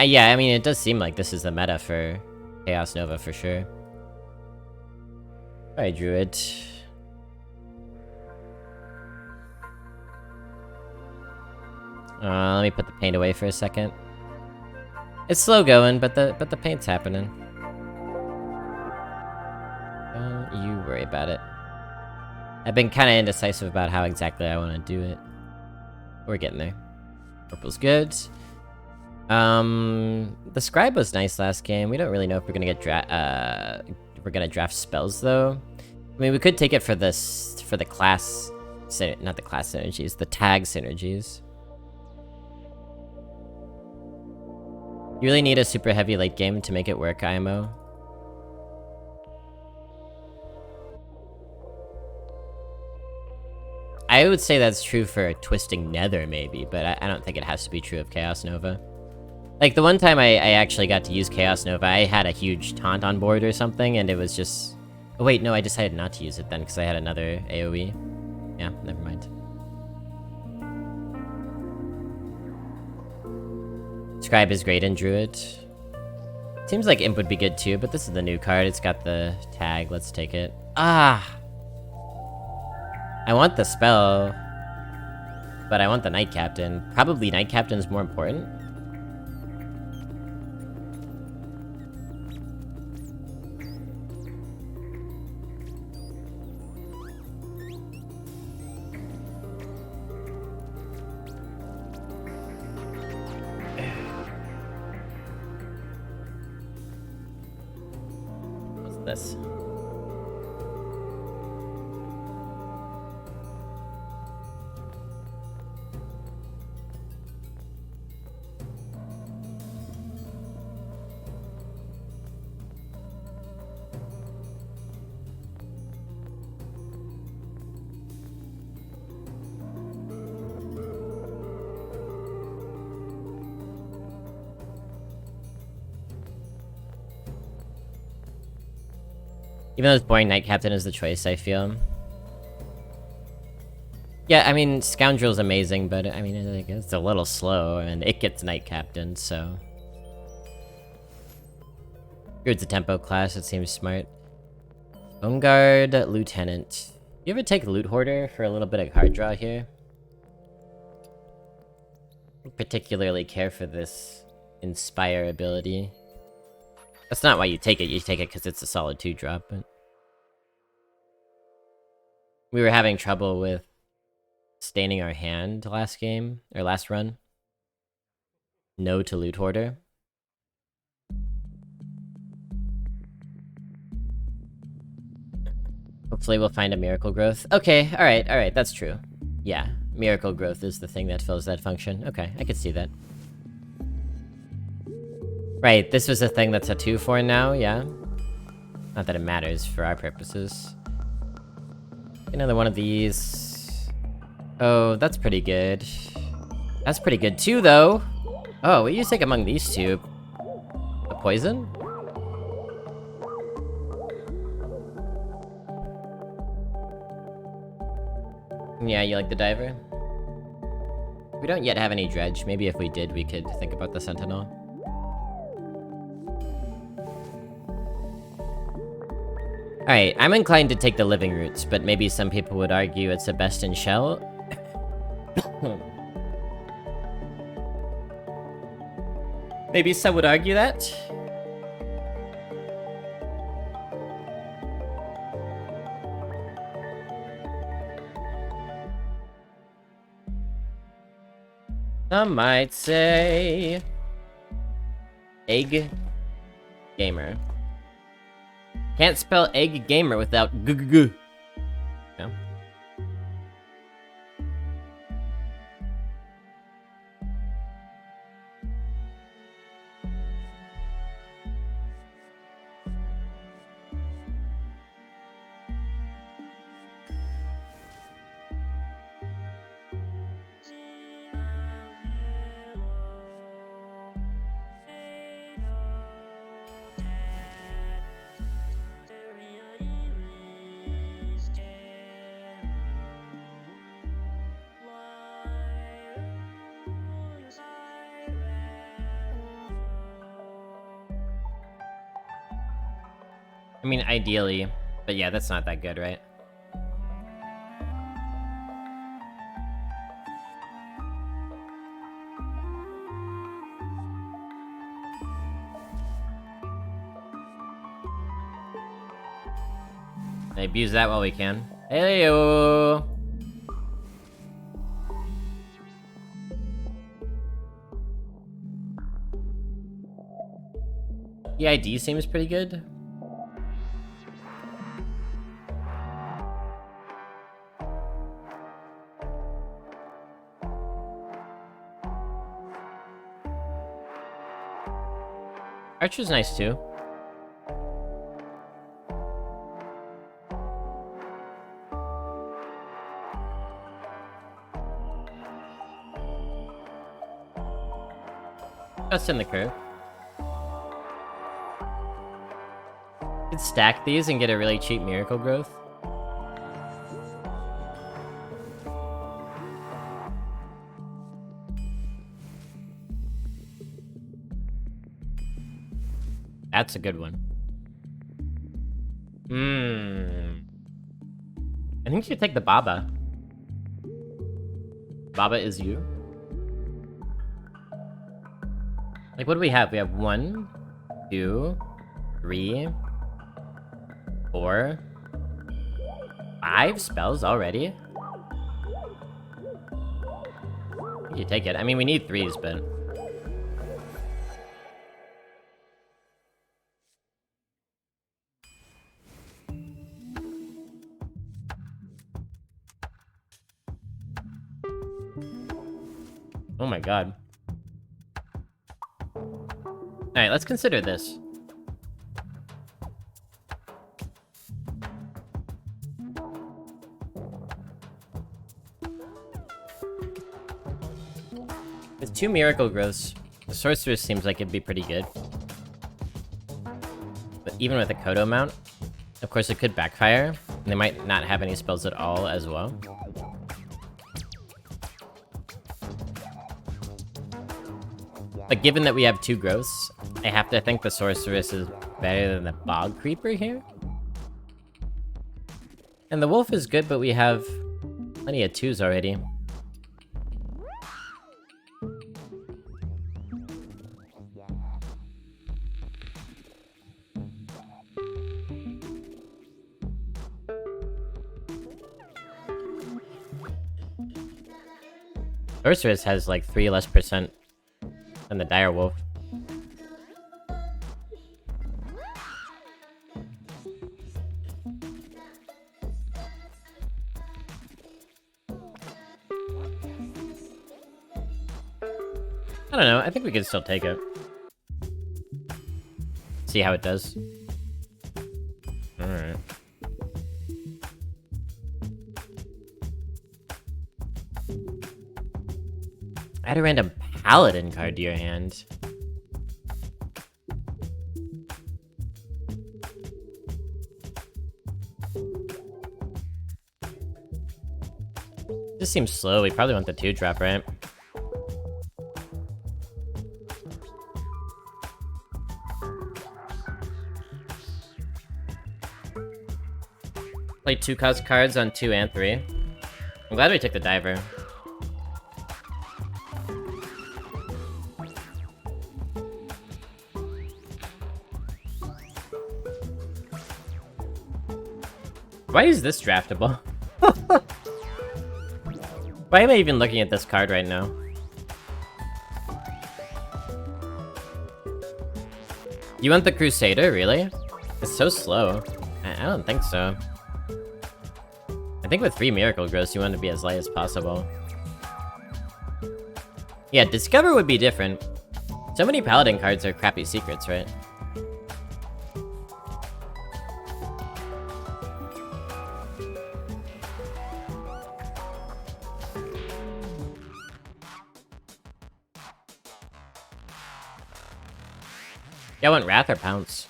Yeah, I mean, it does seem like this is the meta for Chaos Nova for sure. Alright, Druid. Let me put the paint away for a second. It's slow going, but the paint's happening. Don't you worry about it. I've been kind of indecisive about how exactly I want to do it. We're getting there. Purple's good. The scribe was nice last game. We don't really know if we're gonna get draft spells though. I mean, we could take it for this for the class, not the class synergies, the tag synergies. You really need a super heavy late game to make it work, IMO. I would say that's true for Twisting Nether, maybe, but I don't think it has to be true of Chaos Nova. Like, the one time I actually got to use Chaos Nova, I had a huge taunt on board or something, and it was just... Oh wait, no, I decided not to use it then, because I had another AoE. Yeah, never mind. Scribe is great in Druid. Seems like Imp would be good too, but this is the new card. It's got the tag. Let's take it. Ah! I want the spell, but I want the Knight Captain. Probably Knight Captain's more important. What's this? Even though it's boring, Knight Captain is the choice, I feel. Yeah, I mean, Scoundrel's amazing, but I mean, it's a little slow, and it gets Knight Captain, so... Druid's a tempo class, it seems smart. Bone Guard, Lieutenant. You ever take Loot Hoarder for a little bit of card draw here? I particularly care for this Inspire ability. That's not why you take it because it's a solid 2-drop, but... We were having trouble with staining our hand last game, or last run. No to Loot Hoarder. Hopefully we'll find a Miracle Growth. Okay, alright, that's true. Yeah, Miracle Growth is the thing that fills that function. Okay, I could see that. Right, this was a thing that's a 2/4 now, yeah? Not that it matters for our purposes. Another one of these. Oh, that's pretty good. That's pretty good too, though. Oh, what do you think among these two? A poison? Yeah, you like the diver? We don't yet have any dredge. Maybe if we did, we could think about the sentinel. Alright, I'm inclined to take the living roots, but maybe some people would argue it's the best in shell. Maybe some would argue that. Some might say... Egg Gamer. Can't spell egg gamer without g-g-g. No. I mean, ideally. But yeah, that's not that good, right? Abuse that while we can. Heyo! EID seems pretty good. Archer's nice too. Just in the curve. Could stack these and get a really cheap miracle growth. That's a good one. I think you should take the Baba. Baba is you. Like, what do we have? We have 1, 2, 3, 4, 5 spells already? You take it. I mean, we need 3s, but... Oh my god. Alright, let's consider this. With 2 miracle growths, the sorceress seems like it'd be pretty good. But even with a Kodo mount, of course it could backfire, and they might not have any spells at all as well. But given that we have 2 growths, I have to think the sorceress is better than the bog creeper here. And the wolf is good, but we have plenty of 2s already. Sorceress has like 3 less percent than the dire wolf. I don't know, I think we could still take it. See how it does. Alright. Add a random paladin card to your hand. This seems slow, we probably want the 2-drop, right? Play 2 cost cards on 2 and 3. I'm glad we took the diver. Why is this draftable? Why am I even looking at this card right now? You want the Crusader, really? It's so slow. I don't think so. I think with 3 Miracle Growths, you want to be as light as possible. Yeah, Discover would be different. So many Paladin cards are crappy secrets, right? Yeah, I want Wrath or Pounce.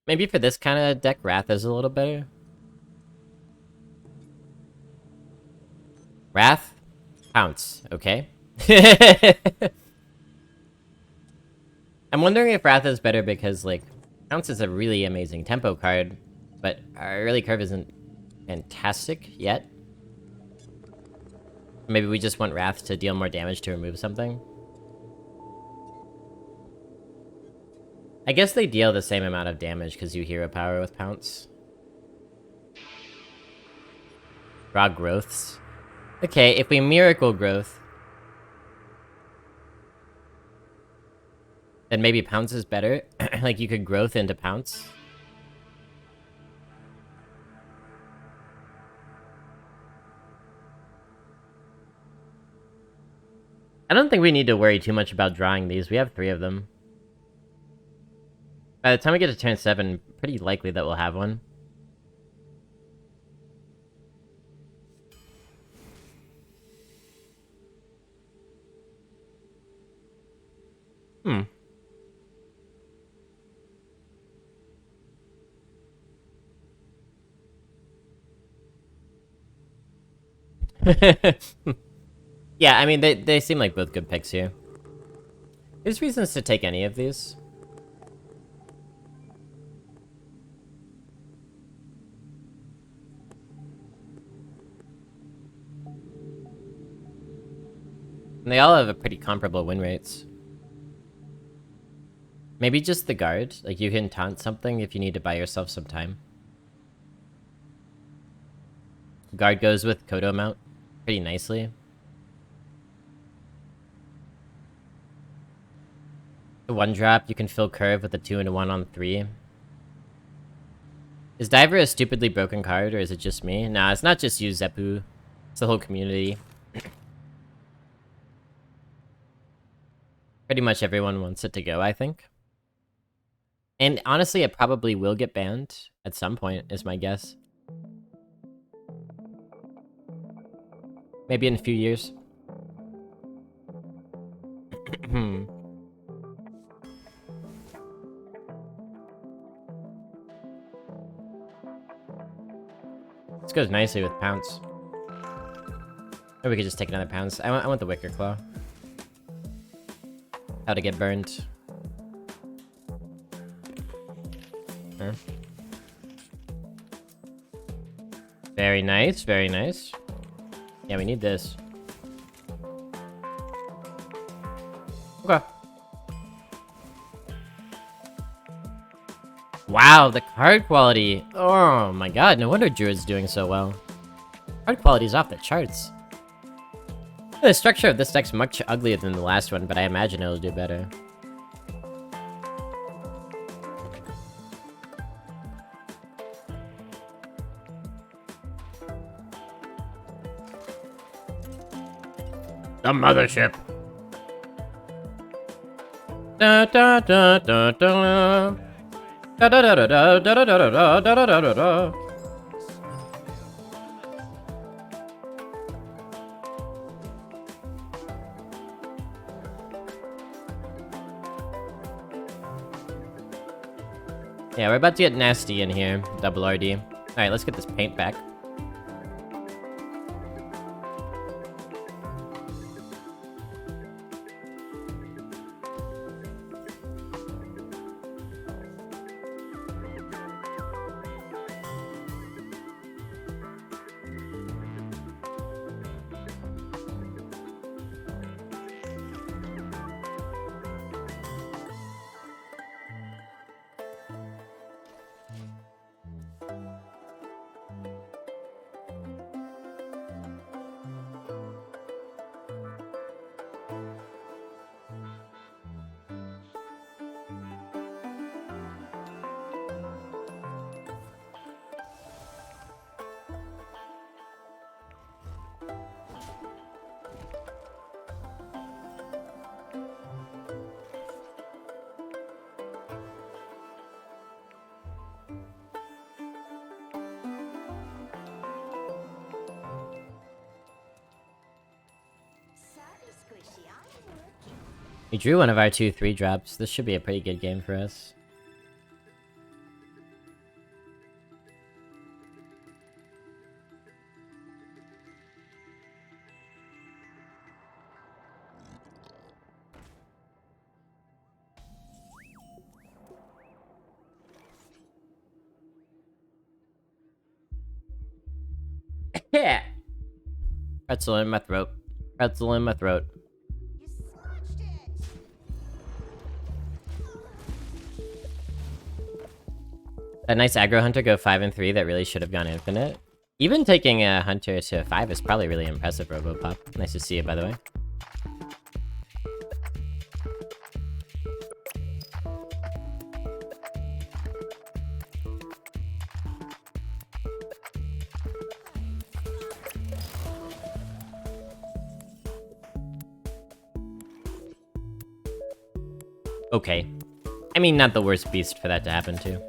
Maybe for this kind of deck, Wrath is a little better. Wrath, Pounce, okay. I'm wondering if Wrath is better because, like, Pounce is a really amazing tempo card, but our early curve isn't fantastic yet. Maybe we just want Wrath to deal more damage to remove something. I guess they deal the same amount of damage because you hero power with Pounce. Draw growths. Okay, if we Miracle Growth, then maybe Pounce is better. Like, you could Growth into Pounce. I don't think we need to worry too much about drawing these. We have 3 of them. By the time we get to turn 7, pretty likely that we'll have one. Hmm. Yeah, I mean, they seem like both good picks here. There's reasons to take any of these. And they all have pretty comparable win rates. Maybe just the guard. Like, you can taunt something if you need to buy yourself some time. Guard goes with Kodo mount pretty nicely. The 1-drop, you can fill curve with a 2 and a 1 on 3. Is Diver a stupidly broken card, or is it just me? Nah, it's not just you, Zeppu. It's the whole community. Pretty much everyone wants it to go, I think. And honestly, it probably will get banned at some point, is my guess. Maybe in a few years. This goes nicely with Pounce. Or we could just take another Pounce. I want the Wicker Claw. How to get burned. Huh? Very nice, very nice. Yeah, we need this. Okay. Wow, the card quality. Oh my god, no wonder Druid's doing so well. Card quality's off the charts. The structure of this deck's much uglier than the last one, but I imagine it'll do better. The mothership. Da da da da da. Da da da da da da da da da da da da. Yeah, we're about to get nasty in here. Double RD. Alright, let's get this paint back. We drew one of our 2 3-drops. This should be a pretty good game for us. Yeah. Pretzel in my throat. Pretzel in my throat. That nice aggro hunter go 5 and 3 that really should have gone infinite. Even taking a hunter to 5 is probably really impressive, Robopop. Nice to see you, by the way. Okay. I mean, not the worst beast for that to happen to.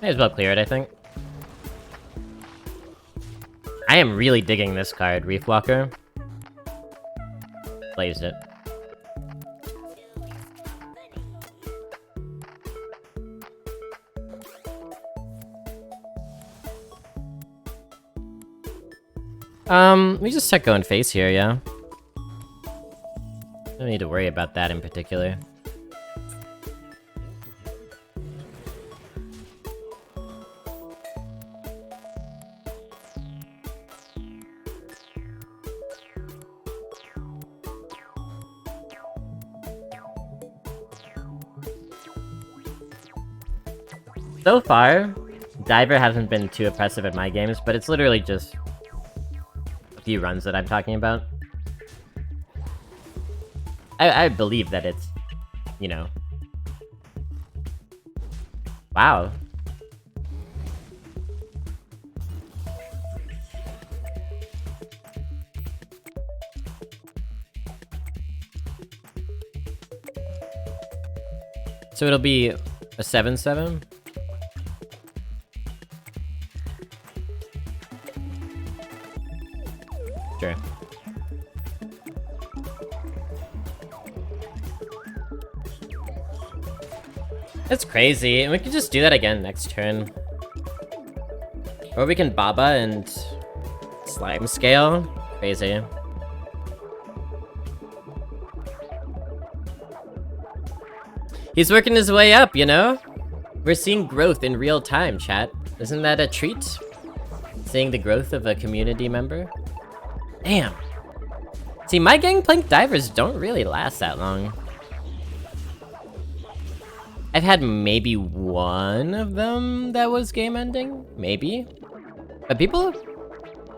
May as well clear it, I think. I am really digging this card, Reef Walker. Plays it. We just start going face here, yeah? Don't need to worry about that in particular. So far, Diver hasn't been too oppressive in my games, but it's literally just a few runs that I'm talking about. I believe that it's, you know... Wow. So it'll be a 7/7? Sure. That's crazy, and we can just do that again next turn. Or we can Baba and Slime Scale. Crazy. He's working his way up, you know? We're seeing growth in real time, chat. Isn't that a treat? Seeing the growth of a community member? Damn. See, my Gangplank divers don't really last that long. I've had maybe one of them that was game ending, maybe. But people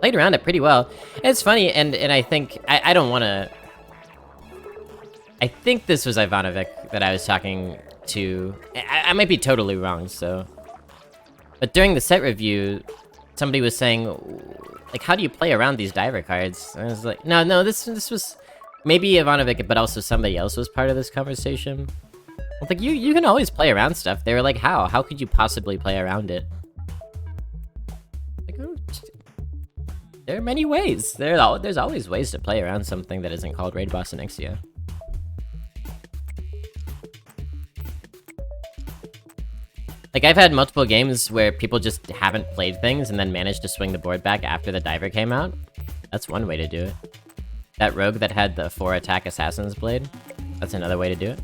played around it pretty well. It's funny, and I think, I don't wanna... I think this was Ivanovic that I was talking to. I might be totally wrong, so... But during the set review, somebody was saying, like, how do you play around these diver cards? And I was like, no, this was... Maybe Ivanovic, but also somebody else was part of this conversation. I was like, you can always play around stuff. They were like, how? How could you possibly play around it? Like, oh, there are many ways. There's always ways to play around something that isn't called Raid Boss and Ixia. Like, I've had multiple games where people just haven't played things and then managed to swing the board back after the diver came out. That's one way to do it. That rogue that had the 4-attack Assassin's Blade, that's another way to do it.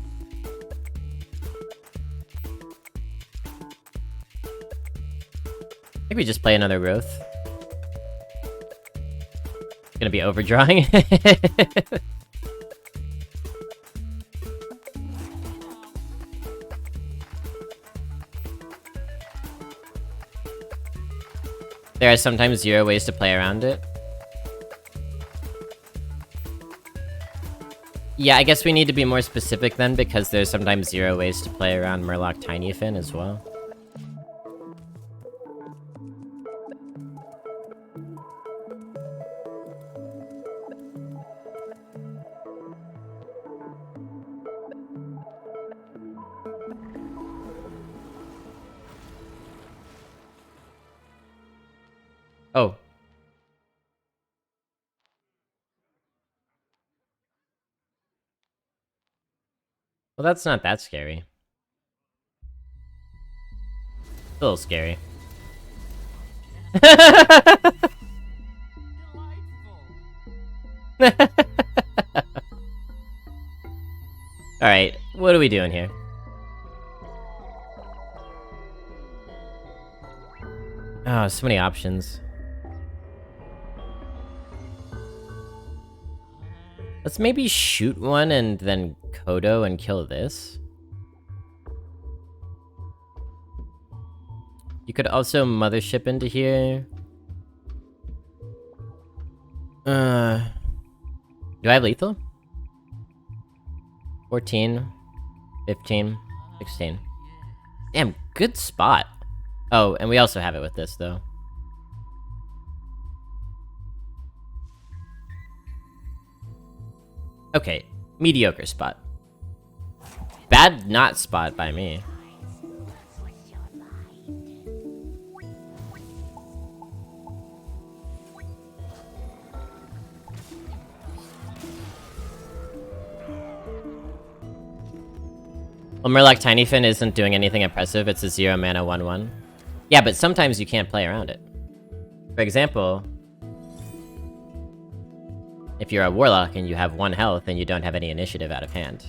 I think we just play another growth. It's gonna be overdrawing. There are sometimes 0 ways to play around it. Yeah, I guess we need to be more specific then, because there's sometimes 0 ways to play around Murloc Tinyfin as well. Oh. Well, that's not that scary. It's a little scary. Alright, what are we doing here? Oh, so many options. Let's maybe shoot one and then Kodo and kill this. You could also mothership into here. Do I have lethal? 14, 15, 16. Damn, good spot. Oh, and we also have it with this, though. Okay, mediocre spot. Bad not spot by me. Well, Murloc Tinyfin isn't doing anything impressive. It's a 0 mana 1/1. Yeah, but sometimes you can't play around it. For example, if you're a Warlock and you have 1 health and you don't have any initiative out of hand.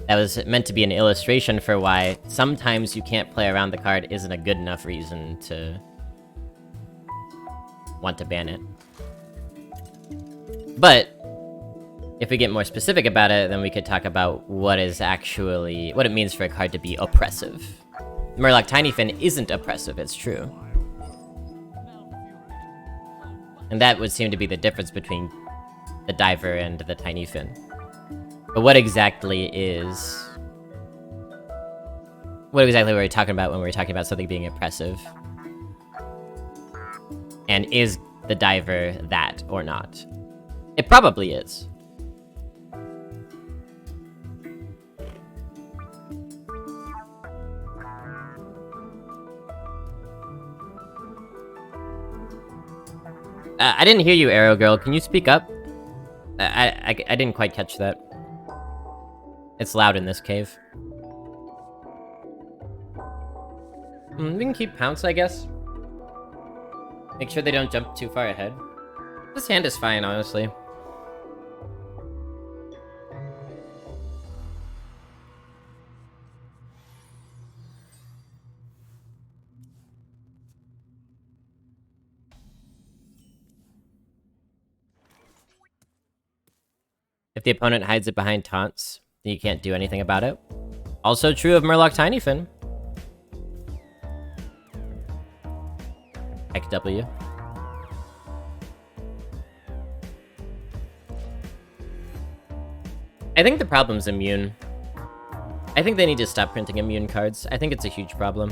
That was meant to be an illustration for why sometimes you can't play around the card isn't a good enough reason to want to ban it. But if we get more specific about it, then we could talk about what it means for a card to be oppressive. Murloc Tinyfin isn't oppressive, it's true. And that would seem to be the difference between the Diver and the Tinyfin. But what exactly were we talking about when we were talking about something being oppressive? And is the Diver that or not? It probably is. I didn't hear you, Arrow Girl. Can you speak up? I didn't quite catch that. It's loud in this cave. We can keep Pounce, I guess. Make sure they don't jump too far ahead. This hand is fine, honestly. If the opponent hides it behind taunts, then you can't do anything about it. Also true of Murloc Tinyfin. Heck W. I think the problem's immune. I think they need to stop printing immune cards. I think it's a huge problem.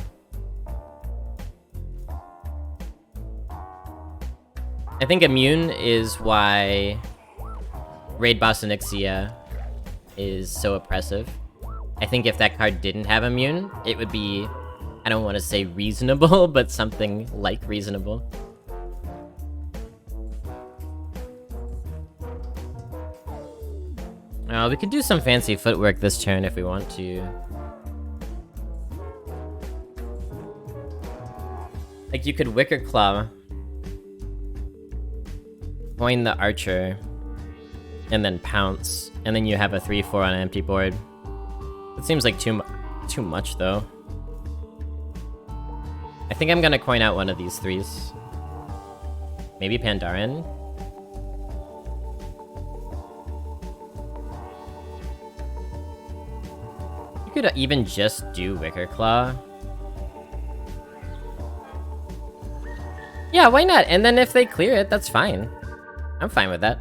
I think immune is why Raid Boss Onyxia is so oppressive. I think if that card didn't have immune, it would be, I don't want to say reasonable, but something like reasonable. We can do some fancy footwork this turn if we want to. Like, you could Wicker Claw, coin the Archer, and then Pounce, and then you have a 3/4 on an empty board. It seems like too much, though. I think I'm gonna coin out one of these 3s. Maybe Pandaren? You could even just do Wicker Claw. Yeah, why not? And then if they clear it, that's fine. I'm fine with that.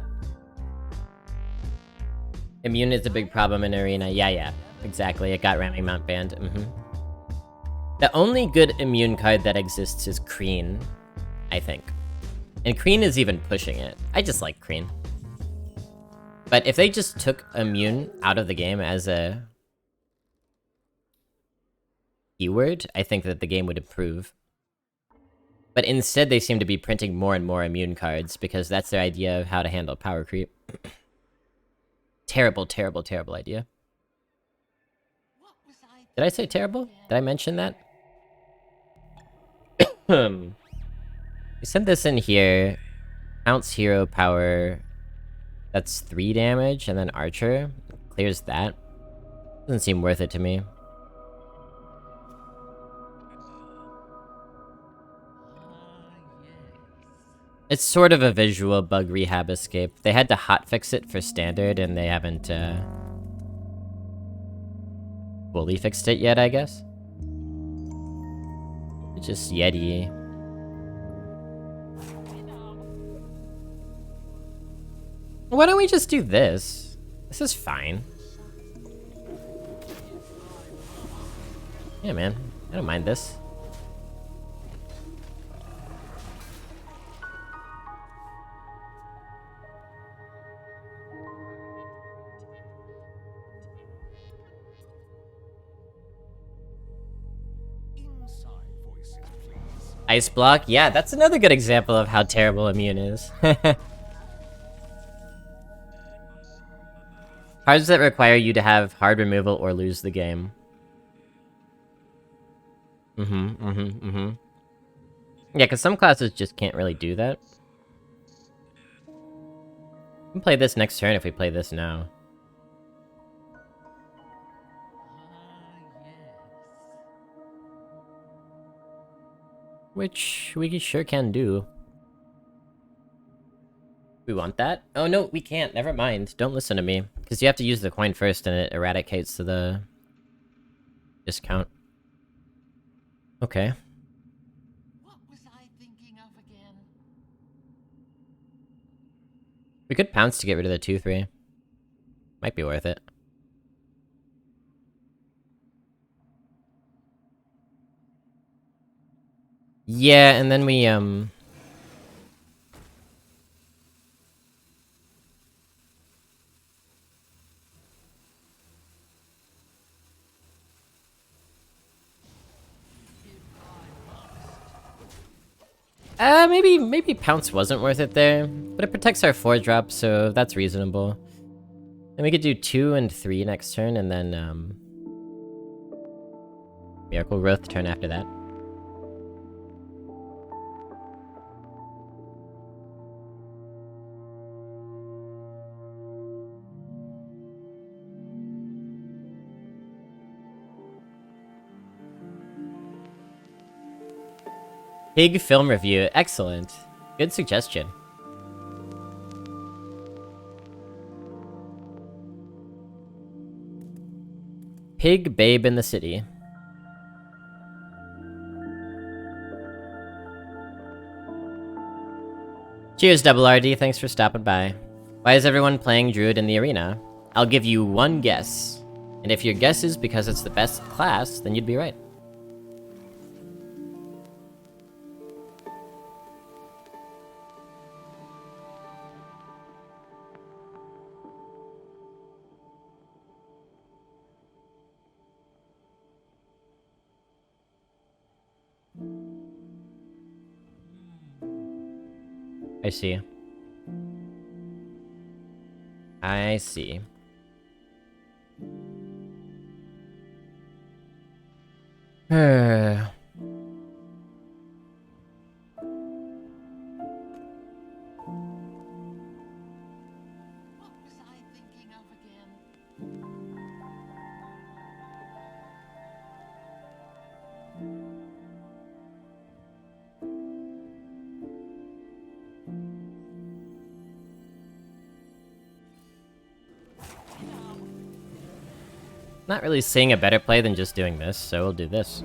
Immune is a big problem in Arena. Yeah, exactly. It got Ramming Mount banned. The only good immune card that exists is Kreen, I think. And Kreen is even pushing it. I just like Kreen. But if they just took immune out of the game as a keyword, I think that the game would improve. But instead, they seem to be printing more and more immune cards because that's their idea of how to handle power creep. Terrible, terrible, terrible idea. Did I say terrible? Did I mention that? We send this in here. Pounce hero power. That's 3 damage, and then Archer. Clears that. Doesn't seem worth it to me. It's sort of a visual bug rehab escape. They had to hotfix it for standard, and they haven't, fully fixed it yet, I guess? It's just Yeti. Why don't we just do this? This is fine. Yeah, man. I don't mind this. Ice block? Yeah, that's another good example of how terrible immune is. Cards that require you to have hard removal or lose the game. Yeah, because some classes just can't really do that. We can play this next turn if we play this now. Which we sure can do. We want that? Oh no, we can't. Never mind. Don't listen to me. Because you have to use the coin first and it eradicates the discount. Okay. What was I thinking of again? We could pounce to get rid of the 2-3. Might be worth it. Yeah, and then we, maybe Pounce wasn't worth it there, but it protects our 4-drop, so that's reasonable. And we could do 2 and 3 next turn, and then, Miracle Growth turn after that. Pig film review, excellent. Good suggestion. Pig Babe in the City. Cheers, Double RD, thanks for stopping by. Why is everyone playing Druid in the arena? I'll give you one guess. And if your guess is because it's the best class, then you'd be right. I see. I see. What was I thinking of again? Not really seeing a better play than just doing this, so we'll do this.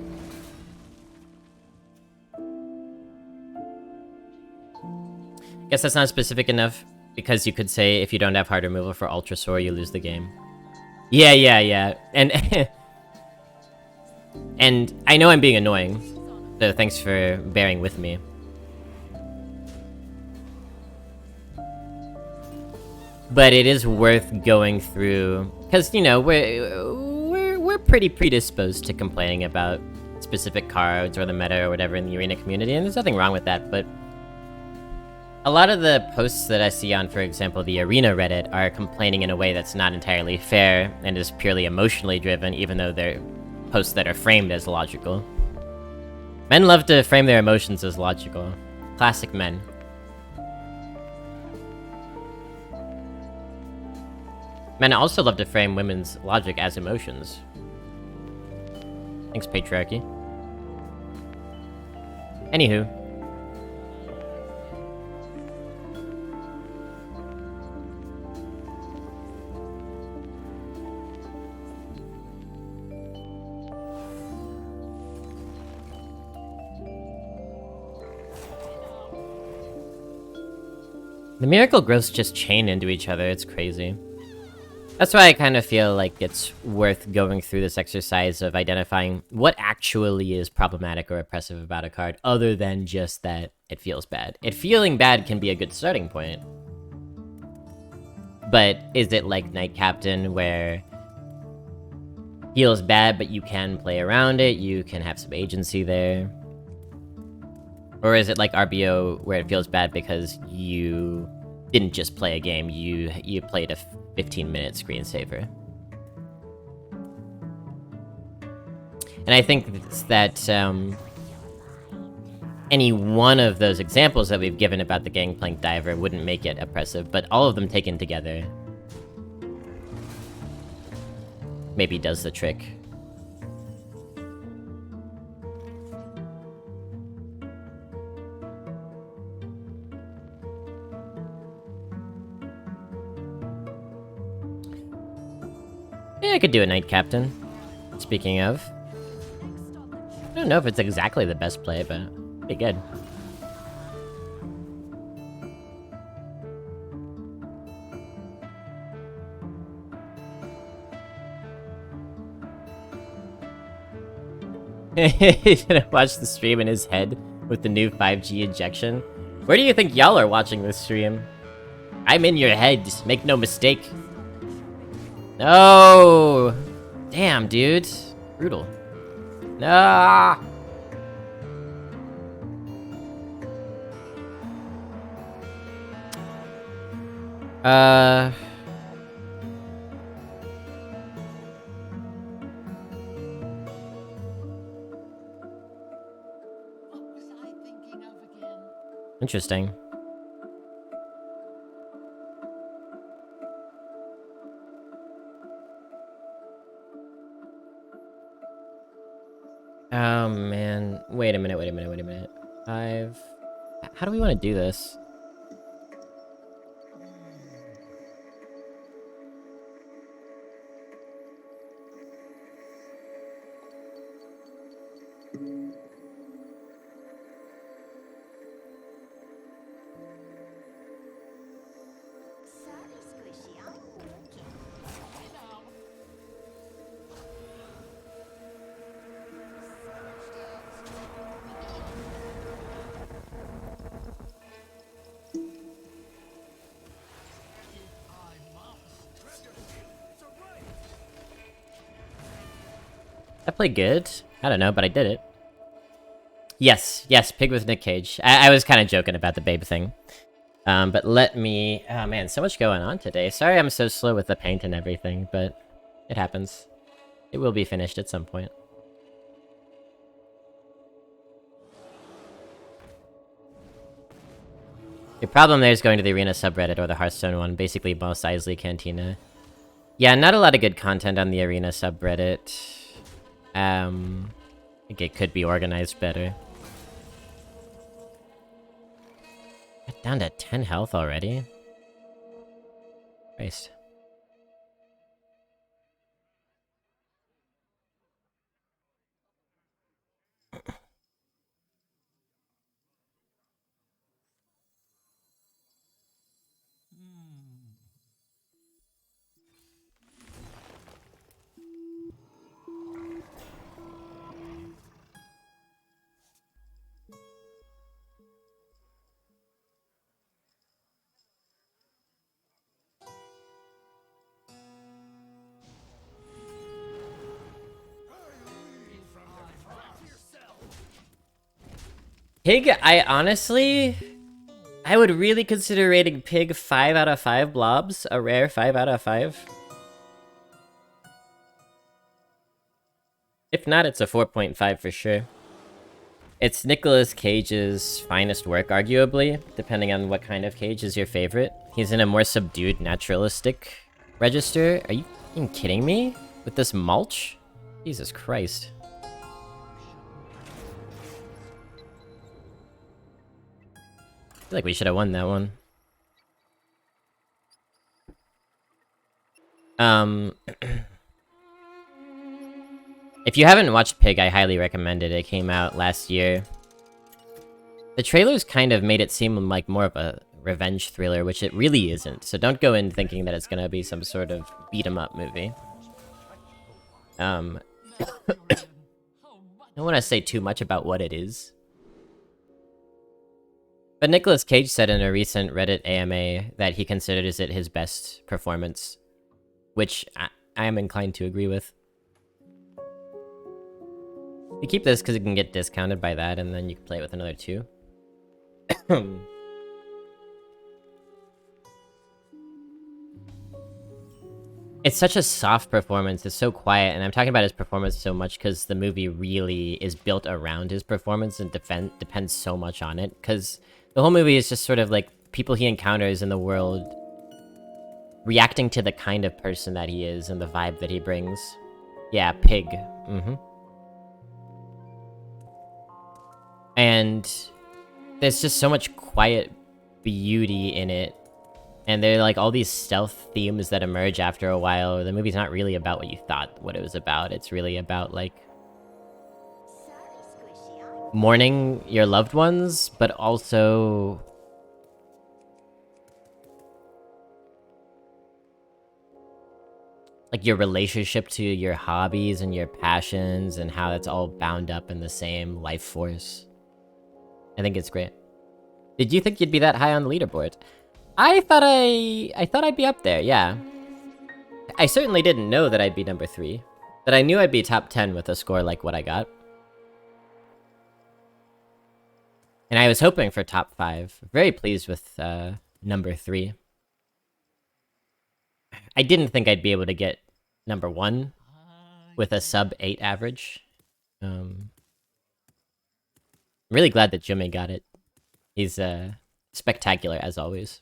Guess that's not specific enough, because you could say if you don't have hard removal for Ultra Soar, you lose the game. Yeah. And and I know I'm being annoying, so thanks for bearing with me. But it is worth going through, because, you know, we're pretty predisposed to complaining about specific cards or the meta or whatever in the arena community, and there's nothing wrong with that, but a lot of the posts that I see on, for example, the arena Reddit are complaining in a way that's not entirely fair and is purely emotionally driven, even though they're posts that are framed as logical. Men love to frame their emotions as logical. Classic men. Men also love to frame women's logic as emotions. Thanks, patriarchy. Anywho. The miracle growths just chain into each other, it's crazy. That's why I kind of feel like it's worth going through this exercise of identifying what actually is problematic or oppressive about a card, other than just that it feels bad. It feeling bad can be a good starting point. But is it like Knight Captain, where feels bad, but you can play around it, you can have some agency there? Or is it like RBO, where it feels bad because you didn't just play a game, you played a 15-minute screensaver? And I think that any one of those examples that we've given about the Gangplank Diver wouldn't make it oppressive, but all of them taken together maybe does the trick. Yeah, I could do a Knight Captain. Speaking of. I don't know if it's exactly the best play, but pretty good. He's gonna watch the stream in his head with the new 5G injection. Where do you think y'all are watching this stream? I'm in your head, make no mistake. No! Damn, dude. Brutal. Nah! What was I thinking of again? Interesting. Oh, man. Wait a minute. 5... How do we want to do this? I played good. I don't know, but I did it. Yes, Pig with Nick Cage. I was kind of joking about the babe thing. But let me... Oh man, so much going on today. Sorry I'm so slow with the paint and everything, but it happens. It will be finished at some point. The problem there is going to the Arena subreddit or the Hearthstone one, basically Mos Eisley Cantina. Yeah, not a lot of good content on the Arena subreddit. I think it could be organized better. Got down to 10 health already? Christ. Pig, I would really consider rating Pig 5 out of 5 blobs, a rare 5 out of 5. If not, it's a 4.5 for sure. It's Nicolas Cage's finest work, arguably, depending on what kind of Cage is your favorite. He's in a more subdued, naturalistic register. Are you fucking kidding me? With this mulch? Jesus Christ. I feel like we should have won that one. If you haven't watched Pig, I highly recommend it. It came out last year. The trailers kind of made it seem like more of a revenge thriller, which it really isn't. So don't go in thinking that it's gonna be some sort of beat 'em up movie. I don't want to say too much about what it is. But Nicolas Cage said in a recent Reddit AMA that he considers it his best performance, which I am inclined to agree with. You keep this because it can get discounted by that, and then you can play it with another 2. It's such a soft performance, it's so quiet, and I'm talking about his performance so much because the movie really is built around his performance and depends so much on it, because the whole movie is just sort of like people he encounters in the world reacting to the kind of person that he is and the vibe that he brings. Yeah, pig. And there's just so much quiet beauty in it. And there are like all these stealth themes that emerge after a while. The movie's not really about what you thought what it was about. It's really about like mourning your loved ones, but also like your relationship to your hobbies and your passions and how it's all bound up in the same life force. I think it's great. Did you think you'd be that high on the leaderboard? I thought I'd be up there, yeah. I certainly didn't know that I'd be number 3, but I knew I'd be top 10 with a score like what I got. And I was hoping for top 5. Very pleased with number 3. I didn't think I'd be able to get number 1 with a sub 8 average. I'm really glad that Jimmy got it. He's spectacular as always.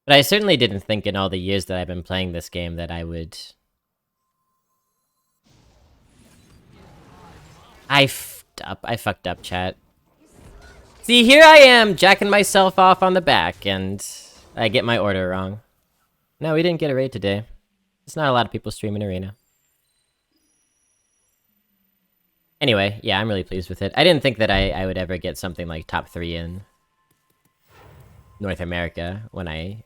But I certainly didn't think in all the years that I've been playing this game that I would... I fucked up, chat. See, here I am, jacking myself off on the back, and I get my order wrong. No, we didn't get a raid today. There's not a lot of people streaming Arena. Anyway, yeah, I'm really pleased with it. I didn't think that I would ever get something like top 3 in North America when I...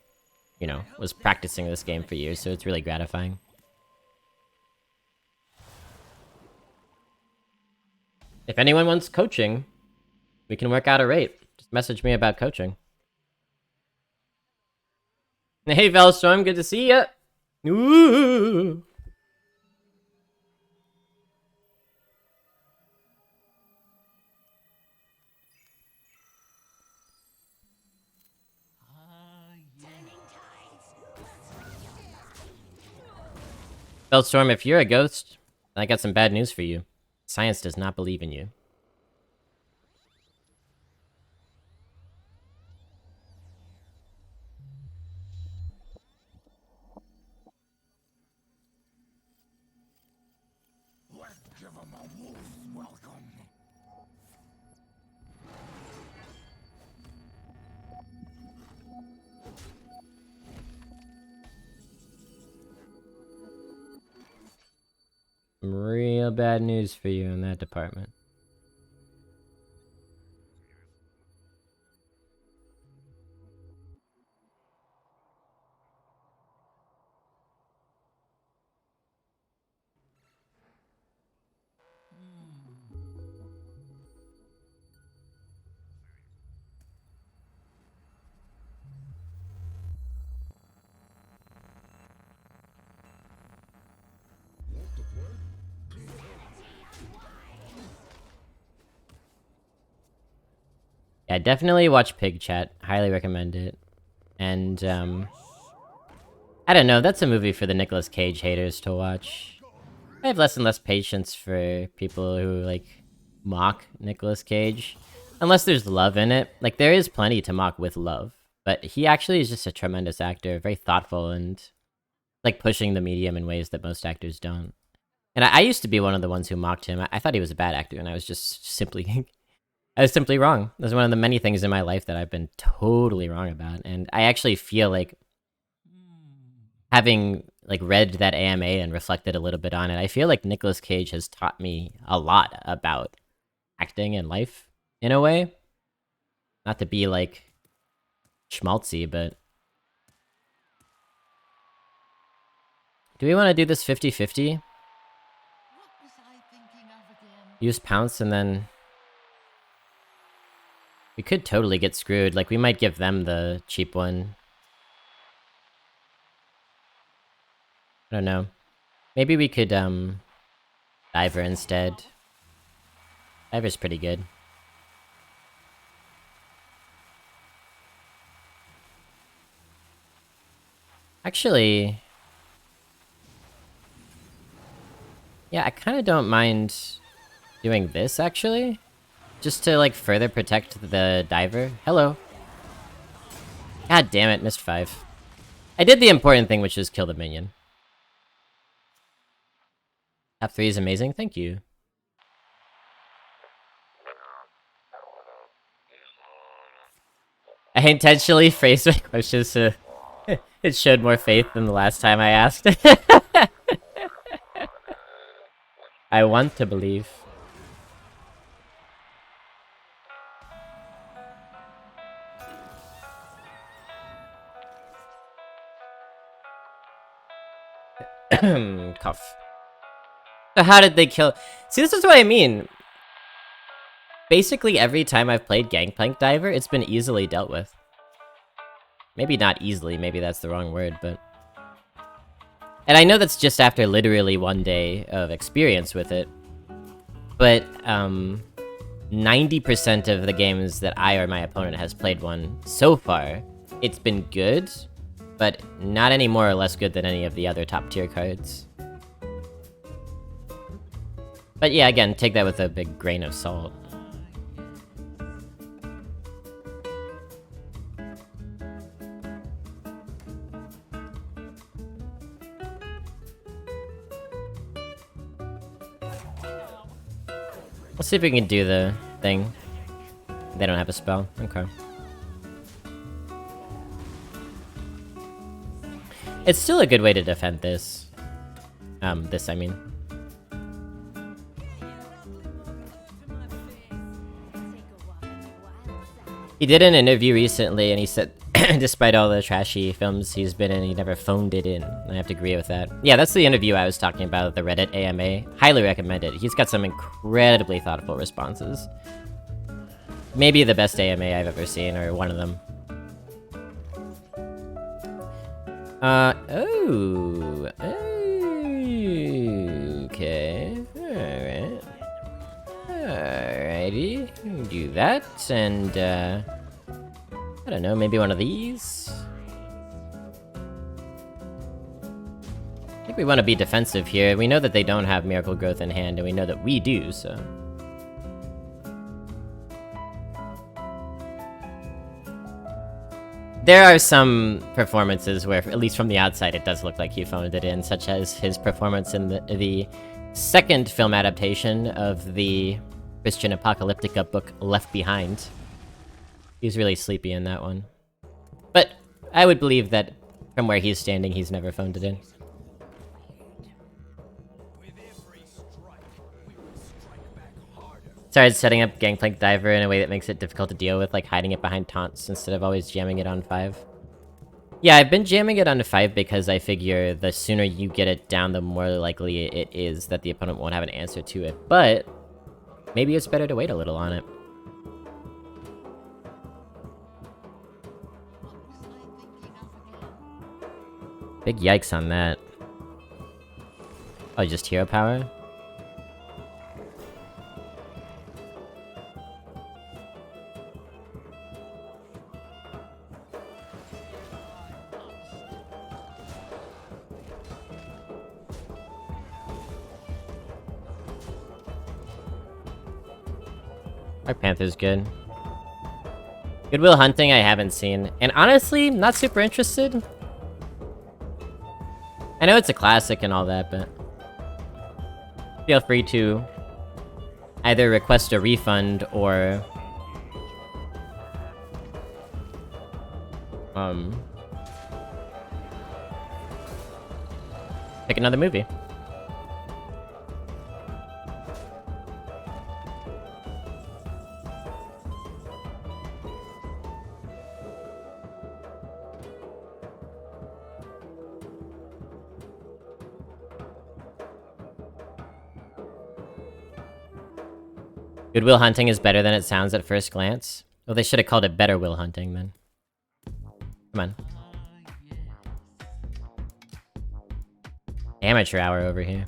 you know, was practicing this game for years, so it's really gratifying. If anyone wants coaching, we can work out a rate. Just message me about coaching. Hey, Velstorm, good to see ya! Ooh. Velstorm, if you're a ghost, I got some bad news for you. Science does not believe in you. Let's give him a wolf's welcome. Real bad news for you in that department. Yeah, definitely watch Pig Chat. Highly recommend it. And, I don't know, that's a movie for the Nicolas Cage haters to watch. I have less and less patience for people who, like, mock Nicolas Cage. Unless there's love in it. Like, there is plenty to mock with love. But he actually is just a tremendous actor. Very thoughtful and, like, pushing the medium in ways that most actors don't. And I used to be one of the ones who mocked him. I thought he was a bad actor, and I was just simply... I was simply wrong. That's one of the many things in my life that I've been totally wrong about. And I actually feel like, having like read that AMA and reflected a little bit on it, I feel like Nicolas Cage has taught me a lot about acting and life, in a way. Not to be like schmaltzy, but... Do we want to do this 50-50? What was I thinking of again? Use Pounce and then... We could totally get screwed, like we might give them the cheap one. I don't know. Maybe we could, Diver instead. Diver's pretty good. Actually... Yeah, I kinda don't mind doing this, actually. Just to, like, further protect the Diver. Hello. God damn it, missed 5. I did the important thing, which is kill the minion. Top 3 is amazing, thank you. I intentionally phrased my questions so it showed more faith than the last time I asked. I want to believe. Cough. So how did they kill... See, this is what I mean. Basically, every time I've played Gangplank Diver, it's been easily dealt with. Maybe not easily, maybe that's the wrong word, but... And I know that's just after literally 1 day of experience with it. But, 90% of the games that I or my opponent has played one so far, it's been good, but not any more or less good than any of the other top tier cards. But yeah, again, take that with a big grain of salt. Let's see if we can do the thing. They don't have a spell. Okay. It's still a good way to defend this. This, I mean. He did an interview recently, and he said, despite all the trashy films he's been in, he never phoned it in. I have to agree with that. Yeah, that's the interview I was talking about, the Reddit AMA. Highly recommend it. He's got some incredibly thoughtful responses. Maybe the best AMA I've ever seen, or one of them. Oh. Okay. Alright. Alrighty. Do that, and, I don't know, maybe one of these? I think we want to be defensive here. We know that they don't have Miracle Growth in hand, and we know that we do, so... There are some performances where, at least from the outside, it does look like he phoned it in, such as his performance in the second film adaptation of the Christian Apocalyptica book Left Behind. He's really sleepy in that one. But I would believe that from where he's standing, he's never phoned it in. Started setting up Gangplank Diver in a way that makes it difficult to deal with, like hiding it behind taunts instead of always jamming it on 5. Yeah, I've been jamming it on 5 because I figure the sooner you get it down, the more likely it is that the opponent won't have an answer to it. But maybe it's better to wait a little on it. Big yikes on that. Oh, just hero power? Our Panther's good. Goodwill Hunting I haven't seen, and honestly, not super interested. I know it's a classic and all that, but... Feel free to either request a refund or... pick another movie. Good will hunting is better than it sounds at first glance. Well, they should have called it better will hunting then. Come on. Amateur hour over here.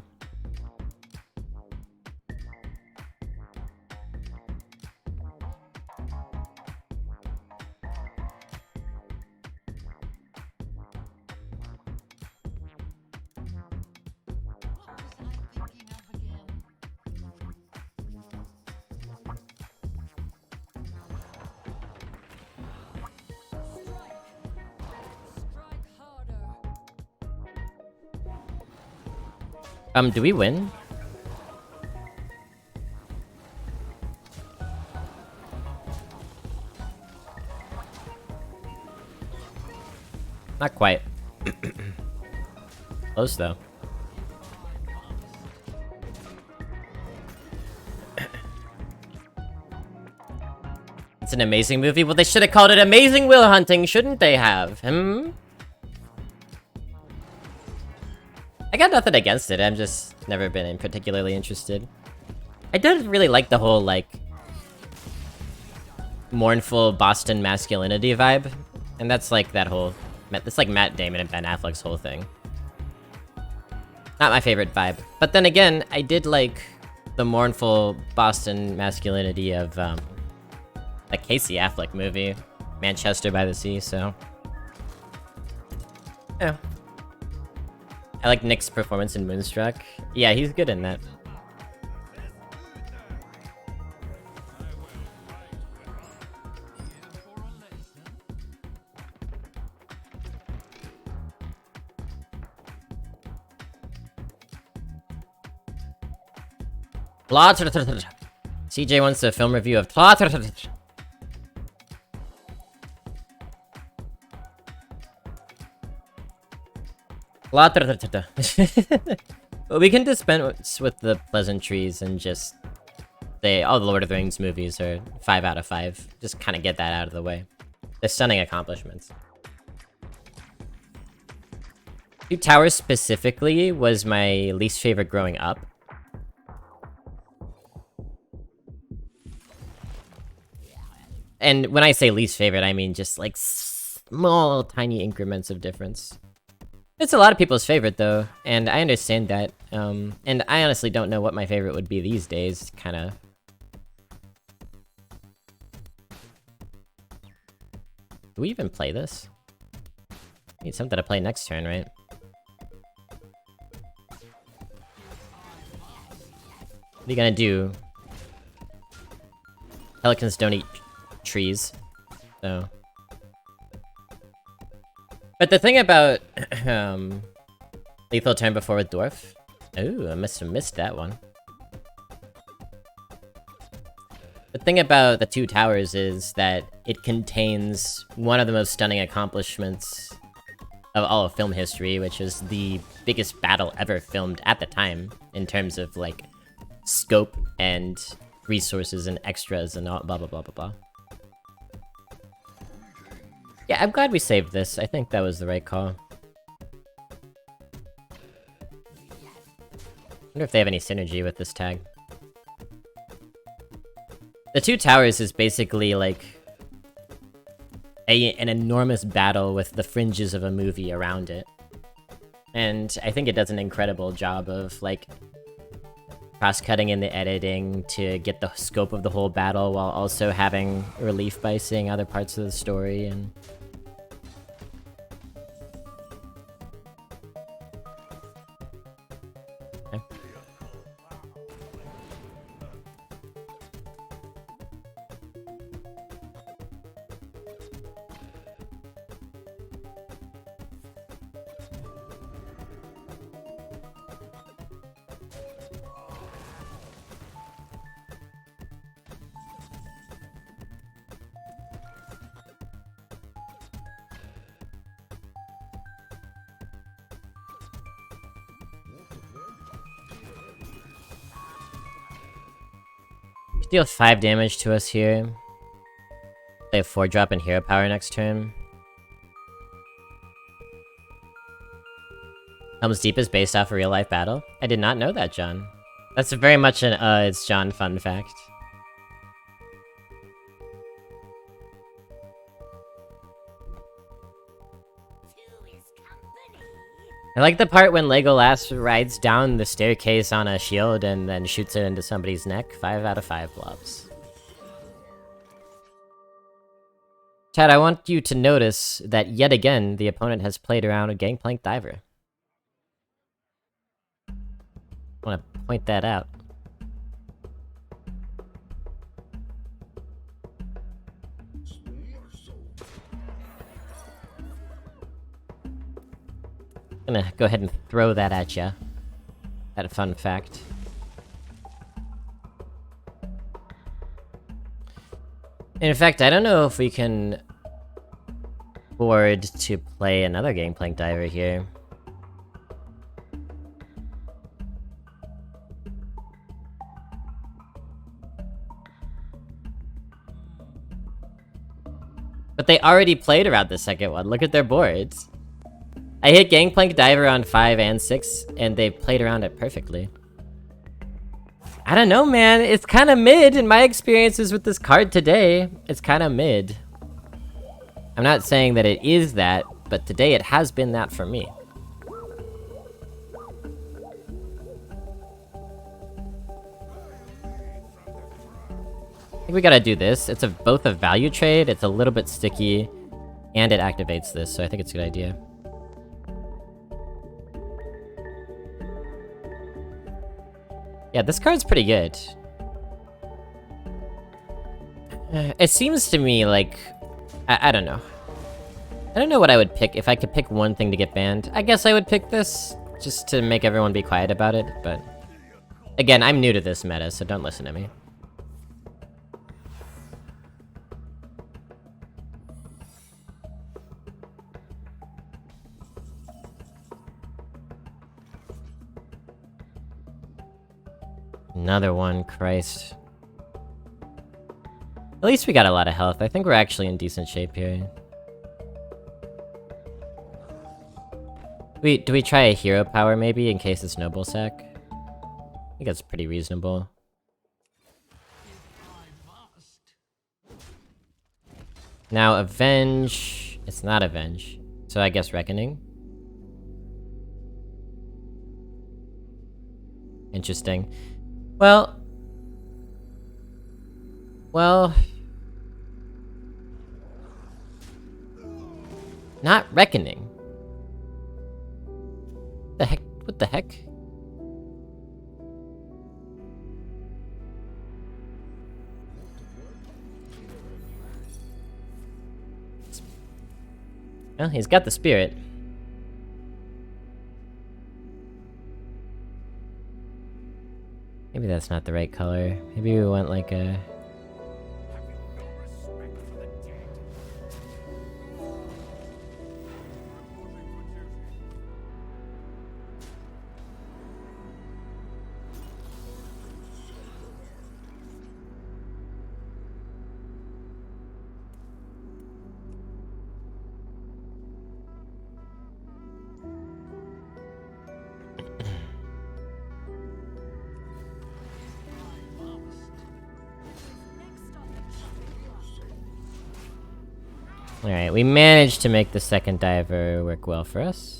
Do we win? Not quite. Close, though. It's an amazing movie? Well, they should have called it Amazing Will Hunting, shouldn't they have? I got nothing against it, I've just never been particularly interested. I don't really like the whole, like, mournful Boston masculinity vibe. And that's like that whole... That's like Matt Damon and Ben Affleck's whole thing. Not my favorite vibe. But then again, I did like the mournful Boston masculinity of, the Casey Affleck movie, Manchester by the Sea, so... Yeah. I like Nick's performance in Moonstruck. Yeah, he's good in that. CJ wants a film review of Well, we can dispense with the pleasantries and just say all the Lord of the Rings movies are 5 out of 5. Just kind of get that out of the way. They're stunning accomplishments. Two Towers specifically was my least favorite growing up. And when I say least favorite, I mean just like small, tiny increments of difference. It's a lot of people's favorite, though, and I understand that. And I honestly don't know what my favorite would be these days, kinda. Do we even play this? Need something to play next turn, right? What are you gonna do? Pelicans don't eat trees, so... But the thing about, lethal turn before with Dwarf... Ooh, I must have missed that one. The thing about the Two Towers is that it contains one of the most stunning accomplishments of all of film history, which is the biggest battle ever filmed at the time, in terms of, like, scope and resources and extras and all blah blah blah blah blah. Yeah, I'm glad we saved this. I think that was the right call. Wonder if they have any synergy with this tag. The Two Towers is basically like an enormous battle with the fringes of a movie around it. And I think it does an incredible job of like cross-cutting in the editing to get the scope of the whole battle while also having relief by seeing other parts of the story and... Deal 5 damage to us here. Play a 4-drop and hero power next turn. Helm's Deep is based off a real-life battle? I did not know that, John. That's very much an it's John fun fact. I like the part when Legolas rides down the staircase on a shield and then shoots it into somebody's neck. 5 out of 5 blobs. Chad, I want you to notice that yet again, the opponent has played around a Gangplank Diver. I want to point that out. Gonna go ahead and throw that at ya. That a fun fact. In fact, I don't know if we can afford to play another Gangplank Diver here. But they already played around the second one. Look at their boards. I hit Gangplank Diver on 5 and 6, and they played around it perfectly. I don't know, man. It's kind of mid in my experiences with this card today. It's kind of mid. I'm not saying that it is that, but today it has been that for me. I think we gotta do this. It's both a value trade, it's a little bit sticky, and it activates this, so I think it's a good idea. Yeah, this card's pretty good. It seems to me like... I don't know. I don't know what I would pick if I could pick one thing to get banned. I guess I would pick this, just to make everyone be quiet about it, but... Again, I'm new to this meta, so don't listen to me. Another one, Christ. At least we got a lot of health. I think we're actually in decent shape here. Do we try a hero power maybe in case it's noble sack? I think that's pretty reasonable. Now avenge. It's not avenge. So I guess reckoning. Interesting. Well, not reckoning. The heck? What the heck? Well, he's got the spirit. Maybe that's not the right color. Maybe we want like a... Alright, we managed to make the second diver work well for us.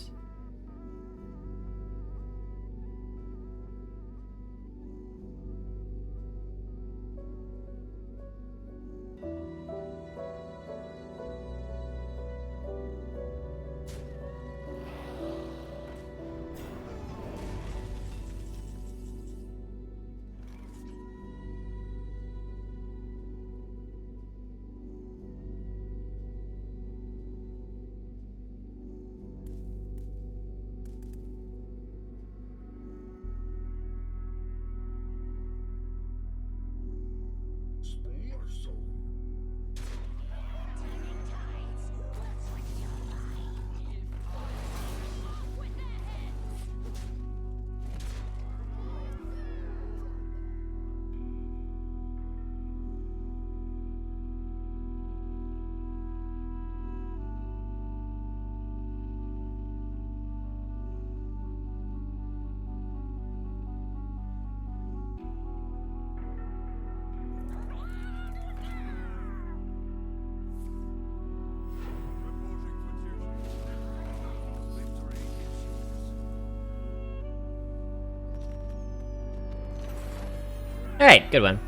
Alright, good one.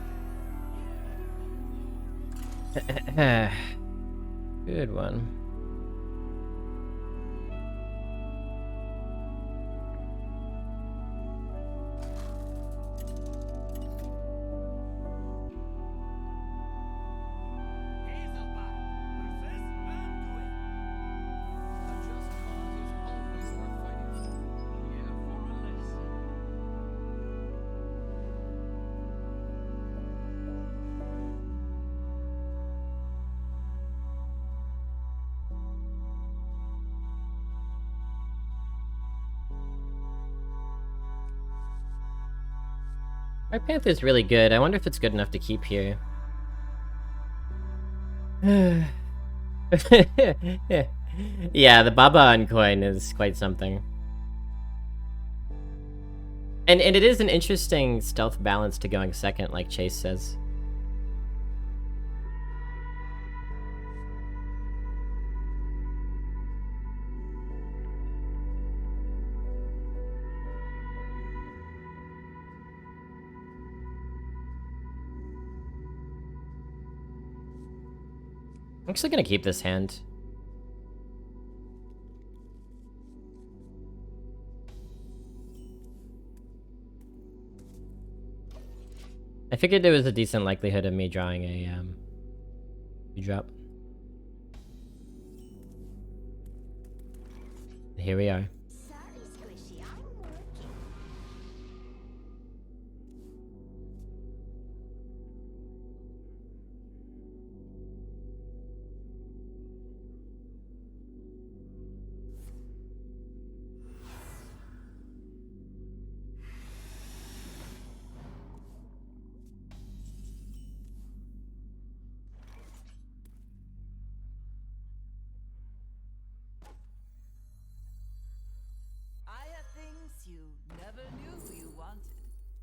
Good one. Our Panther's really good. I wonder if it's good enough to keep here. Yeah, the Baba-On coin is quite something. And it is an interesting stealth balance to going second, like Chase says. I'm actually gonna keep this hand. I figured there was a decent likelihood of me drawing a drop. Here we are.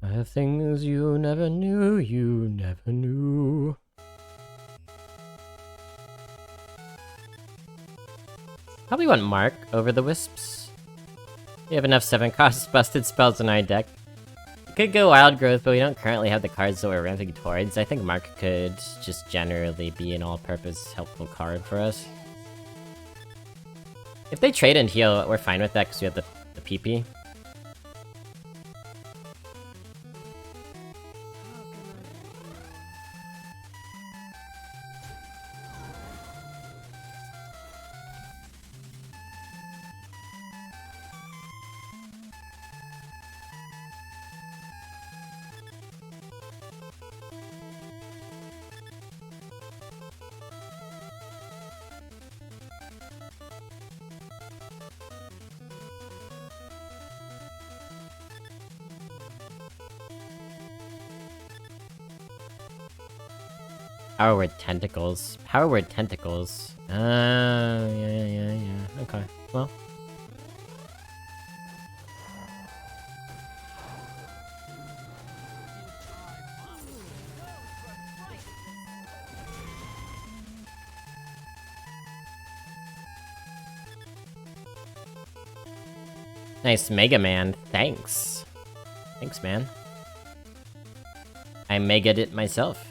I have things you never knew, you never knew. Probably want Mark over the Wisps. We have enough 7-cost busted spells in our deck. We could go Wild Growth, but we don't currently have the cards that we're ramping towards. I think Mark could just generally be an all-purpose helpful card for us. If they trade and heal, we're fine with that because we have the PP. Power Word Tentacles. Power Word Tentacles. Yeah. Okay, well. Nice Mega Man. Thanks. Thanks, man. I mega'd it myself.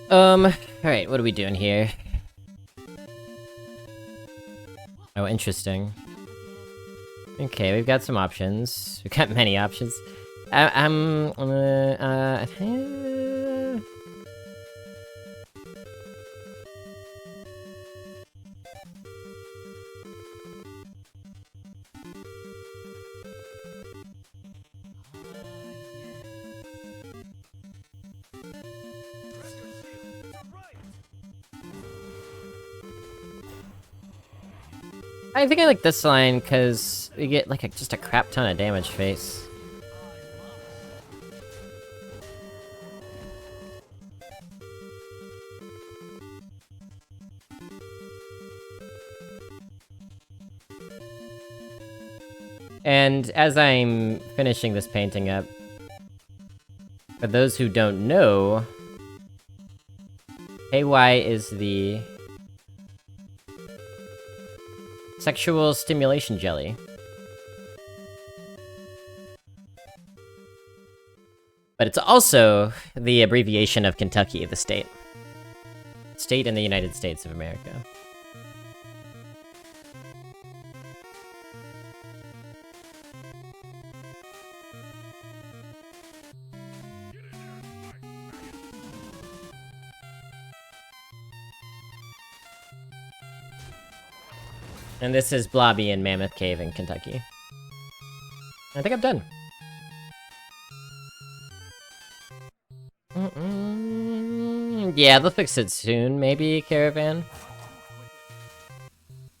Alright, what are we doing here? Oh, interesting. Okay, we've got some options. We've got many options. I think I like this line, because we get, like, just a crap ton of damage face. And as I'm finishing this painting up, for those who don't know, KY is the sexual stimulation jelly. But it's also the abbreviation of Kentucky, the state. State in the United States of America. And this is Blobby in Mammoth Cave in Kentucky. I think I'm done. Yeah, they'll fix it soon, maybe, Caravan?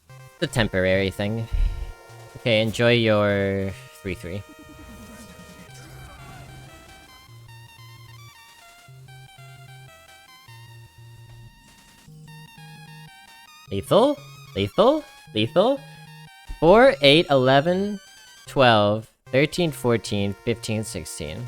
It's a temporary thing. Okay, enjoy your 3-3. Lethal? Lethal? Lethal? 4, 8, 11, 12, 13, 14, 15, 16.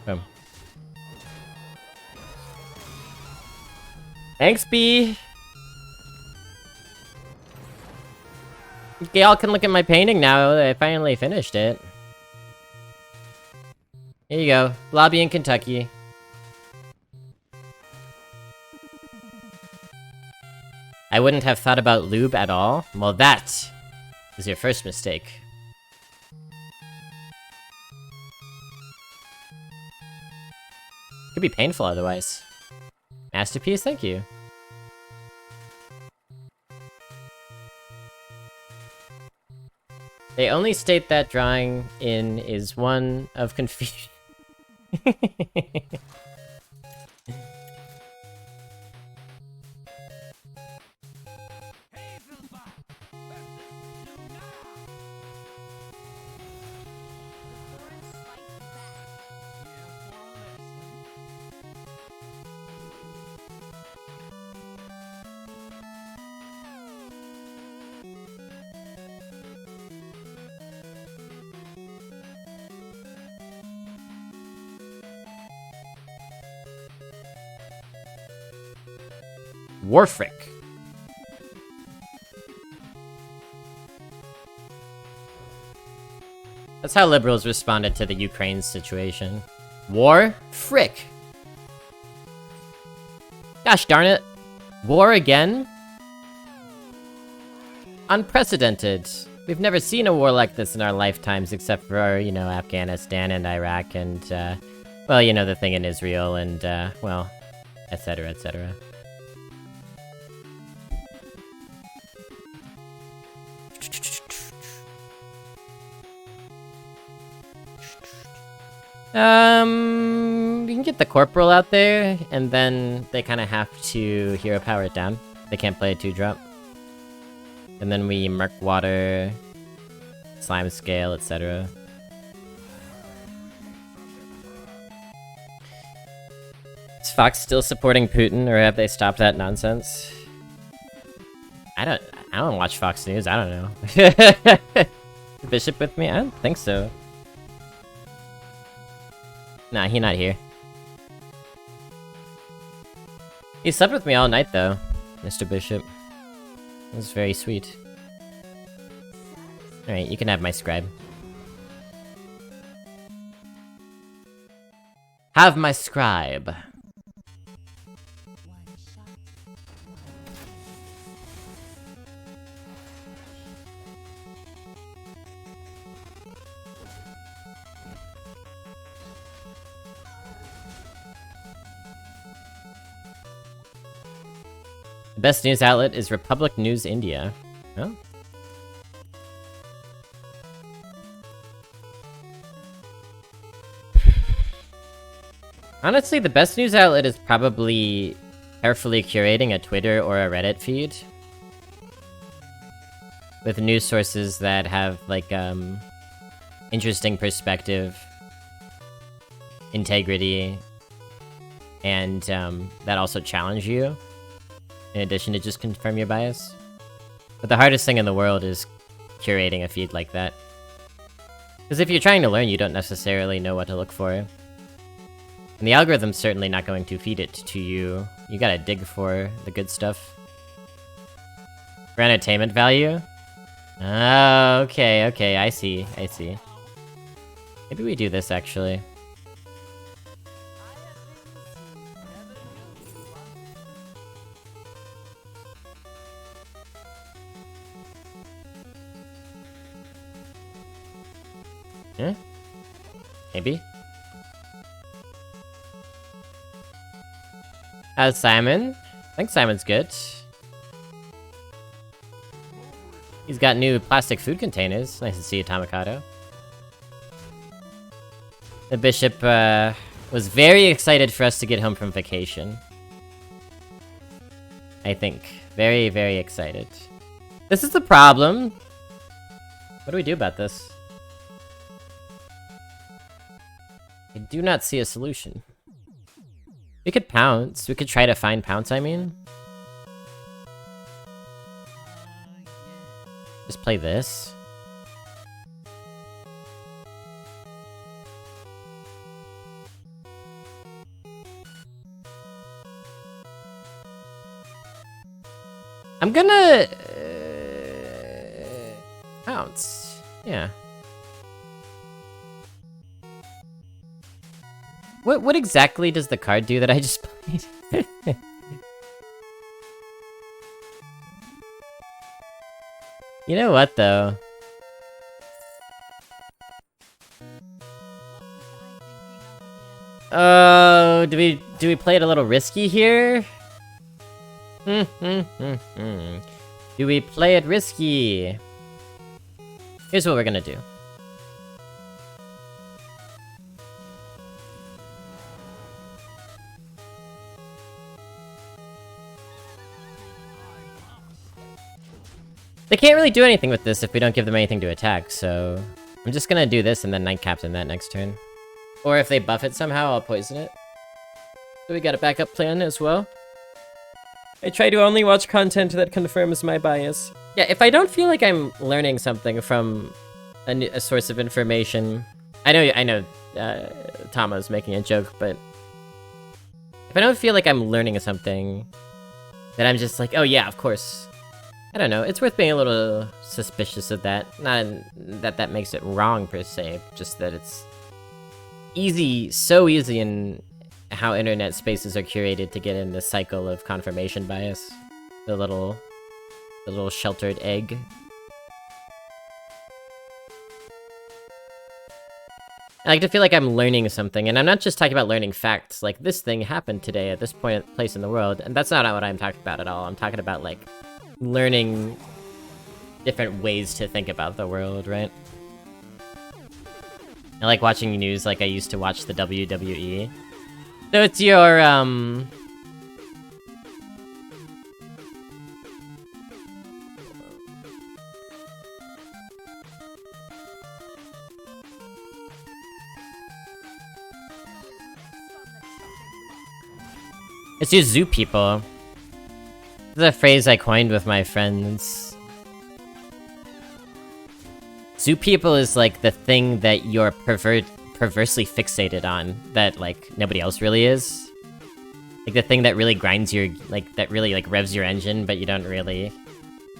Boom. Thanks, B! Y'all can look at my painting now. I finally finished it. Here you go. Blobby in Kentucky. I wouldn't have thought about lube at all. Well, that is your first mistake. Could be painful otherwise. Masterpiece, thank you. They only state that drawing in is one of confusion. Warfric. That's how liberals responded to the Ukraine situation. War? Frick. Gosh darn it. War again? Unprecedented. We've never seen a war like this in our lifetimes, except for, you know, Afghanistan and Iraq and, well, you know, the thing in Israel and, well, etc., etc. You can get the Corporal out there, and then they kind of have to hero power it down. They can't play a 2-drop. And then we Murk Water, Slime Scale, etc. Is Fox still supporting Putin, or have they stopped that nonsense? I don't watch Fox News, I don't know. Bishop with me? I don't think so. Nah, he not here. He slept with me all night, though, Mr. Bishop. It was very sweet. Alright, you can have my scribe. Have my scribe. The best news outlet is Republic News India. Oh. Honestly, the best news outlet is probably carefully curating a Twitter or a Reddit feed with news sources that have, like, interesting perspective, integrity, and, that also challenge you, in addition to just confirm your bias. But the hardest thing in the world is curating a feed like that. Because if you're trying to learn, you don't necessarily know what to look for. And the algorithm's certainly not going to feed it to you. You gotta dig for the good stuff. For entertainment value? Oh, okay, I see. Maybe we do this, actually. Yeah? Maybe? How's Simon? I think Simon's good. He's got new plastic food containers. Nice to see you, Tamikado. The bishop was very excited for us to get home from vacation. I think. Very, very excited. This is the problem. What do we do about this? I do not see a solution. We could pounce. We could try to find pounce, I mean. Just play this. I'm gonna... pounce. Yeah. What exactly does the card do that I just played? You know what, though? Oh, do we play it a little risky here? Do we play it risky? Here's what we're gonna do. They can't really do anything with this if we don't give them anything to attack, so... I'm just gonna do this and then Night Captain that next turn. Or if they buff it somehow, I'll poison it. So we got a backup plan as well. I try to only watch content that confirms my bias. Yeah, if I don't feel like I'm learning something from a source of information... I know, Tama's making a joke, but... If I don't feel like I'm learning something, then I'm just like, oh yeah, of course. I don't know, it's worth being a little suspicious of that. Not that makes it wrong, per se, just that it's easy, so easy in how internet spaces are curated to get in this cycle of confirmation bias. The little sheltered egg. I like to feel like I'm learning something, and I'm not just talking about learning facts, like this thing happened today at this place in the world, and that's not what I'm talking about at all. I'm talking about, like, learning different ways to think about the world, right? I like watching news like I used to watch the WWE. So it's your, it's your zoo people. This is a phrase I coined with my friends. Zoo people is like the thing that you're perversely fixated on, that like nobody else really is. Like the thing that really grinds your, like, that really, like, revs your engine, but you don't really...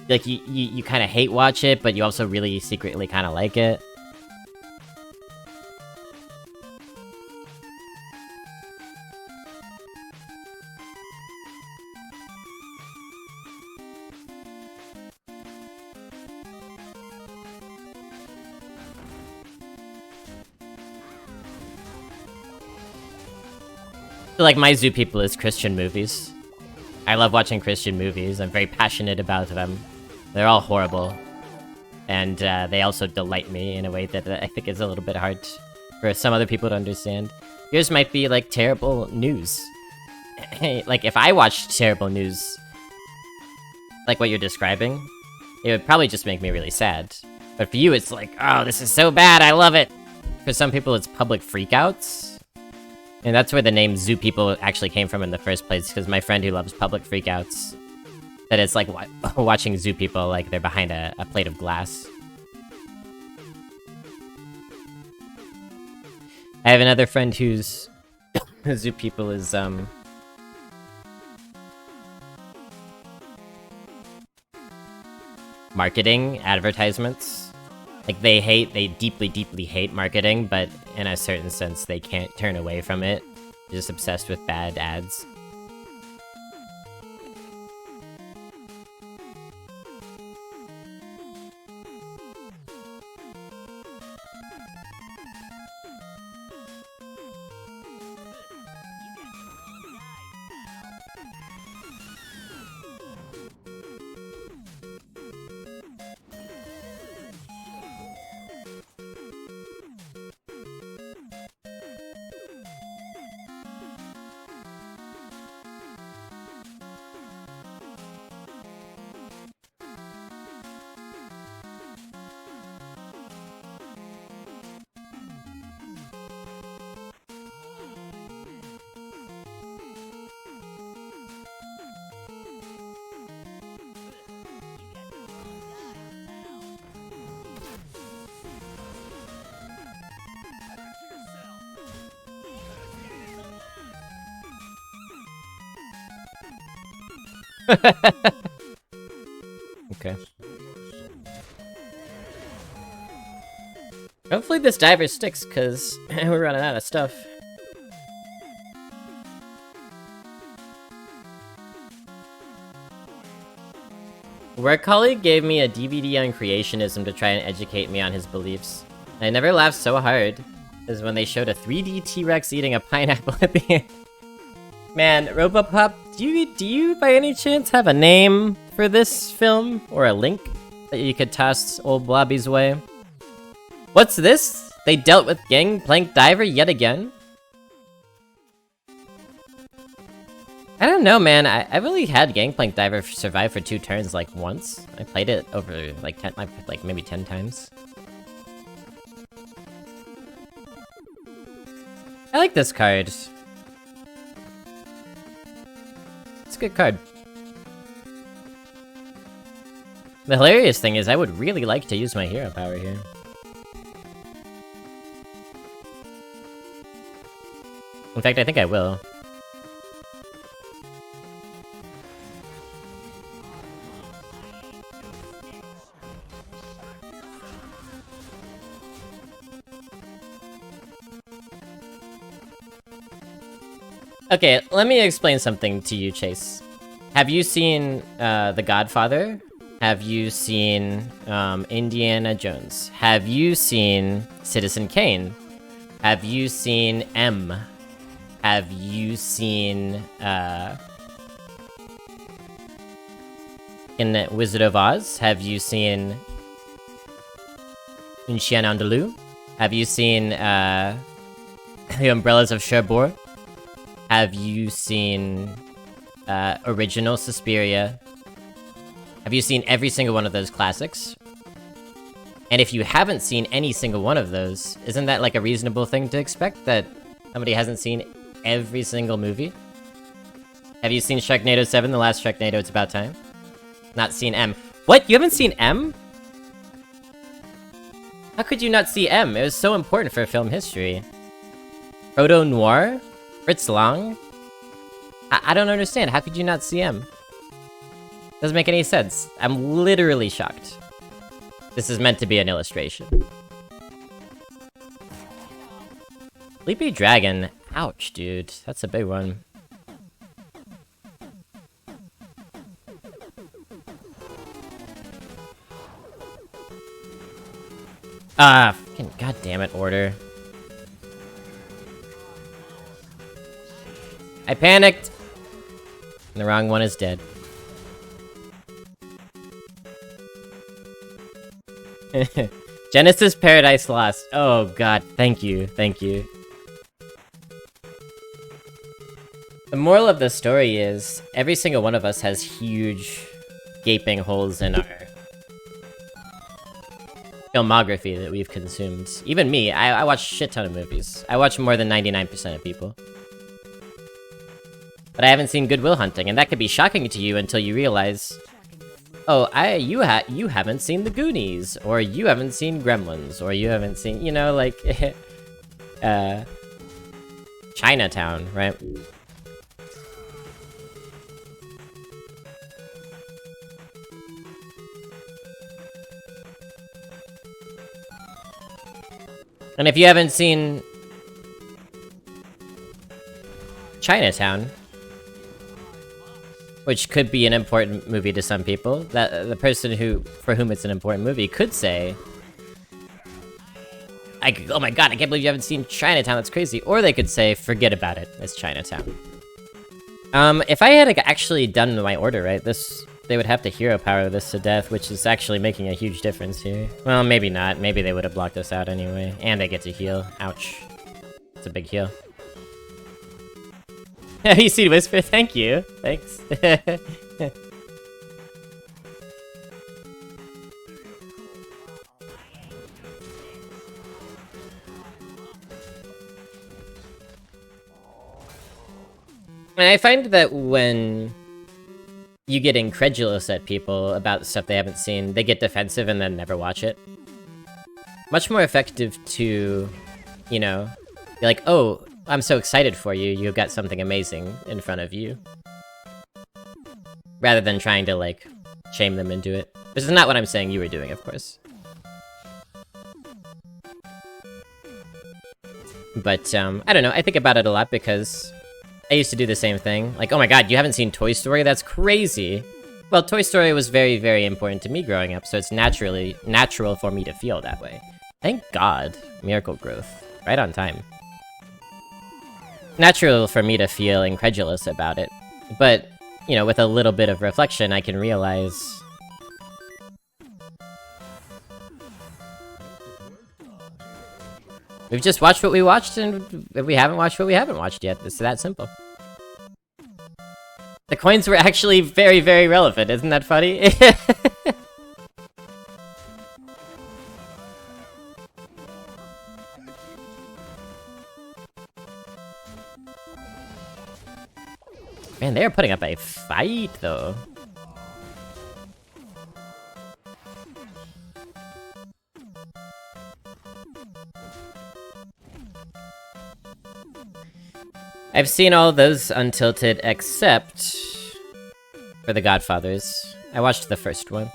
Like, you kind of hate watch it, but you also really secretly kind of like it. So, like, my zoo people is Christian movies. I love watching Christian movies. I'm very passionate about them. They're all horrible. And they also delight me in a way that I think is a little bit hard for some other people to understand. Yours might be, like, terrible news. Like, if I watched terrible news, like what you're describing, it would probably just make me really sad. But for you, it's like, oh, this is so bad, I love it! For some people, it's public freakouts. And that's where the name Zoo People actually came from in the first place, because my friend who loves public freakouts, that it's like watching Zoo People like they're behind a plate of glass. I have another friend whose Zoo People is, marketing, advertisements. Like, they deeply, deeply hate marketing, but in a certain sense, they can't turn away from it. They're just obsessed with bad ads. Okay. Hopefully this diver sticks, because we're running out of stuff. Work colleague gave me a DVD on creationism to try and educate me on his beliefs. I never laughed so hard as when they showed a 3D T-Rex eating a pineapple at the end. Man, Robopop, do you by any chance have a name for this film? Or a link that you could toss old Blobby's way? What's this? They dealt with Gangplank Diver yet again? I don't know, man. I've only had Gangplank Diver survive for 2 turns, like, once. I played it over, like, maybe 10 times. I like this card. It's a good card. The hilarious thing is, I would really like to use my hero power here. In fact, I think I will. Okay, let me explain something to you, Chase. Have you seen The Godfather? Have you seen Indiana Jones? Have you seen Citizen Kane? Have you seen M? Have you seen in Wizard of Oz? Have you seen Un Chien Andalou? Have you seen The Umbrellas of Cherbourg? Have you seen original Suspiria? Have you seen every single one of those classics? And if you haven't seen any single one of those, isn't that like a reasonable thing to expect, that somebody hasn't seen every single movie? Have you seen Sharknado 7, the last Sharknado, It's About Time? Not seen M. What? You haven't seen M? How could you not see M? It was so important for film history. Proto Noir? Fritz Lang? I don't understand. How could you not see him? Doesn't make any sense. I'm literally shocked. This is meant to be an illustration. Sleepy Dragon. Ouch, dude. That's a big one. Ah, fucking goddammit, order. I panicked! And the wrong one is dead. Genesis Paradise Lost. Oh god, thank you, thank you. The moral of the story is, every single one of us has huge, gaping holes in our filmography that we've consumed. Even me, I watch a shit ton of movies. I watch more than 99% of people. But I haven't seen Good Will Hunting, and that could be shocking to you until you realize, oh, you haven't seen The Goonies, or you haven't seen Gremlins, or you haven't seen, you know, like, Chinatown, right? And if you haven't seen Chinatown, which could be an important movie to some people, that the person for whom it's an important movie could say, oh my god, I can't believe you haven't seen Chinatown, that's crazy. Or they could say, forget about it, it's Chinatown. If I had actually done my order right, they would have to hero power this to death, which is actually making a huge difference here. Well, maybe not. Maybe they would have blocked us out anyway. And they get to heal. Ouch. It's a big heal. You see Whisper? Thank you. Thanks. And I find that when you get incredulous at people about stuff they haven't seen, they get defensive and then never watch it. Much more effective to, you know, be like, oh, I'm so excited for you, you've got something amazing in front of you. Rather than trying to, like, shame them into it. This is not what I'm saying you were doing, of course. But, I don't know, I think about it a lot because I used to do the same thing. Like, oh my god, you haven't seen Toy Story? That's crazy! Well, Toy Story was very, very important to me growing up, so it's natural for me to feel that way. Thank God. Miracle growth. Right on time. Natural for me to feel incredulous about it. But, you know, with a little bit of reflection, I can realize... we've just watched what we watched, and if we haven't watched what we haven't watched yet. It's that simple. The coins were actually very, very relevant. Isn't that funny? Man, they're putting up a fight, though. I've seen all those Untilted except for The Godfathers. I watched the first one.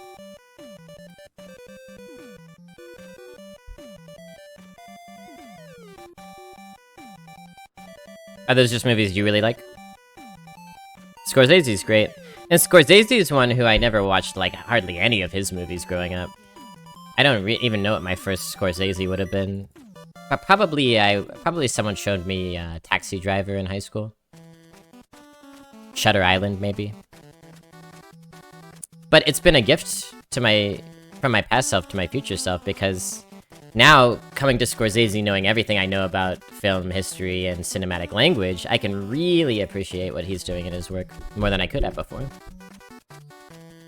Are those just movies you really like? Scorsese's great. And Scorsese's one who I never watched, like, hardly any of his movies growing up. I don't even know what my first Scorsese would have been. But probably someone showed me Taxi Driver in high school. Shutter Island, maybe. But it's been a gift to from my past self to my future self, because now, coming to Scorsese knowing everything I know about film history and cinematic language, I can really appreciate what he's doing in his work more than I could have before.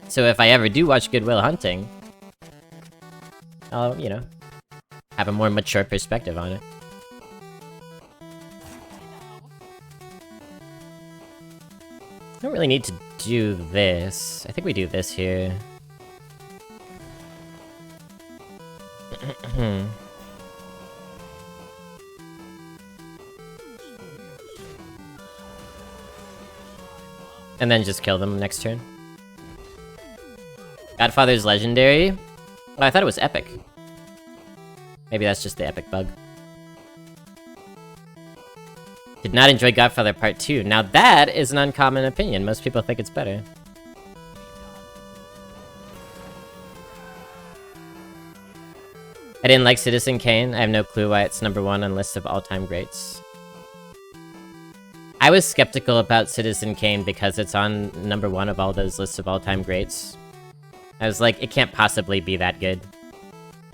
So if I ever do watch Good Will Hunting, I'll, you know, have a more mature perspective on it. I don't really need to do this. I think we do this here. And then just kill them next turn. Godfather's legendary? Oh, I thought it was epic. Maybe that's just the epic bug. Did not enjoy Godfather Part 2. Now that is an uncommon opinion. Most people think it's better. I didn't like Citizen Kane. I have no clue why it's #1 on list of all-time greats. I was skeptical about Citizen Kane because it's on #1 of all those lists of all-time greats. I was like, it can't possibly be that good.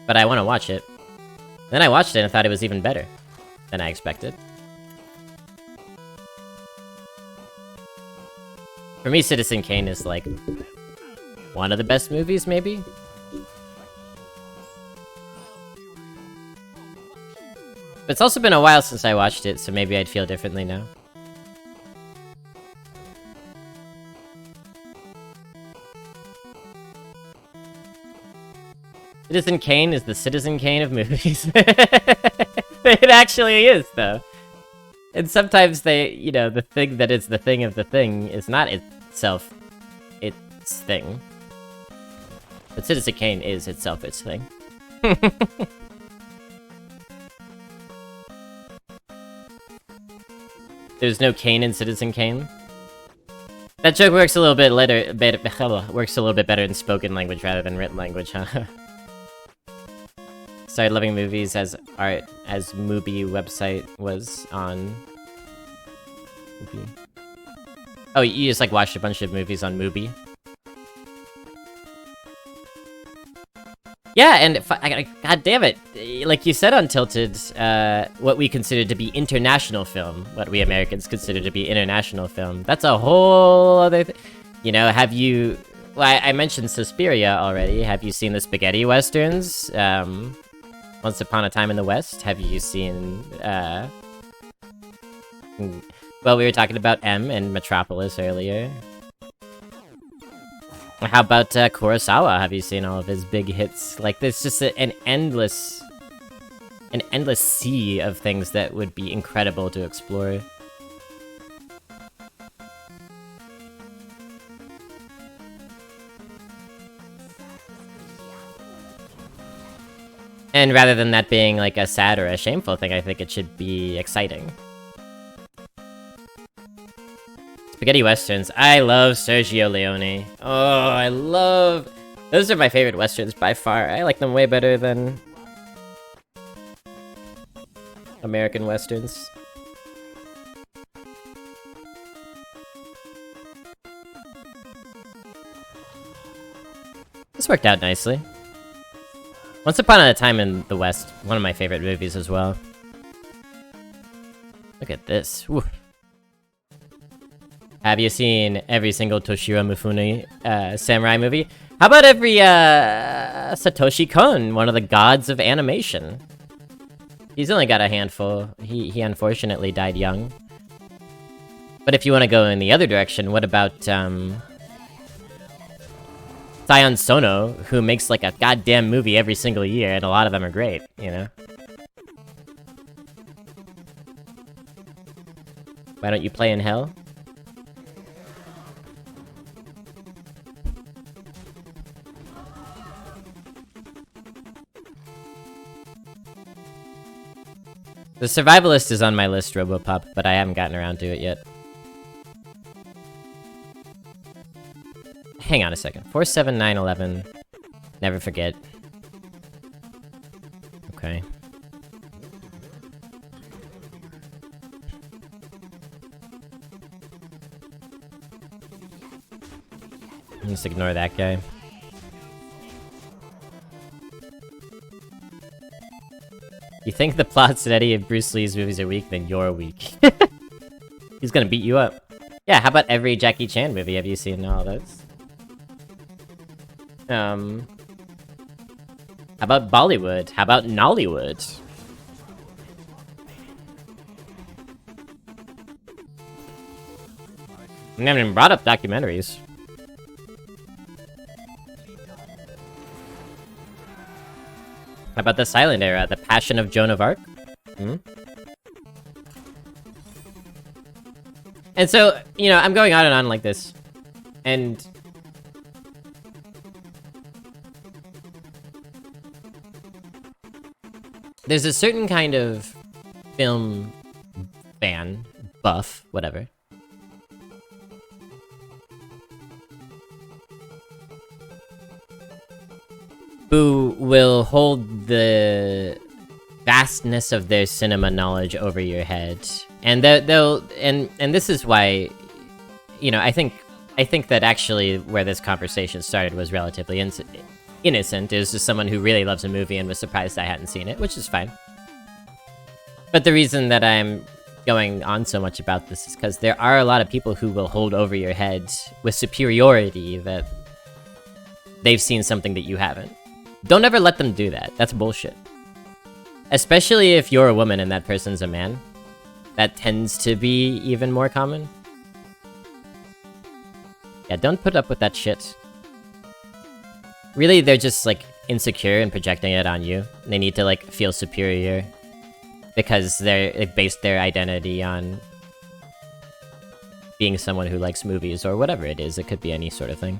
But I want to watch it. Then I watched it and thought it was even better than I expected. For me, Citizen Kane is like one of the best movies, maybe? But it's also been a while since I watched it, so maybe I'd feel differently now. Citizen Kane is the Citizen Kane of movies. It actually is, though. And sometimes they, you know, the thing that is the thing of the thing is not itself its thing. But Citizen Kane is itself its thing. There's no Kane in Citizen Kane. That joke works a little bit works a little bit better in spoken language rather than written language, huh? Started loving movies as art, as Mubi website was on. Mubi. Oh, you just like watched a bunch of movies on Mubi? Yeah, and god damn it, like you said on Tilted, what we consider to be international film, what we Americans consider to be international film, that's a whole other thing. You know, have you... Well, I mentioned Suspiria already. Have you seen the spaghetti westerns? Once Upon a Time in the West? Have you seen, well, we were talking about M and Metropolis earlier. How about Kurosawa? Have you seen all of his big hits? Like, there's just an endless sea of things that would be incredible to explore. And rather than that being like a sad or a shameful thing, I think it should be exciting. Spaghetti westerns. I love Sergio Leone. Oh, I love... Those are my favorite westerns by far. I like them way better than American westerns. This worked out nicely. Once Upon a Time in the West, one of my favorite movies as well. Look at this. Woo. Have you seen every single Toshiro Mifune samurai movie? How about every Satoshi Kon, one of the gods of animation? He's only got a handful. He unfortunately died young. But if you want to go in the other direction, what about Sion Sono, who makes like a goddamn movie every single year, and a lot of them are great, you know? Why don't you play in hell? The Survivalist is on my list, Robopop, but I haven't gotten around to it yet. Hang on a second. 47911. Never forget. Okay. Just ignore that guy. You think the plots in any of Bruce Lee's movies are weak, then you're weak. He's gonna beat you up. Yeah, how about every Jackie Chan movie? Have you seen all those? How about Bollywood? How about Nollywood? I haven't even brought up documentaries. How about the Silent Era? The Passion of Joan of Arc? And And so, you know, I'm going on and on like this. And... there's a certain kind of film fan, buff, whatever, who will hold the vastness of their cinema knowledge over your head. And they'll this is why, you know, I think that actually where this conversation started was relatively innocent. It was just someone who really loves a movie and was surprised I hadn't seen it, which is fine. But the reason that I'm going on so much about this is because there are a lot of people who will hold over your head with superiority that they've seen something that you haven't. Don't ever let them do that. That's bullshit. Especially if you're a woman and that person's a man. That tends to be even more common. Yeah, don't put up with that shit. Really, they're just, like, insecure and projecting it on you. They need to, like, feel superior. Because they based their identity on being someone who likes movies or whatever it is. It could be any sort of thing.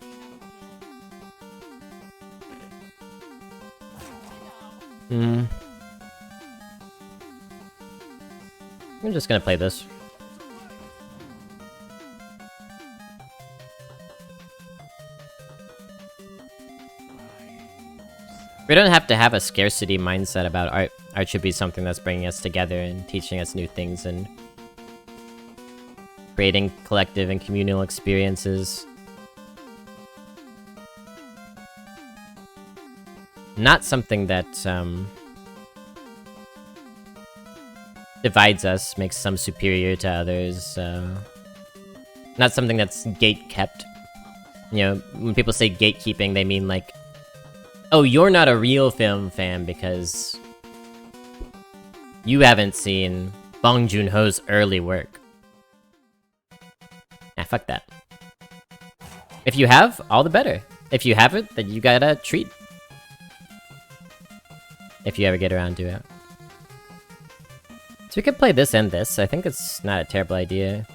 I'm just gonna play this. We don't have to have a scarcity mindset about art. Art should be something that's bringing us together and teaching us new things and creating collective and communal experiences. Not something that divides us, makes some superior to others. Not something that's gate-kept. You know, when people say gatekeeping, they mean like, oh, you're not a real film fan because you haven't seen Bong Joon-ho's early work. Ah, fuck that. If you have, all the better. If you haven't, then you got a treat. If you ever get around to it. So we could play this and this. I think it's not a terrible idea.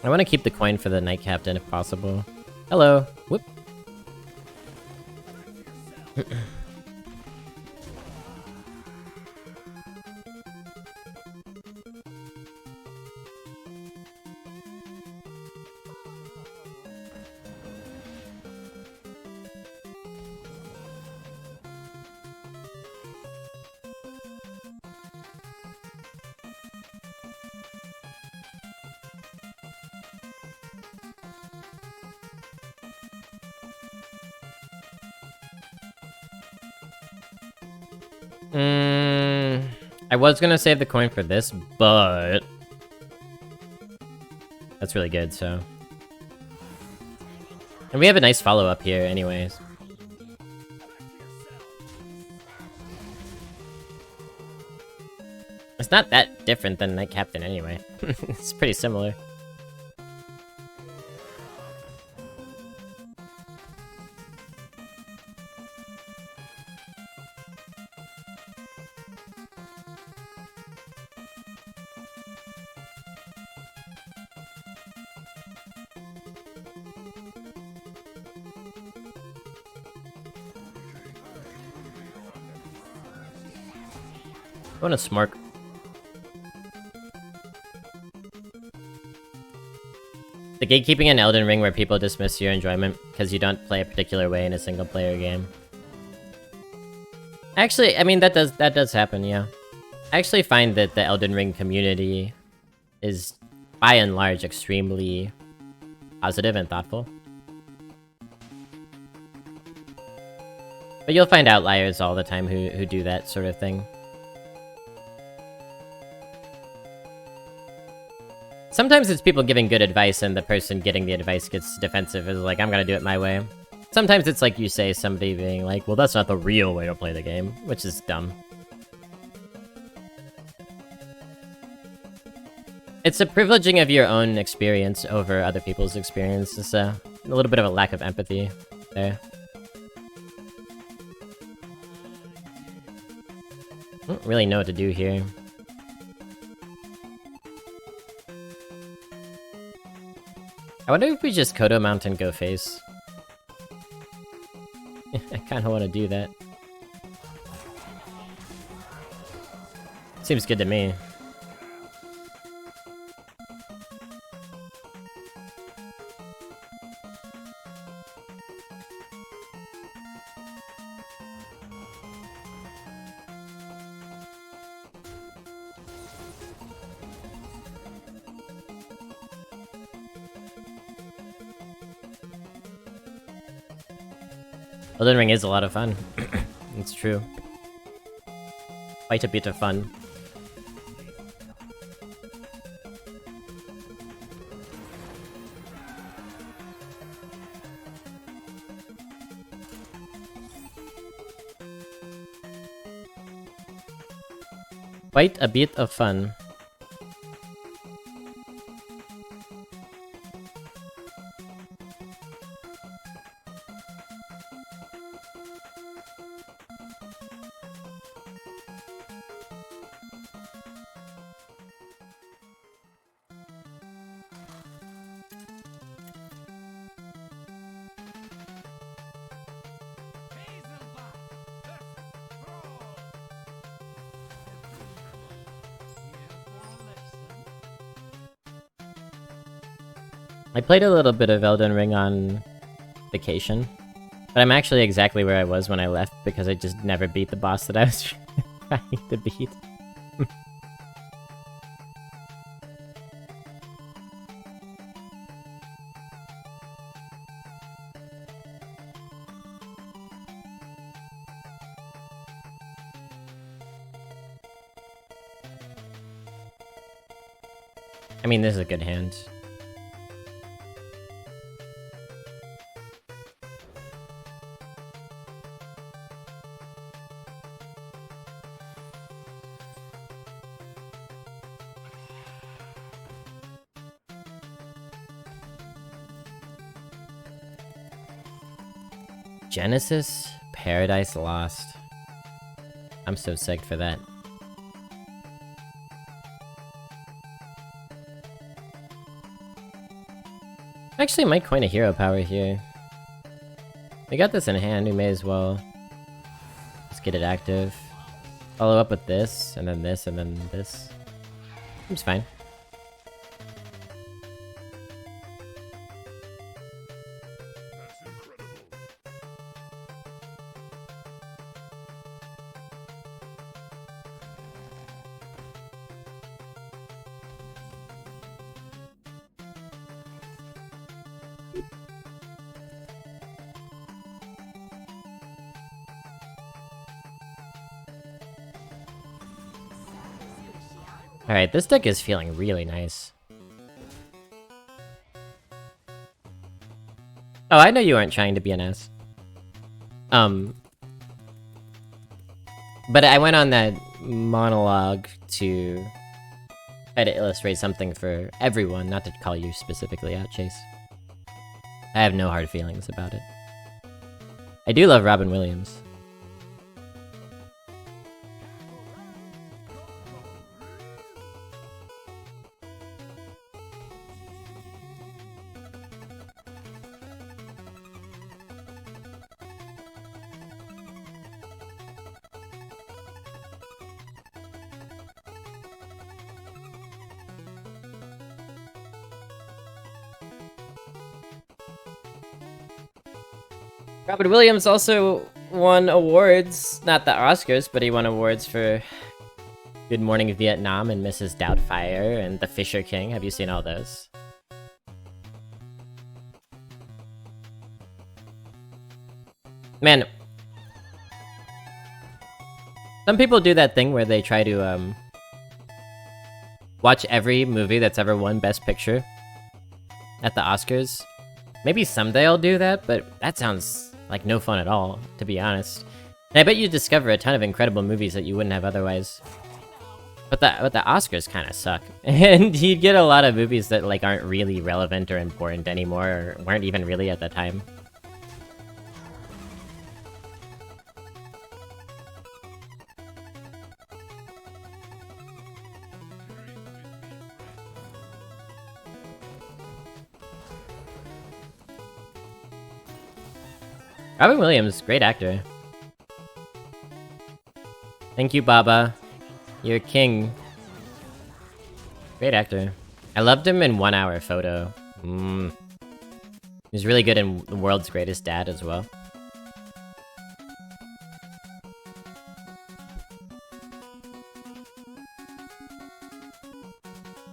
I want to keep the coin for the Knight Captain if possible. Hello. Whoop. I was gonna save the coin for this, but that's really good, so. And we have a nice follow-up here anyways. It's not that different than Knight Captain anyway. It's pretty similar. I want to smork. The gatekeeping in Elden Ring where people dismiss your enjoyment because you don't play a particular way in a single player game. Actually, I mean that does happen, yeah. I actually find that the Elden Ring community is by and large extremely positive and thoughtful. But you'll find outliers all the time who do that sort of thing. Sometimes it's people giving good advice and the person getting the advice gets defensive, is like, I'm gonna do it my way. Sometimes it's like you say, somebody being like, well, that's not the real way to play the game, which is dumb. It's a privileging of your own experience over other people's experience. It's a little bit of a lack of empathy there. I don't really know what to do here. I wonder if we just Kodo mount and go face. I kinda wanna do that. Seems good to me. Elden Ring is a lot of fun. It's true. Quite a bit of fun. Quite a bit of fun. I played a little bit of Elden Ring on vacation, but I'm actually exactly where I was when I left because I just never beat the boss that I was trying to beat. I mean, this is a good hand. Genesis? Paradise Lost. I'm so psyched for that. Actually might coin a hero power here. We got this in hand, we may as well just get it active. Follow up with this, and then this, and then this. Seems fine. Alright, this deck is feeling really nice. Oh, I know you aren't trying to be an ass. But I went on that monologue to try to illustrate something for everyone, not to call you specifically out, Chase. I have no hard feelings about it. I do love Robin Williams. Robin Williams also won awards, not the Oscars, but he won awards for Good Morning Vietnam and Mrs. Doubtfire and The Fisher King. Have you seen all those? Man, some people do that thing where they try to watch every movie that's ever won Best Picture at the Oscars. Maybe someday I'll do that, but that sounds like no fun at all, to be honest. And I bet you'd discover a ton of incredible movies that you wouldn't have otherwise. But the Oscars kind of suck. And you'd get a lot of movies that like aren't really relevant or important anymore, or weren't even really at the time. Robin Williams, great actor. Thank you, Baba. You're king. Great actor. I loved him in 1 Hour Photo. He was really good in The World's Greatest Dad as well.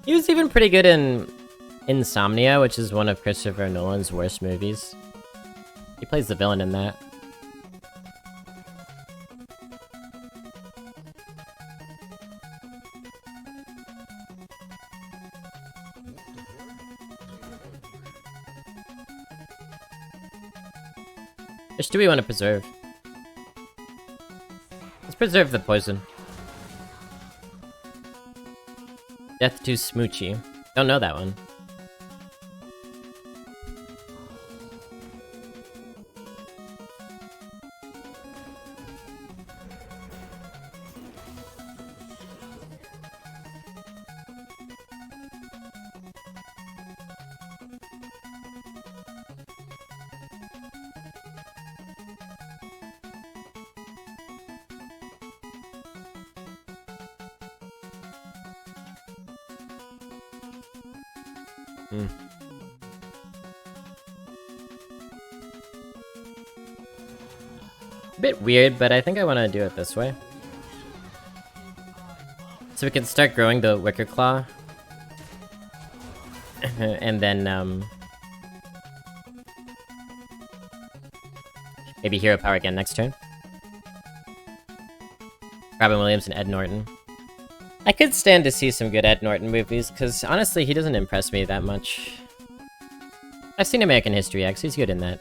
He was even pretty good in Insomnia, which is one of Christopher Nolan's worst movies. He plays the villain in that. Which do we want to preserve? Let's preserve the poison. Death to Smoochie. Don't know that one. A bit weird, but I think I want to do it this way. So we can start growing the Wicker Claw. And then, maybe Hero Power again next turn. Robin Williams and Ed Norton. I could stand to see some good Ed Norton movies, because honestly, he doesn't impress me that much. I've seen American History X, he's good in that.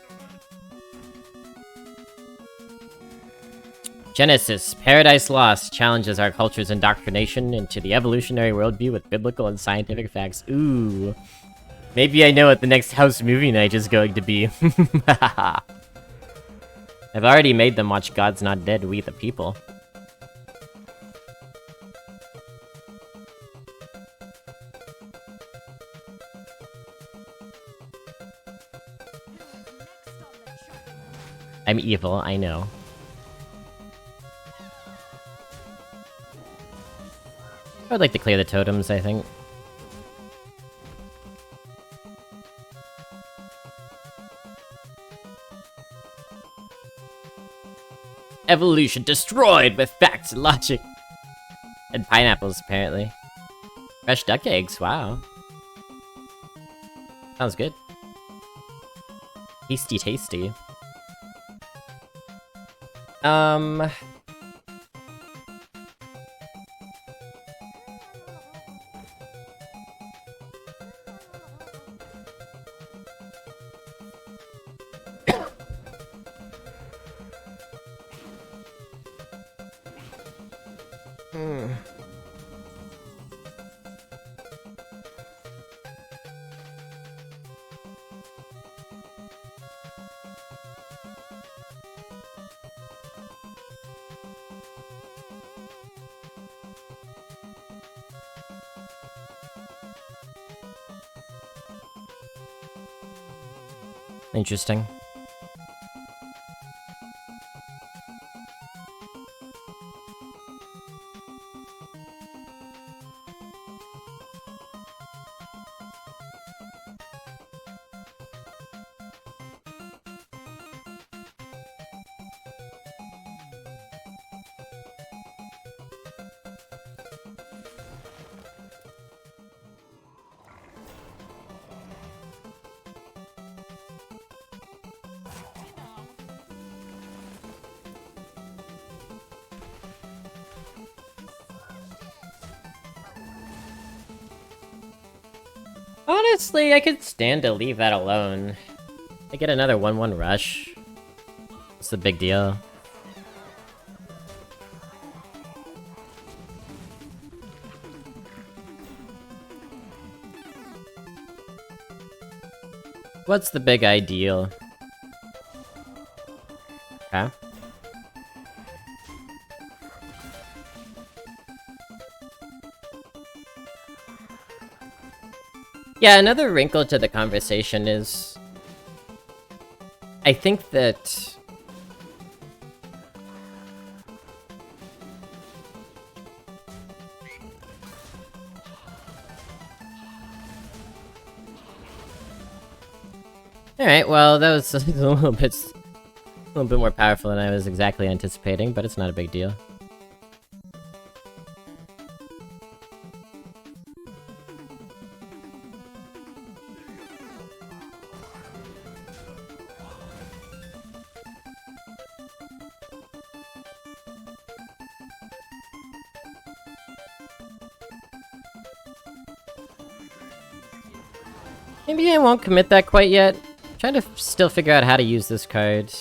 Genesis, Paradise Lost challenges our culture's indoctrination into the evolutionary worldview with biblical and scientific facts. Ooh. Maybe I know what the next house movie night is going to be. I've already made them watch God's Not Dead, We the People. I'm evil, I know. I would like to clear the totems, I think. Evolution destroyed with facts and logic. And pineapples, apparently. Fresh duck eggs, wow. Sounds good. Tasty, tasty. Interesting. Honestly, I could stand to leave that alone. I get another 1/1 rush. What's the big deal? What's the big ideal? Okay. Yeah, another wrinkle to the conversation is... I think that Alright, well, that was a little bit more powerful than I was exactly anticipating, but it's not a big deal. Maybe I won't commit that quite yet. I'm trying to still figure out how to use this card.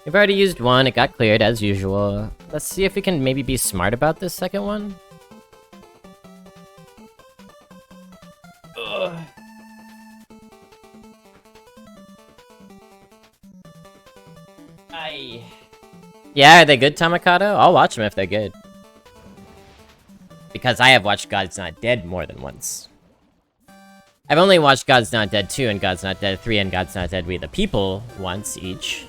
We've already used one, it got cleared as usual. Let's see if we can maybe be smart about this second one. Ugh. Yeah, are they good, Tamakato? I'll watch them if they're good. Because I have watched God's Not Dead more than once. I've only watched God's Not Dead 2 and God's Not Dead 3 and God's Not Dead We the People once each.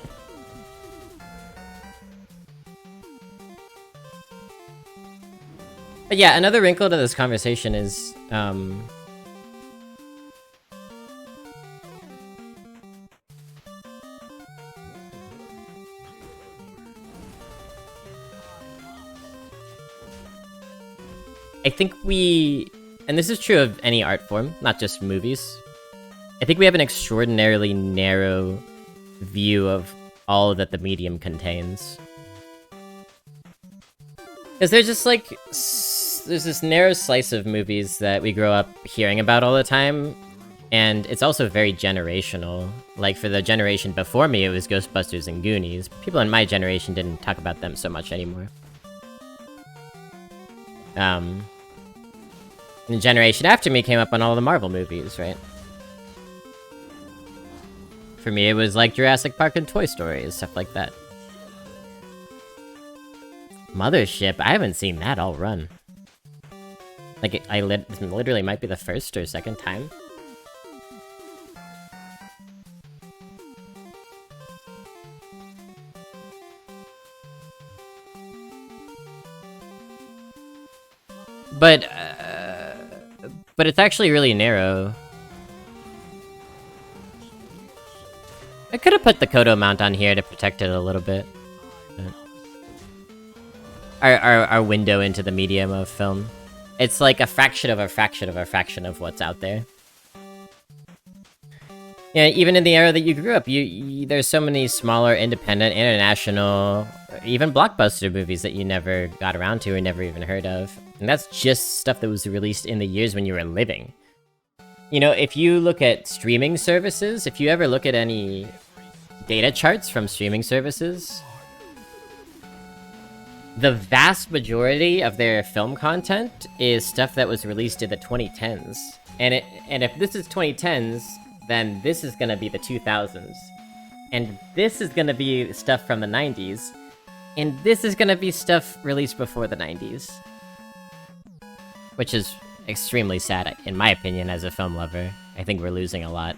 But yeah, another wrinkle to this conversation is, I think and this is true of any art form, not just movies. I think we have an extraordinarily narrow view of all that the medium contains. Because there's just like, there's this narrow slice of movies that we grow up hearing about all the time, and it's also very generational. Like for the generation before me, it was Ghostbusters and Goonies. People in my generation didn't talk about them so much anymore. And the generation after me came up on all the Marvel movies, right? For me, it was like Jurassic Park and Toy Story and stuff like that. Mothership, I haven't seen that all run. Like, it literally might be the first or second time. But it's actually really narrow. I could have put the Kodo mount on here to protect it a little bit. Our window into the medium of film. It's like a fraction of a fraction of a fraction of what's out there. Yeah, even in the era that you grew up, there's so many smaller, independent, international, even blockbuster movies that you never got around to or never even heard of. And that's just stuff that was released in the years when you were living. You know, if you look at streaming services, if you ever look at any data charts from streaming services, the vast majority of their film content is stuff that was released in the 2010s. And if this is 2010s, then this is gonna be the 2000s. And this is gonna be stuff from the 90s. And this is gonna be stuff released before the 90s. Which is extremely sad, in my opinion, as a film lover. I think we're losing a lot.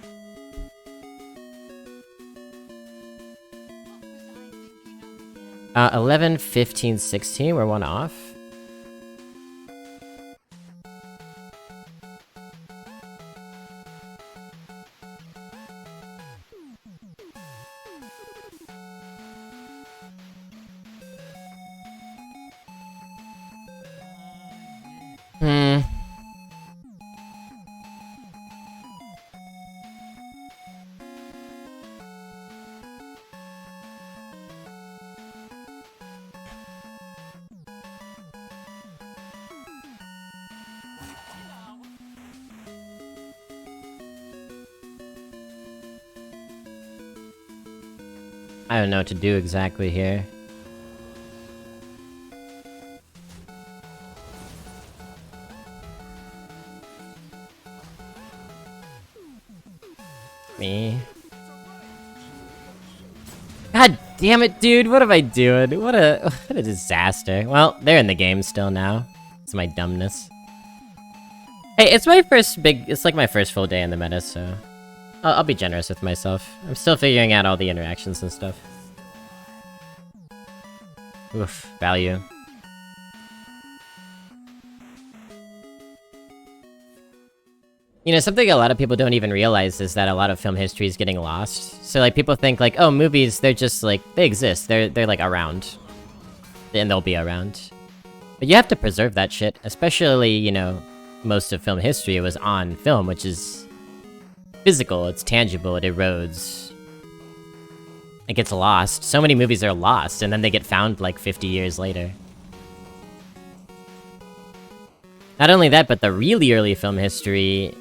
Uh, 11, 15, 16, we're one off. I don't know what to do exactly here. Me. God damn it, dude! What am I doing? What a disaster. Well, they're in the game still now. It's my dumbness. Hey, it's my first it's like my first full day in the meta, so I'll be generous with myself. I'm still figuring out all the interactions and stuff. Oof, value. You know, something a lot of people don't even realize is that a lot of film history is getting lost. So, like, people think, like, oh, movies, they're just, like, they exist. They're like, around. And they'll be around. But you have to preserve that shit. Especially, you know, most of film history was on film, which is physical, it's tangible, it erodes. It gets lost. So many movies are lost, and then they get found, like, 50 years later. Not only that, but the really early film history...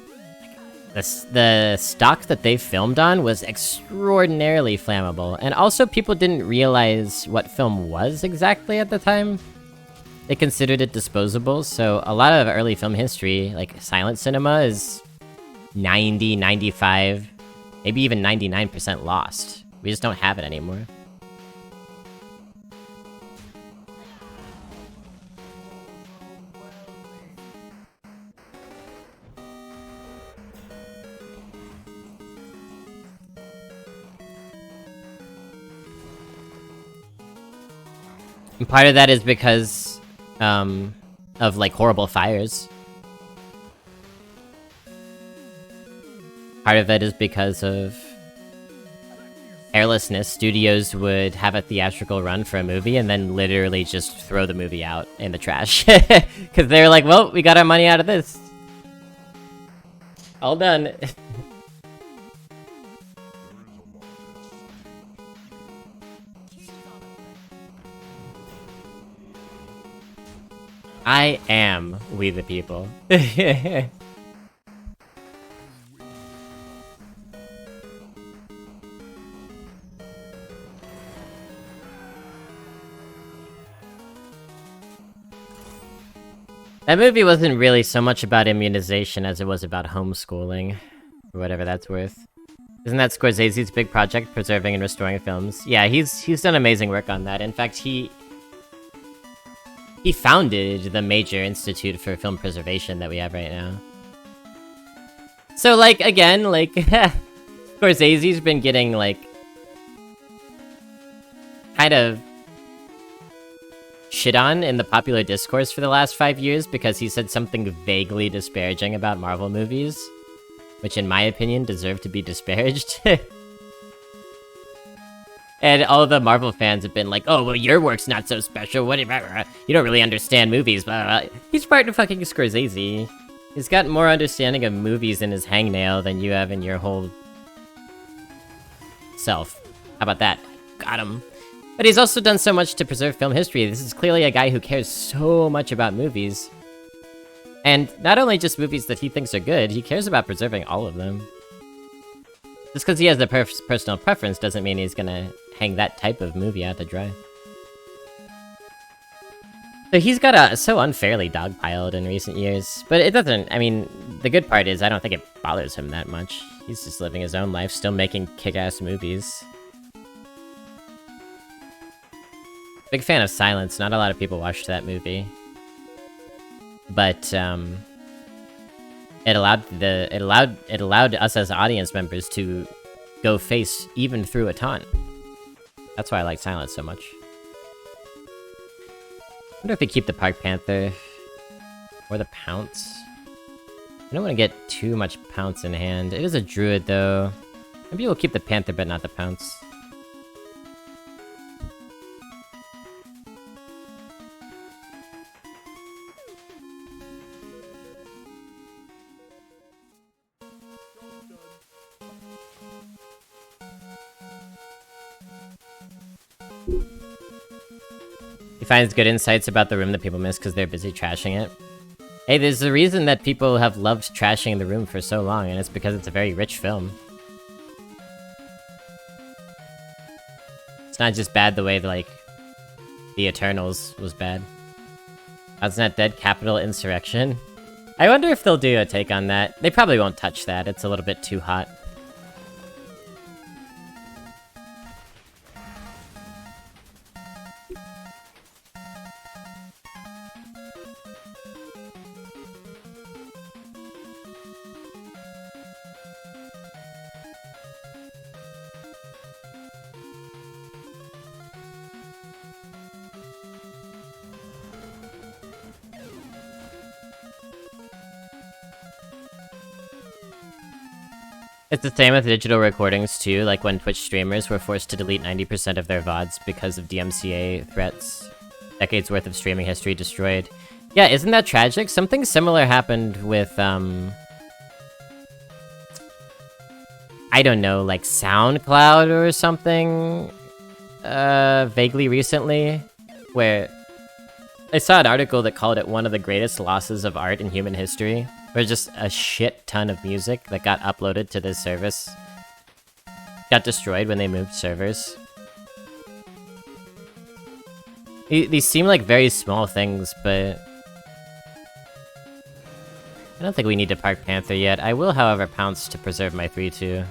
The stock that they filmed on was extraordinarily flammable, and also people didn't realize what film was exactly at the time. They considered it disposable, so a lot of early film history, like silent cinema, is 90, 95, maybe even 99% lost. We just don't have it anymore. And part of that is because, of, like, horrible fires. Part of it is because of carelessness. Studios would have a theatrical run for a movie and then literally just throw the movie out in the trash. Because they were like, well, we got our money out of this. All done. I am We the People. That movie wasn't really so much about immunization as it was about homeschooling. Or whatever that's worth. Isn't that Scorsese's big project, preserving and restoring films? Yeah, he's done amazing work on that. In fact, he founded the major institute for film preservation that we have right now. So, like, again, like, Scorsese's been getting, like, kind of shit on in the popular discourse for the last 5 years because he said something vaguely disparaging about Marvel movies, which in my opinion deserve to be disparaged. And all the Marvel fans have been like, oh, well, your work's not so special, whatever, you don't really understand movies, blah, blah, blah. He's part of fucking Scorsese. He's got more understanding of movies in his hangnail than you have in your whole self. How about that? Got him. But he's also done so much to preserve film history. This is clearly a guy who cares so much about movies. And not only just movies that he thinks are good, he cares about preserving all of them. Just because he has a personal preference doesn't mean he's gonna hang that type of movie out to dry. So he's got so unfairly dogpiled in recent years, but it doesn't, I mean, the good part is I don't think it bothers him that much. He's just living his own life, still making kick-ass movies. Big fan of Silence, not a lot of people watched that movie. But, it allowed us as audience members to go face even through a ton. That's why I like Silence so much. I wonder if we keep the Park Panther or the Pounce. I don't want to get too much Pounce in hand. It is a Druid though. Maybe we'll keep the Panther but not the Pounce. He finds good insights about the room that people miss because they're busy trashing it. Hey, there's a reason that people have loved trashing the room for so long, and it's because it's a very rich film. It's not just bad the way, like, The Eternals was bad. God's Not Dead, Capital Insurrection. I wonder if they'll do a take on that. They probably won't touch that, it's a little bit too hot. It's the same with digital recordings too, like when Twitch streamers were forced to delete 90% of their VODs because of DMCA threats. Decades worth of streaming history destroyed. Yeah, isn't that tragic? Something similar happened with, I don't know, like SoundCloud or something, vaguely recently, where I saw an article that called it one of the greatest losses of art in human history, where just a shit ton of music that got uploaded to this service got destroyed when they moved servers. These seem like very small things, but I don't think we need to park Panther yet. I will, however, pounce to preserve my 3-2.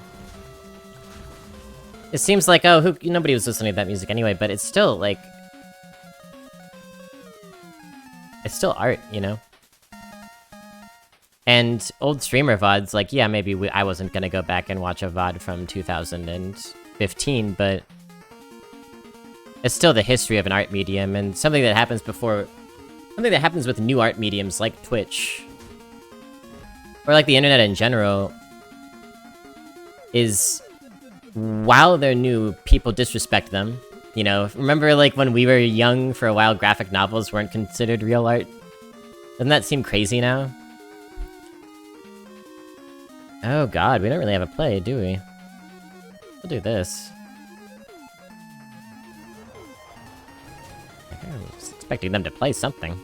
It seems like, oh, nobody was listening to that music anyway, but it's still, like... It's still art, you know? And old streamer VODs, like, yeah, maybe I wasn't gonna go back and watch a VOD from 2015, but... It's still the history of an art medium, and something that happens before... Something that happens with new art mediums, like Twitch, or like the internet in general, is... While they're new, people disrespect them. You know, remember like when we were young for a while, graphic novels weren't considered real art? Doesn't that seem crazy now? Oh god, we don't really have a play, do we? We'll do this. I was expecting them to play something.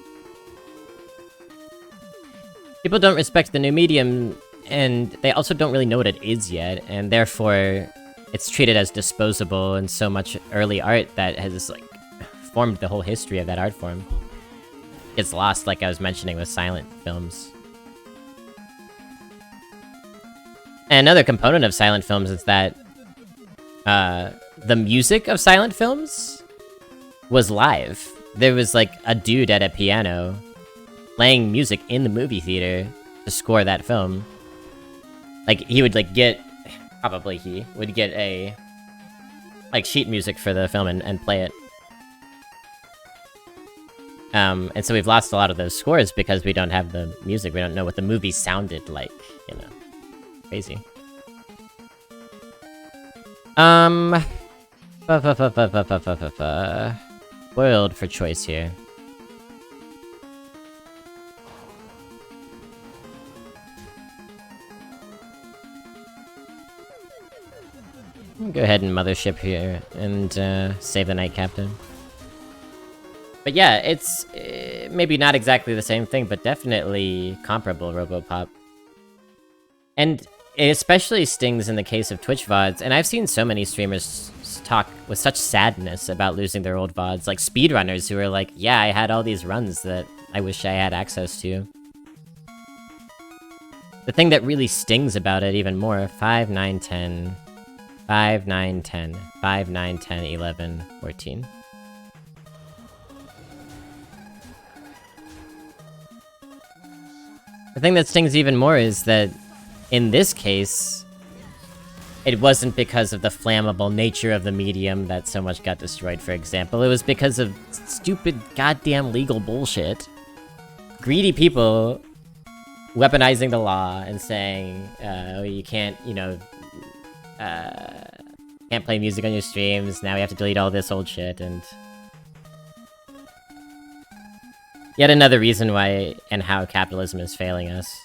People don't respect the new medium, and they also don't really know what it is yet, and therefore... It's treated as disposable and so much early art that has, like, formed the whole history of that art form. It's lost, like I was mentioning with silent films. And another component of silent films is that, the music of silent films was live. There was, like, a dude at a piano playing music in the movie theater to score that film. Like, he would, like, get... Probably he would get a, like, sheet music for the film and play it. And so we've lost a lot of those scores because we don't have the music. We don't know what the movie sounded like, you know. Crazy. Spoiled for choice here. Go ahead and mothership here and save the Knight Captain. But yeah, it's maybe not exactly the same thing, but definitely comparable, Robopop. And it especially stings in the case of Twitch VODs, and I've seen so many streamers talk with such sadness about losing their old VODs, like speedrunners who are like, yeah, I had all these runs that I wish I had access to. The thing that really stings about it even more, 5, 9, 10... 5, 9, 10. 5, 9, 10, 11, 14. The thing that stings even more is that, in this case, it wasn't because of the flammable nature of the medium that so much got destroyed, for example. It was because of stupid goddamn legal bullshit. Greedy people weaponizing the law and saying, oh, you can't, you know... can't play music on your streams, now we have to delete all this old shit, and... Yet another reason why and how capitalism is failing us.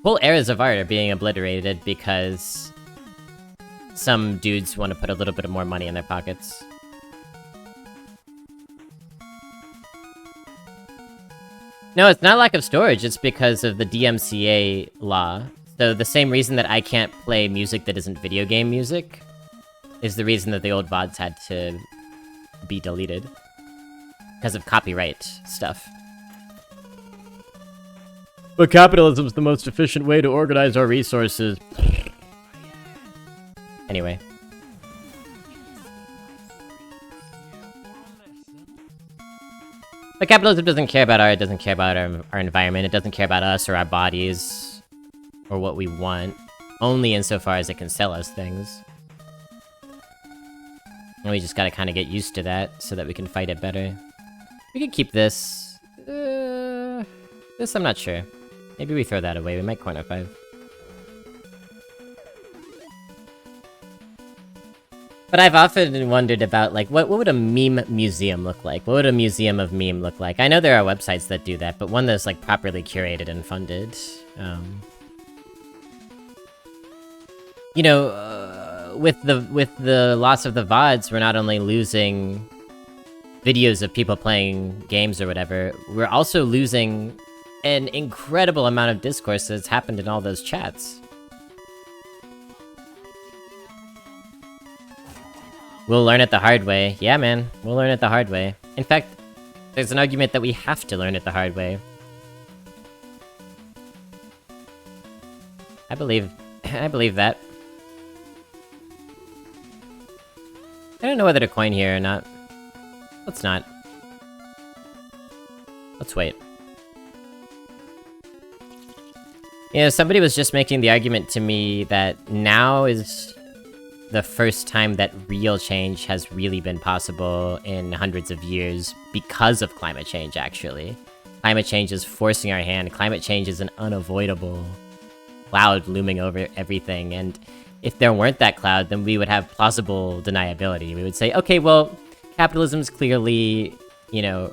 Whole eras of art are being obliterated because... some dudes want to put a little bit more money in their pockets. No, it's not lack of storage, it's because of the DMCA law. So the same reason that I can't play music that isn't video game music is the reason that the old VODs had to be deleted. Because of copyright stuff. But capitalism's the most efficient way to organize our resources. Anyway. But capitalism doesn't care about art, it doesn't care about our environment, it doesn't care about us or our bodies, or what we want, only insofar as it can sell us things. And we just gotta kinda get used to that, so that we can fight it better. We could keep this... this This I'm not sure. Maybe we throw that away, we might corner 5. But I've often wondered about, like, what would a meme museum look like? What would a museum of meme look like? I know there are websites that do that, but one that's, like, properly curated and funded. You know, with the loss of the VODs, we're not only losing videos of people playing games or whatever, we're also losing an incredible amount of discourse that's happened in all those chats. We'll learn it the hard way. Yeah, man, we'll learn it the hard way. In fact, there's an argument that we have to learn it the hard way. I believe that. I don't know whether to coin here or not. Let's not. Let's wait. You know, somebody was just making the argument to me that now is the first time that real change has really been possible in hundreds of years because of climate change, actually. Climate change is forcing our hand. Climate change is an unavoidable cloud looming over everything, and if there weren't that cloud, then we would have plausible deniability. We would say, okay, well, capitalism's clearly, you know,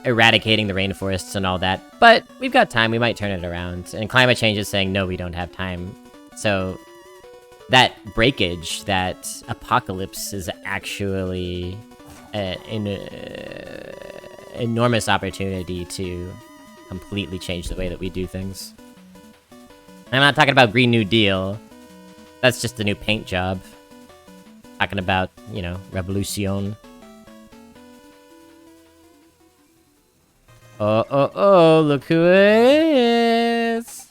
eradicating the rainforests and all that, but we've got time, we might turn it around. And climate change is saying, no, we don't have time. So that breakage, that apocalypse is actually an enormous opportunity to completely change the way that we do things. I'm not talking about Green New Deal. That's just a new paint job. Talking about, you know, revolution. Oh, look who it is!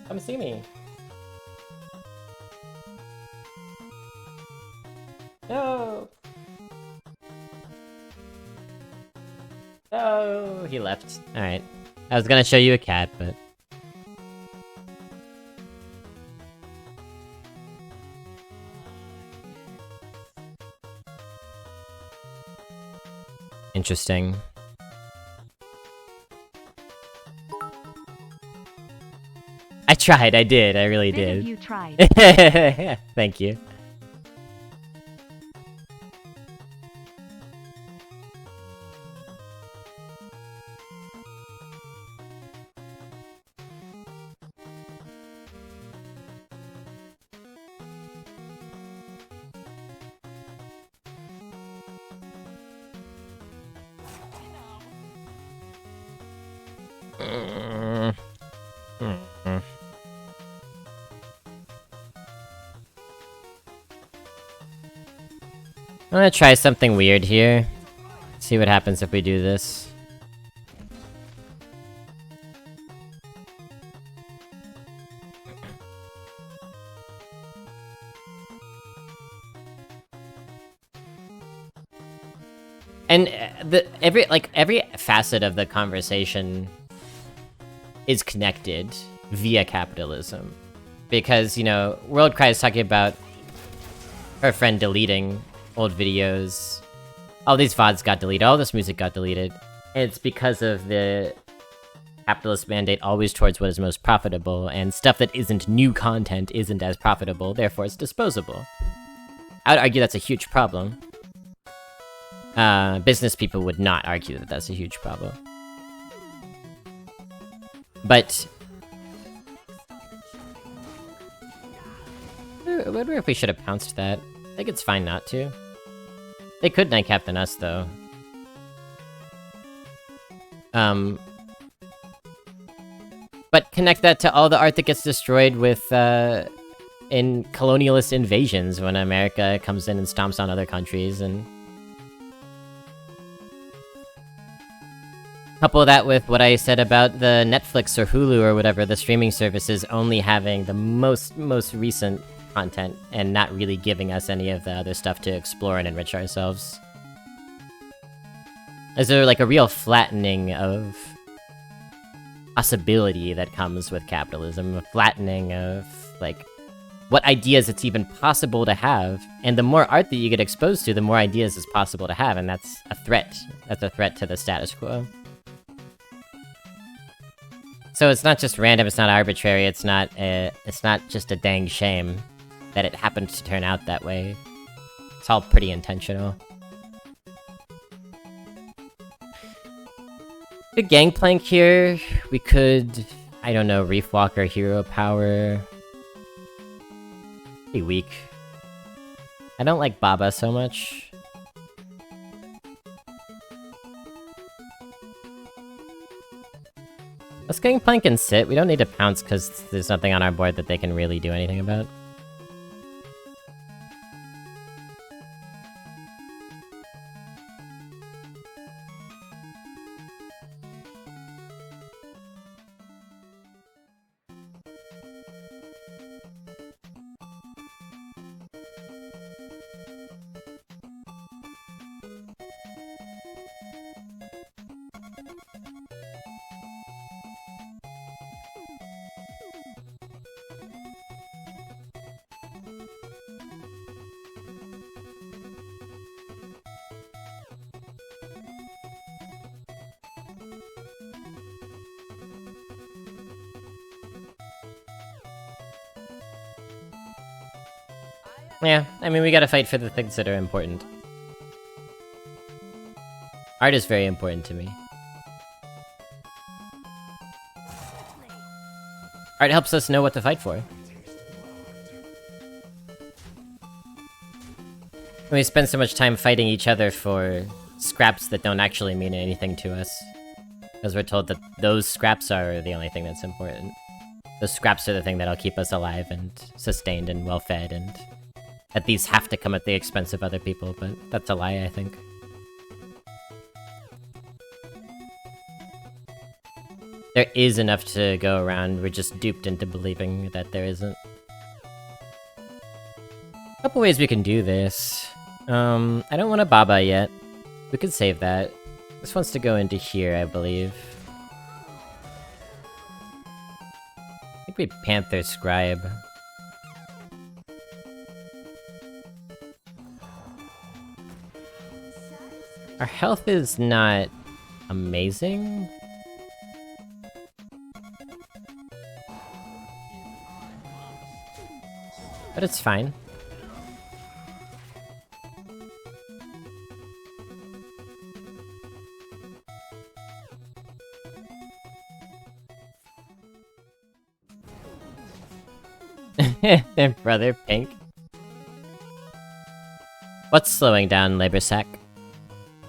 Come see me. No! No, he left. Alright. I was gonna show you a cat, but... Interesting. I tried, I did, I really did. You tried. Thank you. I'm gonna try something weird here. See what happens if we do this. And every facet of the conversation is connected via capitalism. Because, you know, WorldCry is talking about her friend deleting old videos. All these VODs got deleted, all this music got deleted. It's because of the capitalist mandate always towards what is most profitable, and stuff that isn't new content isn't as profitable, therefore it's disposable. I would argue that's a huge problem. Business people would not argue that that's a huge problem. But... I wonder if we should have pounced that. I think it's fine not to. They could Night Captain us, though. But connect that to all the art that gets destroyed with, in colonialist invasions when America comes in and stomps on other countries, and... couple that with what I said about the Netflix or Hulu or whatever, the streaming services only having the most recent content and not really giving us any of the other stuff to explore and enrich ourselves. Is there like a real flattening of possibility that comes with capitalism, a flattening of, like, what ideas it's even possible to have. And the more art that you get exposed to, the more ideas it's possible to have, and that's a threat. That's a threat to the status quo. So it's not just random, it's not arbitrary, it's not just a dang shame that it happened to turn out that way. It's all pretty intentional. The gangplank here, we could, I don't know, Reef Walker hero power. Pretty weak. I don't like Baba so much. Let's gangplank and sit. We don't need to pounce because there's nothing on our board that they can really do anything about. Yeah, I mean, we gotta fight for the things that are important. Art is very important to me. Art helps us know what to fight for. We spend so much time fighting each other for scraps that don't actually mean anything to us. Because we're told that those scraps are the only thing that's important. Those scraps are the thing that'll keep us alive and sustained and well-fed, and that these have to come at the expense of other people, but that's a lie, I think. There is enough to go around, we're just duped into believing that there isn't. Couple ways we can do this. I don't want a Baba yet. We could save that. This wants to go into here, I believe. I think we Panther Scribe. Our health is not amazing. But it's fine. Brother Pink. What's slowing down Labor Sack?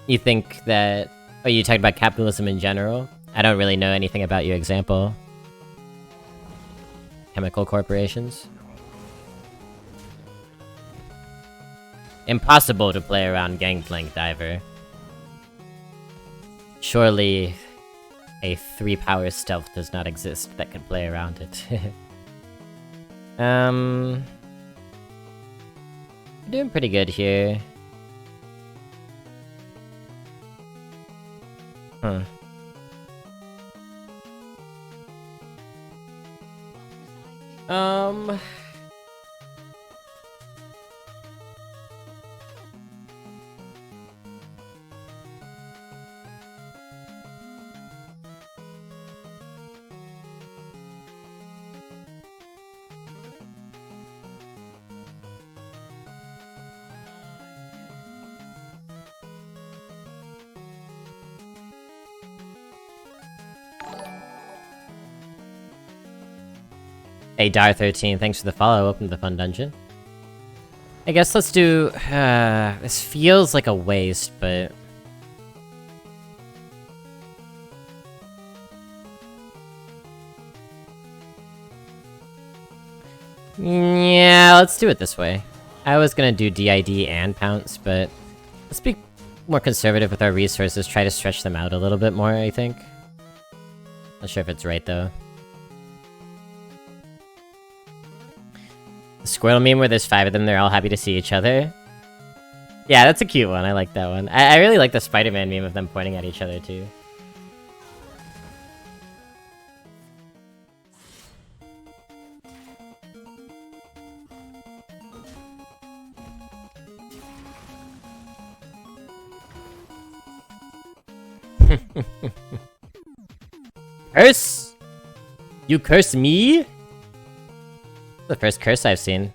You think that... Oh, you talked about capitalism in general? I don't really know anything about your example. Chemical corporations? Impossible to play around Gangplank Diver. Surely a 3-power stealth does not exist that can play around it. We're doing pretty good here. Huh. Hey Dar13, thanks for the follow. Welcome to the fun dungeon. I guess let's do... this feels like a waste, but... Yeah, let's do it this way. I was gonna do DID and Pounce, but... Let's be more conservative with our resources, try to stretch them out a little bit more, I think. Not sure if it's right, though. The squirrel meme where there's 5 of them, they're all happy to see each other. Yeah, that's a cute one, I like that one. I really like the Spider-Man meme of them pointing at each other, too. Curse? You curse me? The first curse I've seen.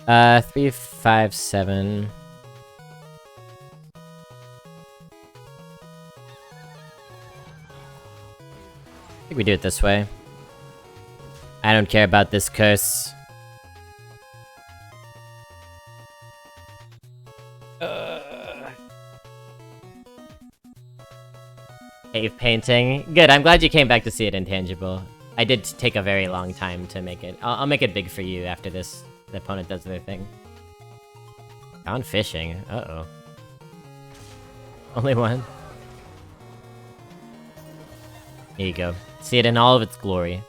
3, 5, 7. I think we do it this way. I don't care about this curse. Cave painting. Good, I'm glad you came back to see it intangible. I did take a very long time to make it. I'll make it big for you after this. The opponent does their thing. Found fishing. Uh-oh. Only one. Here you go. See it in all of its glory.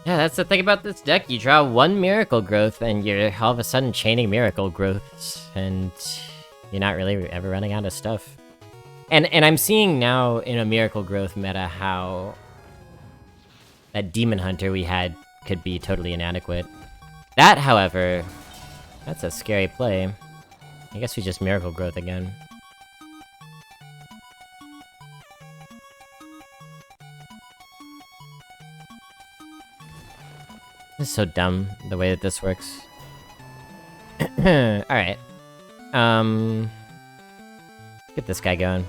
Yeah, that's the thing about this deck. You draw one Miracle Growth, and you're all of a sudden chaining Miracle Growths, and you're not really ever running out of stuff. And I'm seeing now in a Miracle Growth meta how that Demon Hunter we had could be totally inadequate. That, however, that's a scary play. I guess we just Miracle Growth again. This is so dumb, the way that this works. Alright. Get this guy going.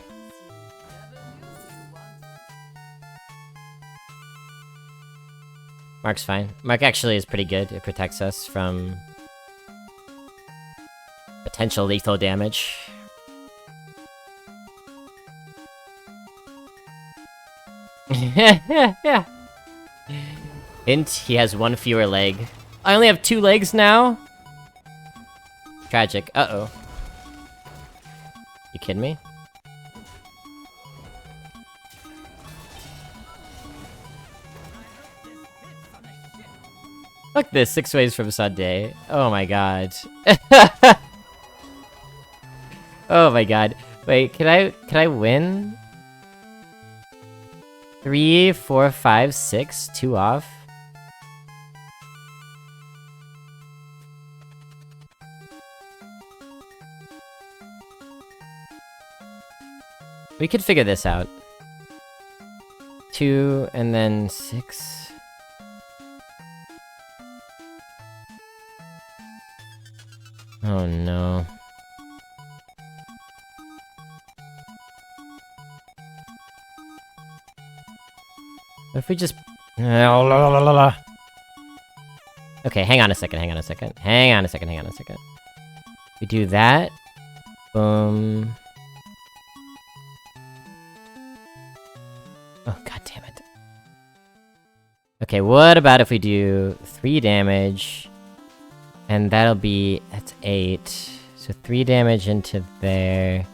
Mark's fine. Mark actually is pretty good. It protects us from potential lethal damage. Yeah. Hint, he has one fewer leg. I only have 2 legs now? Tragic. Uh-oh. You kidding me? Fuck this, 6 ways from Sunday. Oh my god. Oh my god. Wait, can I win? 3, 4, 5, 6, 2 off? We could figure this out. 2, and then 6. Oh no. What if we just... Okay, hang on a second. We do that. Boom. Oh, god damn it. Okay, what about if we do 3 damage, and that'll be... that's 8. So 3 damage into there.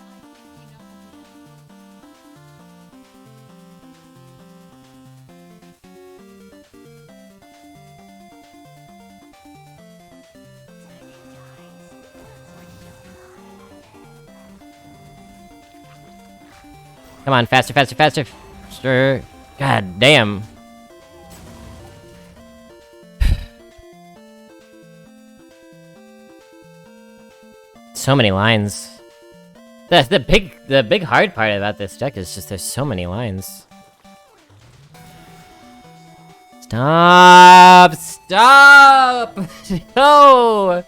Come on, faster, faster, faster! Sure. God damn. So many lines. The big hard part about this deck is just there's so many lines. Stop! Stop! No!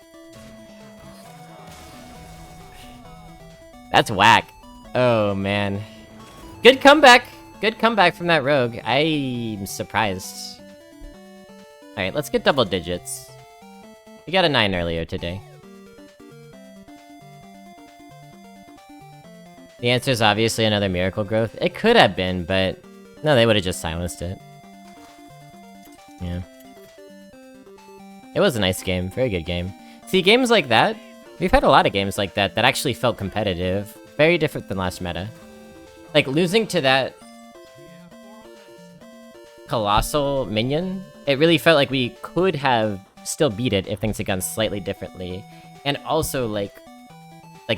That's whack. Oh man. Good comeback! Good comeback from that rogue. I'm surprised. Alright, let's get double digits. We got a 9 earlier today. We got a 9 earlier today. The answer is obviously another Miracle Growth. It could have been, but no, they would have just silenced it. Yeah. It was a nice game. Very good game. See, games like that, we've had a lot of games like that that actually felt competitive. Very different than last meta. Like, losing to that colossal minion, it really felt like we could have still beat it if things had gone slightly differently. And also, like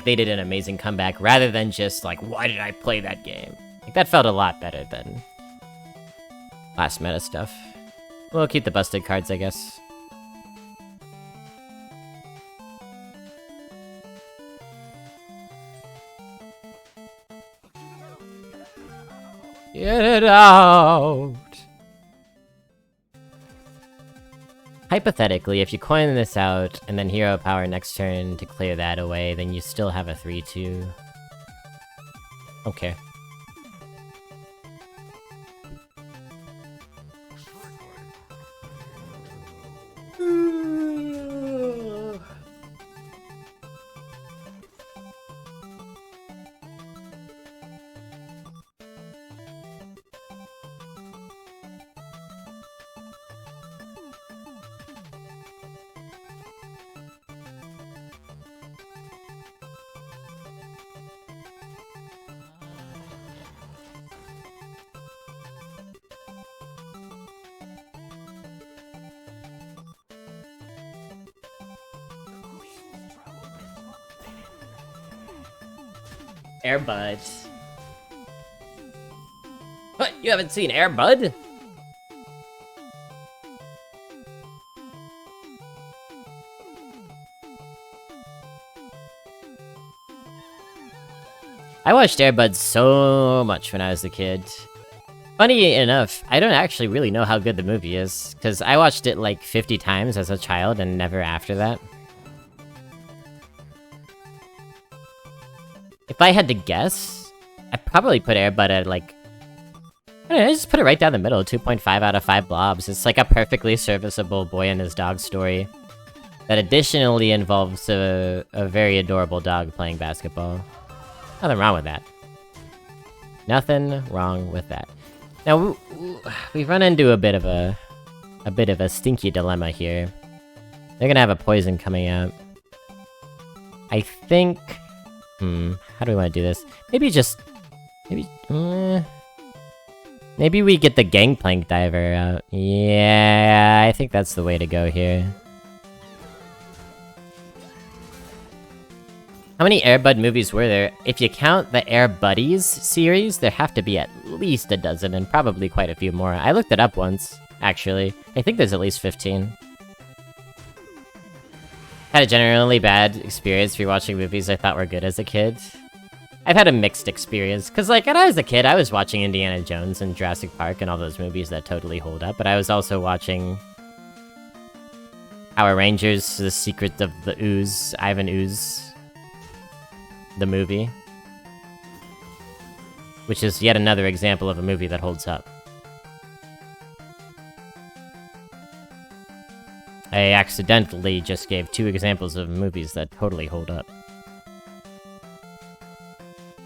they did an amazing comeback, rather than just like, why did I play that game? Like, that felt a lot better than last meta stuff. We'll keep the busted cards, I guess. Get it out! Hypothetically, if you coin this out, and then hero power next turn to clear that away, then you still have a 3-2. Okay. Airbud. What? You haven't seen Airbud? I watched Airbud so much when I was a kid. Funny enough, I don't actually really know how good the movie is, because I watched it like 50 times as a child and never after that. If I had to guess, I'd probably put Airbud at like... I don't know, just put it right down the middle, 2.5 out of 5 blobs. It's like a perfectly serviceable boy and his dog story that additionally involves a very adorable dog playing basketball. Nothing wrong with that. Nothing wrong with that. Now, we've run into a bit of a stinky dilemma here. They're gonna have a poison coming out. I think... how do we want to do this? Maybe we get the Gangplank Diver out. Yeah, I think that's the way to go here. How many Air Bud movies were there? If you count the Air Buddies series, there have to be at least a dozen, and probably quite a few more. I looked it up once, actually. I think there's at least 15. Had a generally bad experience rewatching movies I thought were good as a kid. I've had a mixed experience, because like, when I was a kid, I was watching Indiana Jones and Jurassic Park and all those movies that totally hold up, but I was also watching Power Rangers, The Secret of the Ooze, Ivan Ooze, the movie, which is yet another example of a movie that holds up. I accidentally just gave 2 examples of movies that totally hold up.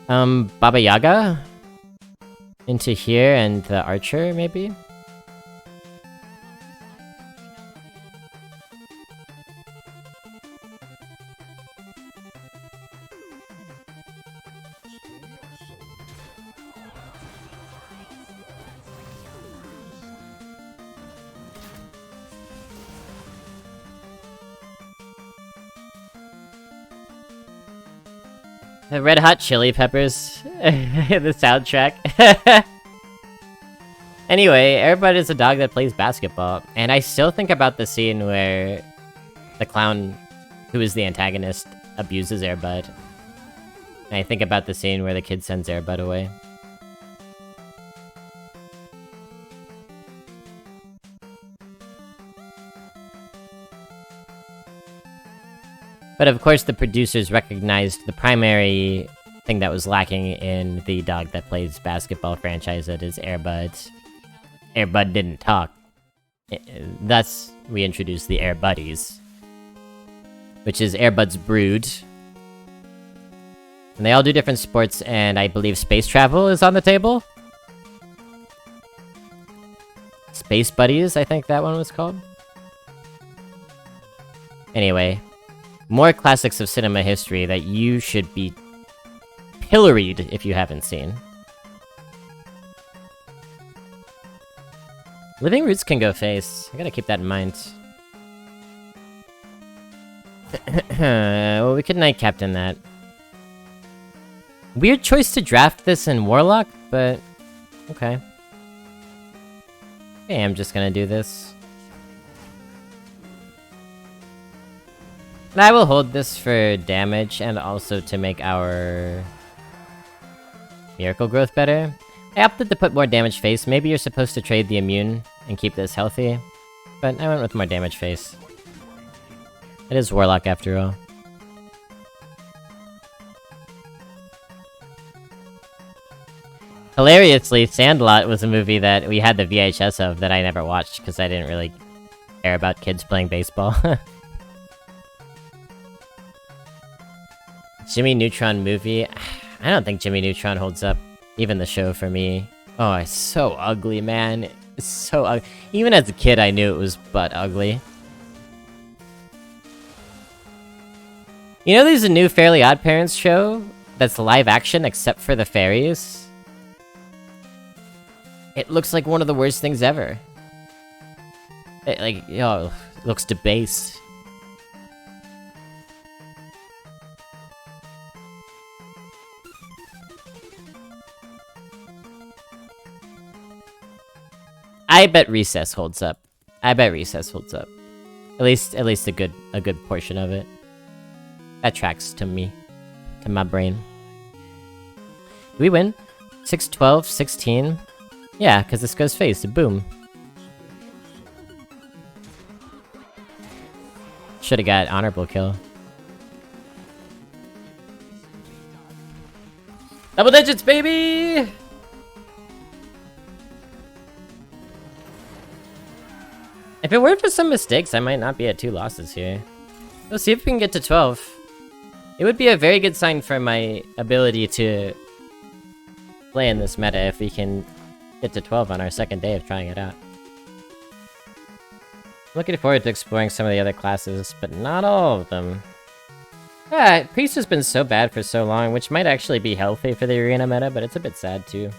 Baba Yaga? Into here and the Archer, maybe? The Red Hot Chili Peppers, the soundtrack. Anyway, Airbud is a dog that plays basketball, and I still think about the scene where the clown, who is the antagonist, abuses Airbud. And I think about the scene where the kid sends Airbud away. But of course, the producers recognized the primary thing that was lacking in the dog that plays basketball franchise, that is Airbud. Airbud didn't talk. Thus, we introduced the Air Buddies, which is Airbud's brood. And they all do different sports, and I believe space travel is on the table? Space Buddies, I think that one was called. Anyway, more classics of cinema history that you should be pilloried if you haven't seen. Living Roots can go face. I gotta keep that in mind. Well, we could Knight Captain that. Weird choice to draft this in Warlock, but... okay. Okay, I'm just gonna do this. And I will hold this for damage and also to make our... Miracle Growth better. I opted to put more damage face. Maybe you're supposed to trade the immune and keep this healthy. But I went with more damage face. It is Warlock after all. Hilariously, Sandlot was a movie that we had the VHS of that I never watched because I didn't really care about kids playing baseball. Jimmy Neutron movie? I don't think Jimmy Neutron holds up. Even the show for me. Oh, it's so ugly, man. It's so ugly. Even as a kid, I knew it was butt ugly. You know there's a new Fairly Odd Parents show that's live action except for the fairies? It looks like one of the worst things ever. It, like, it looks debased. I bet Recess holds up. I bet Recess holds up. At least a good portion of it. That tracks to me. To my brain. Do we win? 6, 12, 16? Yeah, because this goes face. Boom. Should've got honorable kill. Double digits, baby! If it weren't for some mistakes, I might not be at 2 losses here. Let's see if we can get to 12. It would be a very good sign for my ability to play in this meta if we can get to 12 on our second day of trying it out. I'm looking forward to exploring some of the other classes, but not all of them. Yeah, Priest has been so bad for so long, which might actually be healthy for the arena meta, but it's a bit sad too.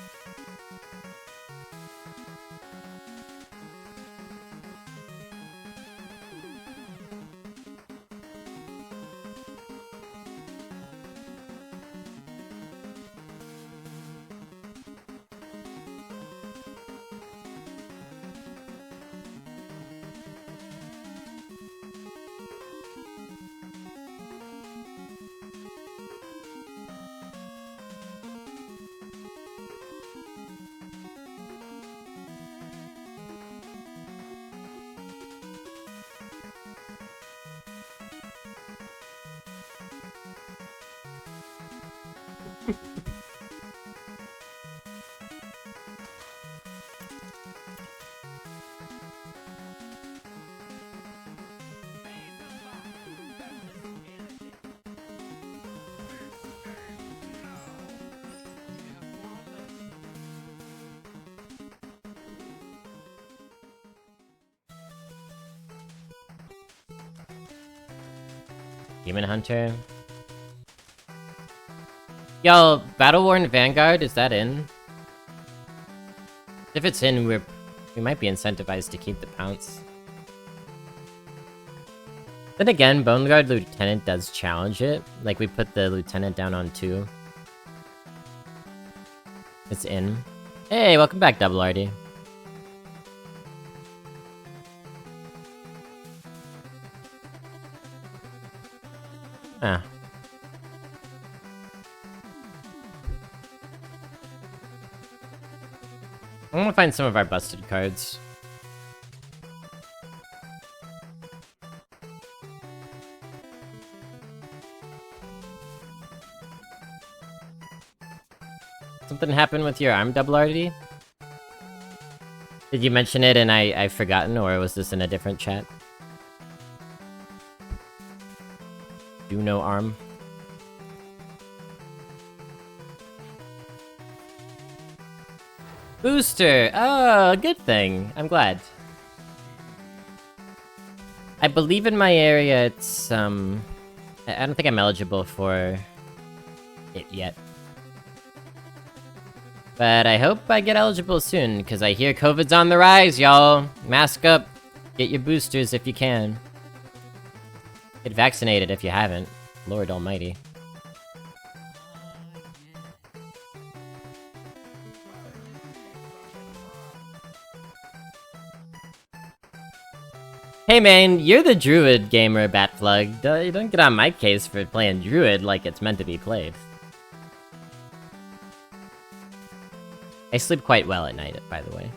Demon Hunter. Yo, Battle-Worn Vanguard, is that in? If it's in, we might be incentivized to keep the pounce. Then again, Bone Guard Lieutenant does challenge it. Like, we put the Lieutenant down on 2. It's in. Hey, welcome back, Double RD. Ah. I want to find some of our busted cards. Something happened with your arm, Double RD? Did you mention it and I've forgotten, or was this in a different chat? Do no arm. Booster! Oh, good thing. I'm glad. I believe in my area it's, I don't think I'm eligible for it yet. But I hope I get eligible soon, because I hear COVID's on the rise, y'all. Mask up. Get your boosters if you can. Get vaccinated if you haven't. Lord almighty. Hey man, you're the Druid gamer, Batplug. Don't get on my case for playing Druid like it's meant to be played. I sleep quite well at night, by the way.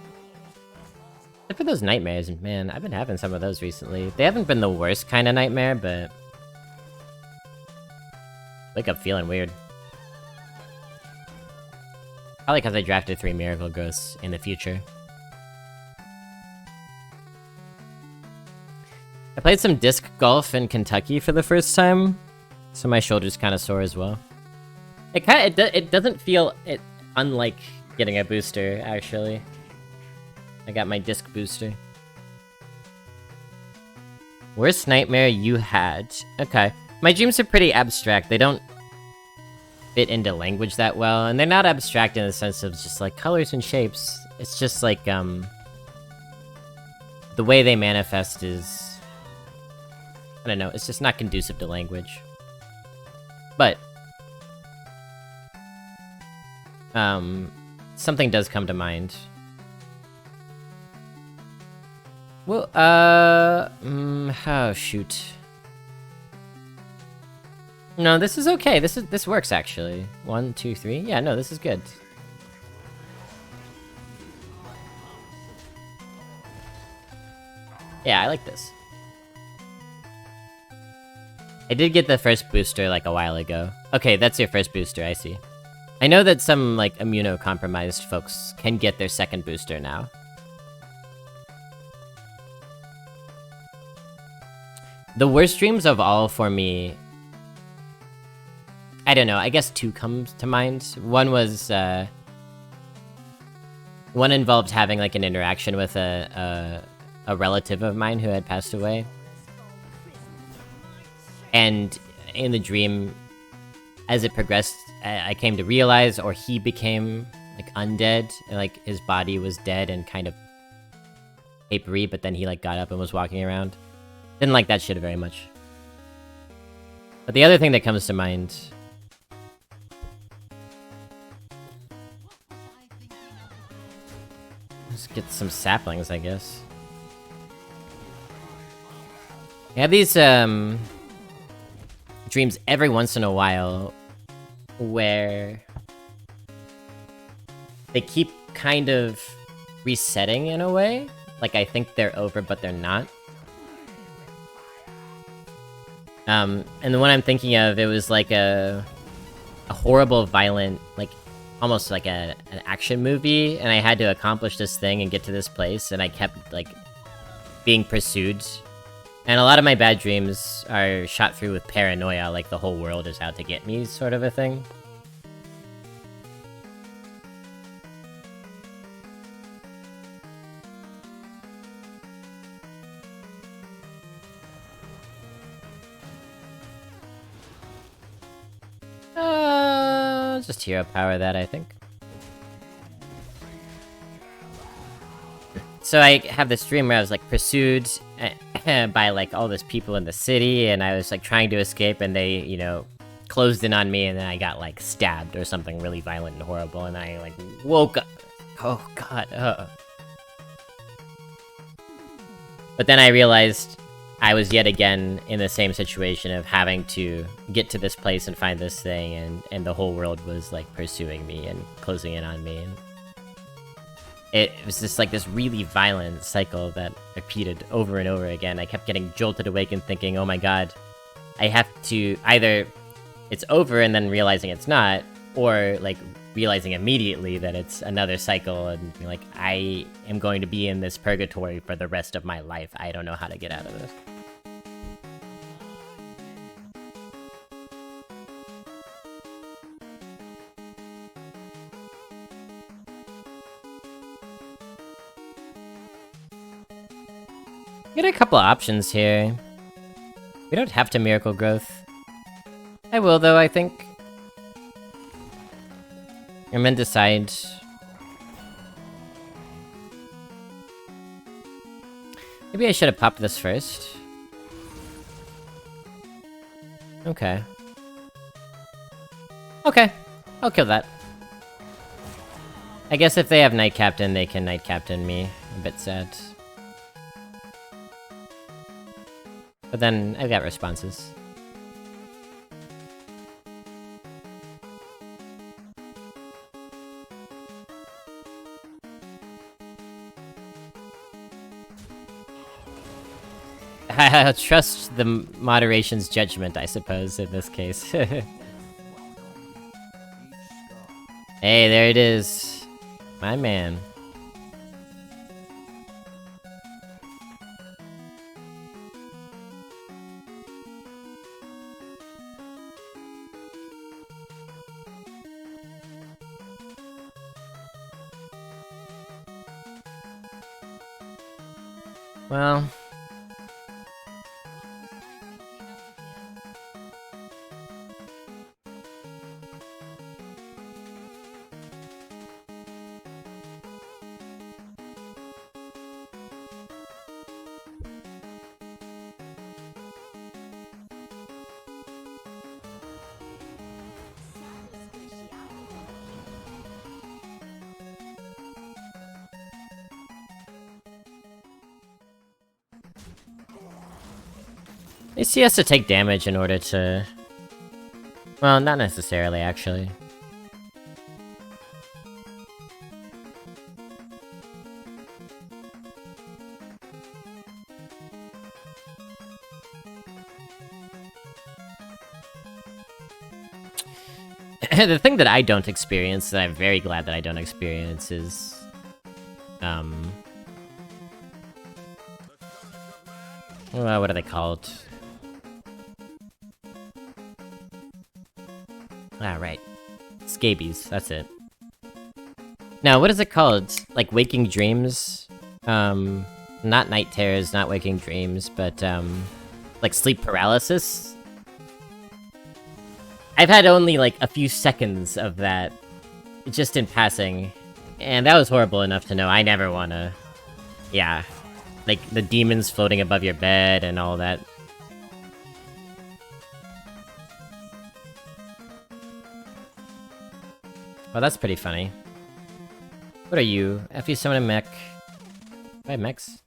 Except for those nightmares, man, I've been having some of those recently. They haven't been the worst kind of nightmare, but... wake up feeling weird. Probably because I drafted 3 Miracle Ghosts in the future. I played some disc golf in Kentucky for the first time, so my shoulder's kind of sore as well. It doesn't feel unlike getting a booster, actually. I got my disc booster. Worst nightmare you had? Okay. My dreams are pretty abstract. They don't fit into language that well, and they're not abstract in the sense of just like colors and shapes. It's just like, the way they manifest is... I don't know, it's just not conducive to language. But... something does come to mind. Well, oh, shoot. No, this is okay. This works, actually. 1, 2, 3. Yeah, no, this is good. Yeah, I like this. I did get the first booster, like, a while ago. Okay, that's your first booster, I see. I know that some, like, immunocompromised folks can get their second booster now. The worst dreams of all for me... I don't know, I guess 2 comes to mind. One was, one involved having, like, an interaction with a relative of mine who had passed away. And in the dream, as it progressed, I came to realize, or he became, like, undead. And, like, his body was dead and kind of papery, but then he, like, got up and was walking around. Didn't like that shit very much. But the other thing that comes to mind... let's get some saplings, I guess. I have these, dreams every once in a while where they keep kind of resetting in a way. Like, I think they're over, but they're not. And the one I'm thinking of, it was like a horrible, violent, like, almost like an action movie, and I had to accomplish this thing and get to this place, and I kept, like, being pursued. And a lot of my bad dreams are shot through with paranoia, like the whole world is out to get me, sort of a thing. Just hero power that, I think. So I have this dream where I was, like, pursued by, like, all these people in the city, and I was, like, trying to escape, and they, you know, closed in on me, and then I got, like, stabbed or something really violent and horrible, and I, like, woke up. Oh, God, But then I realized I was yet again in the same situation of having to get to this place and find this thing, and the whole world was, like, pursuing me and closing in on me, and it was just, like, this really violent cycle that repeated over and over again. I kept getting jolted awake and thinking, oh my god, I have to either it's over and then realizing it's not, or, like, realizing immediately that it's another cycle and being like, I am going to be in this purgatory for the rest of my life. I don't know how to get out of this. Get a couple options here. We don't have to Miracle Growth. I will, though, I think. And then decide. Maybe I should have popped this first. Okay. Okay. I'll kill that. I guess if they have Knight Captain, they can Knight Captain me. A bit sad. But then, I've got responses. I'll trust the moderation's judgment, I suppose, in this case. Hey, there it is. My man. Well... At least he has to take damage in order to... Well, not necessarily, actually. The thing that I don't experience, that I'm very glad that I don't experience, is... Well, what are they called? Ah, right. Scabies, that's it. Now, what is it called? Like, waking dreams? Not night terrors, not waking dreams, but, like, sleep paralysis? I've had only, like, a few seconds of that, just in passing, and that was horrible enough to know I never wanna... Yeah. Like, the demons floating above your bed and all that. Oh, that's pretty funny. What are you? F you summon a mech. Do I have mechs?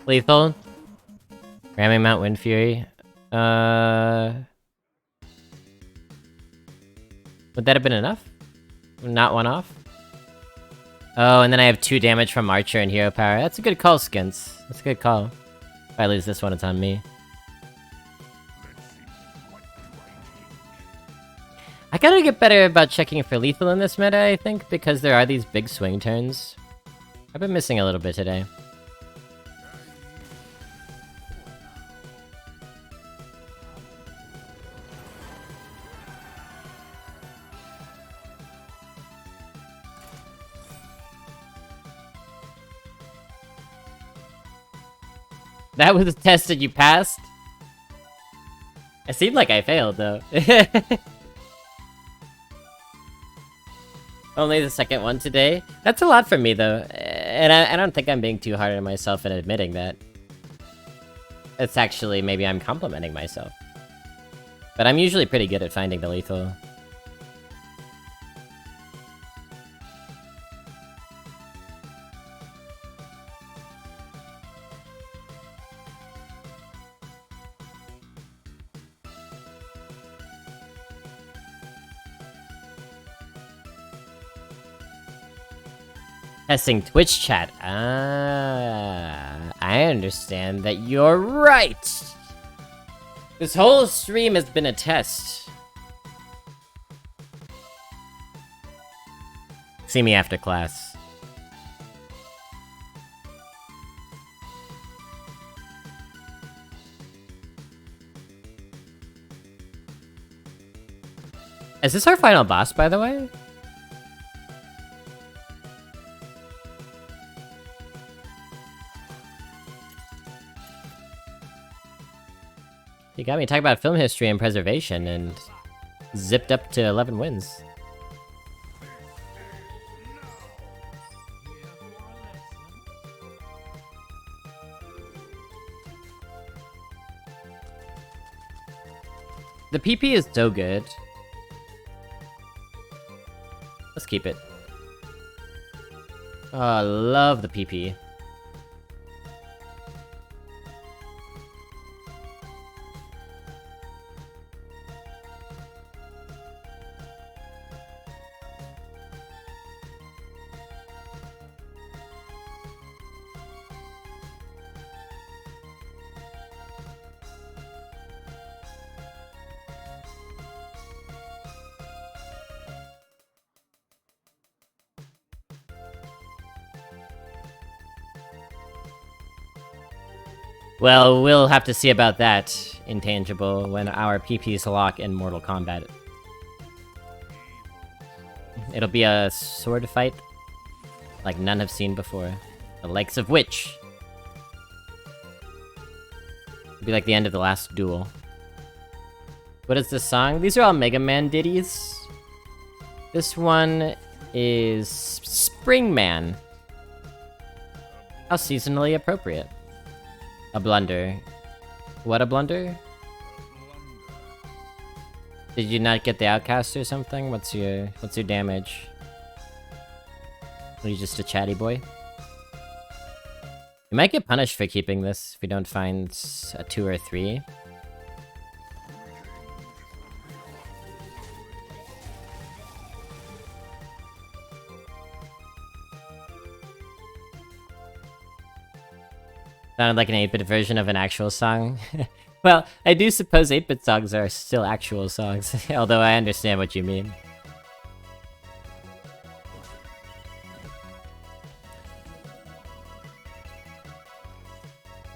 Lethal? Ramming Mount Wind Fury? Would that have been enough? Not one off? Oh, and then I have 2 damage from Archer and Hero Power. That's a good call, Skins. That's a good call. If I lose this one, it's on me. I gotta get better about checking for lethal in this meta, I think, because there are these big swing turns. I've been missing a little bit today. That was a test that you passed? It seemed like I failed, though. Only the second one today? That's a lot for me, though. And I don't think I'm being too hard on myself in admitting that. It's actually, maybe I'm complimenting myself. But I'm usually pretty good at finding the lethal. Testing Twitch chat. Ah, I understand that you're right. This whole stream has been a test. See me after class. Is this our final boss, by the way? You got me talking about film history and preservation and zipped up to 11 wins. The PP is so good. Let's keep it. Oh, I love the PP. Well, we'll have to see about that, Intangible, when our PPs lock in Mortal Kombat. It'll be a sword fight like none have seen before. The likes of which it'll be like the end of the last duel. What is this song? These are all Mega Man ditties. This one is Spring Man. How seasonally appropriate. A blunder. What a blunder? Did you not get the outcast or something? What's your damage? Are you just a chatty boy? You might get punished for keeping this if you don't find a 2 or 3. Sounded like an 8-bit version of an actual song. Well, I do suppose 8-bit songs are still actual songs, although I understand what you mean.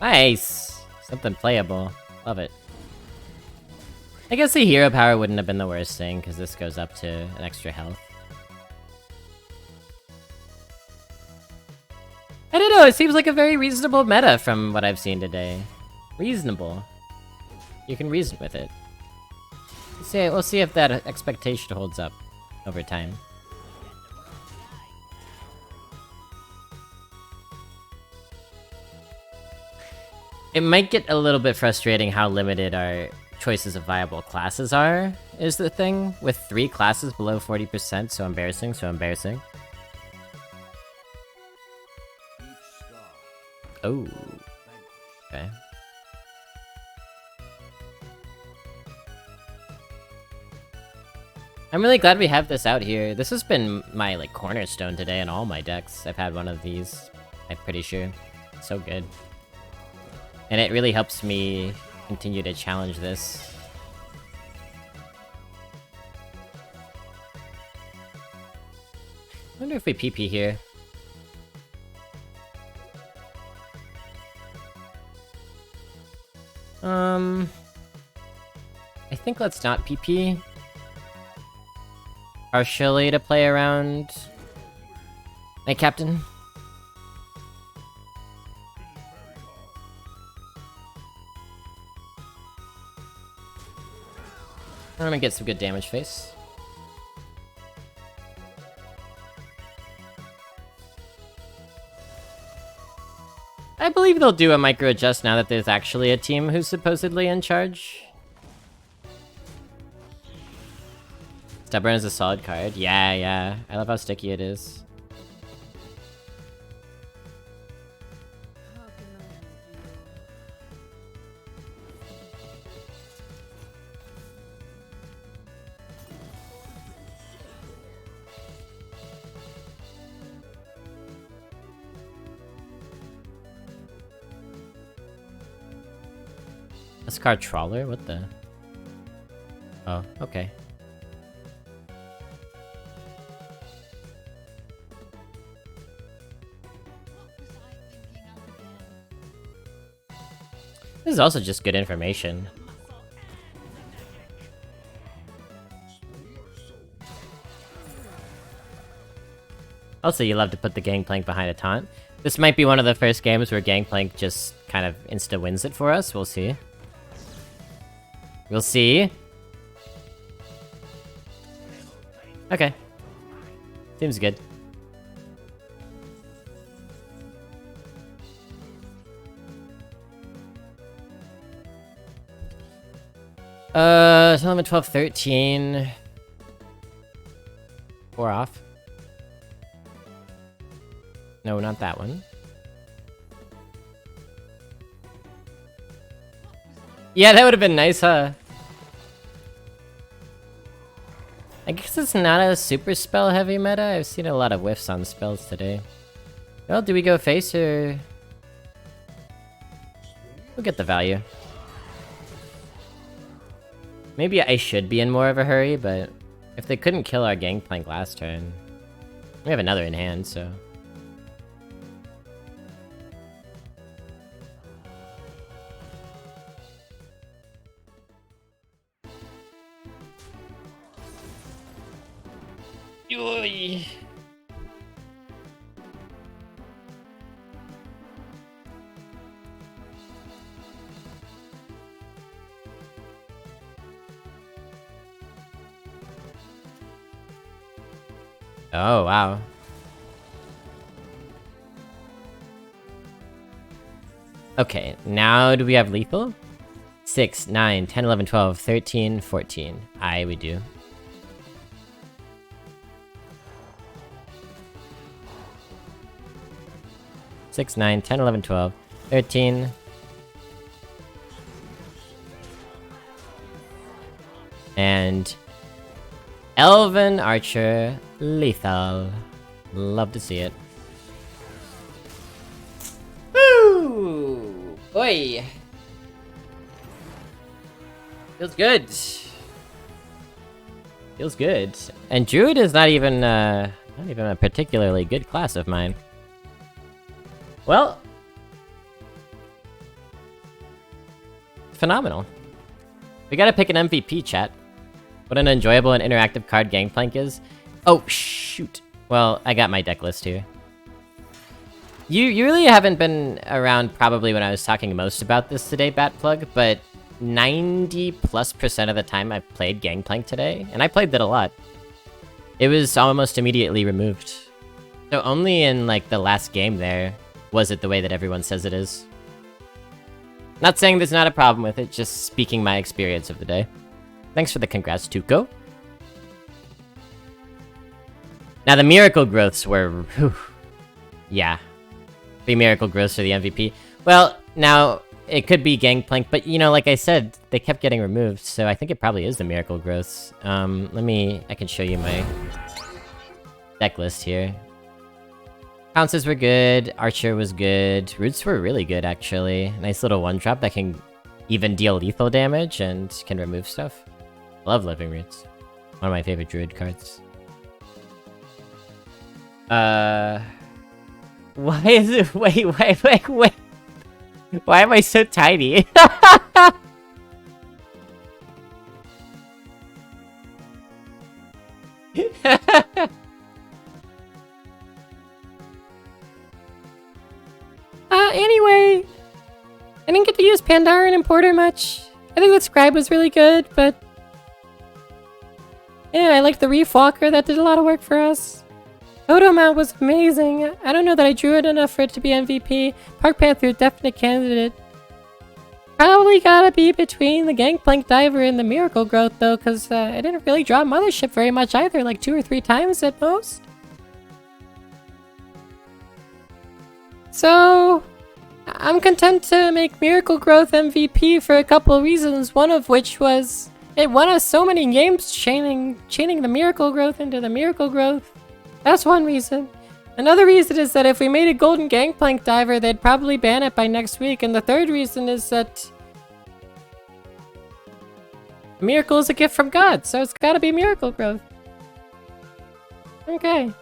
Nice! Something playable. Love it. I guess the hero power wouldn't have been the worst thing, because this goes up to an extra health. I don't know, it seems like a very reasonable meta from what I've seen today. Reasonable. You can reason with it. We'll see if that expectation holds up over time. It might get a little bit frustrating how limited our choices of viable classes are, is the thing. With 3 classes below 40%, so embarrassing, so embarrassing. Oh. Okay. I'm really glad we have this out here. This has been my, like, cornerstone today in all my decks. I've had one of these, I'm pretty sure. So good. And it really helps me continue to challenge this. I wonder if we PP here. I think let's not PP. Partially to play around my captain. I'm gonna get some good damage face. I believe they'll do a micro adjust now that there's actually a team who's supposedly in charge. Stubborn is a solid card. Yeah. I love how sticky it is. A Scar Trawler? What the? Oh, okay. This is also just good information. Also, you love to put the Gangplank behind a taunt. This might be one of the first games where Gangplank just kind of insta-wins it for us. We'll see. We'll see. Okay. Seems good. Element 12, 13. 4 off. No, not that one. Yeah, that would have been nice, huh? I guess it's not a super spell heavy meta. I've seen a lot of whiffs on spells today. Well, do we go face or... We'll get the value. Maybe I should be in more of a hurry, but if they couldn't kill our Gangplank last turn... We have another in hand, so... Yoy. Oh, wow. Okay, now do we have lethal? 6, 9, 10, 11, 12, 13, 14. Aye, we do. Six, 9, 10, 11, 12, 13. And Elven Archer lethal. Love to see it. Woo! Boy! Feels good. Feels good. And Druid is not even a particularly good class of mine. Well, phenomenal. We gotta pick an MVP, chat. What an enjoyable and interactive card Gangplank is. Oh, shoot. Well, I got my deck list here. You really haven't been around probably when I was talking most about this today, Batplug, but 90+% of the time I've played Gangplank today, and I played that a lot. It was almost immediately removed. So only in, like, the last game there was it the way that everyone says it is. Not saying there's not a problem with it, just speaking my experience of the day. Thanks for the congrats, Tuco. Now the Miracle Growths were... Whew, yeah. 3 Miracle Growths for the MVP. Well, now, it could be Gangplank, but you know, like I said, they kept getting removed, so I think it probably is the Miracle Growths. I can show you my deck list here. Pounces were good, Archer was good, Roots were really good actually. Nice little 1-drop that can even deal lethal damage and can remove stuff. Love Living Roots. One of my favorite Druid cards. Why is it- wait. Why am I so tiny? Anyway, I didn't get to use Pandaren and Porter much. I think the Scribe was really good, but yeah, I liked the Reef Walker. That did a lot of work for us. Photo Mount was amazing. I don't know that I drew it enough for it to be MVP. Park Panther, definite candidate. Probably gotta be between the Gangplank Diver and the Miracle Growth though, because I didn't really draw Mothership very much either, like 2 or 3 times at most. So, I'm content to make Miracle Growth MVP for a couple of reasons, one of which was it won us so many games chaining the Miracle Growth into the Miracle Growth. That's one reason. Another reason is that if we made a Golden Gangplank Diver, they'd probably ban it by next week, and the third reason is that Miracle is a gift from God, so it's gotta be miracle growth. Okay.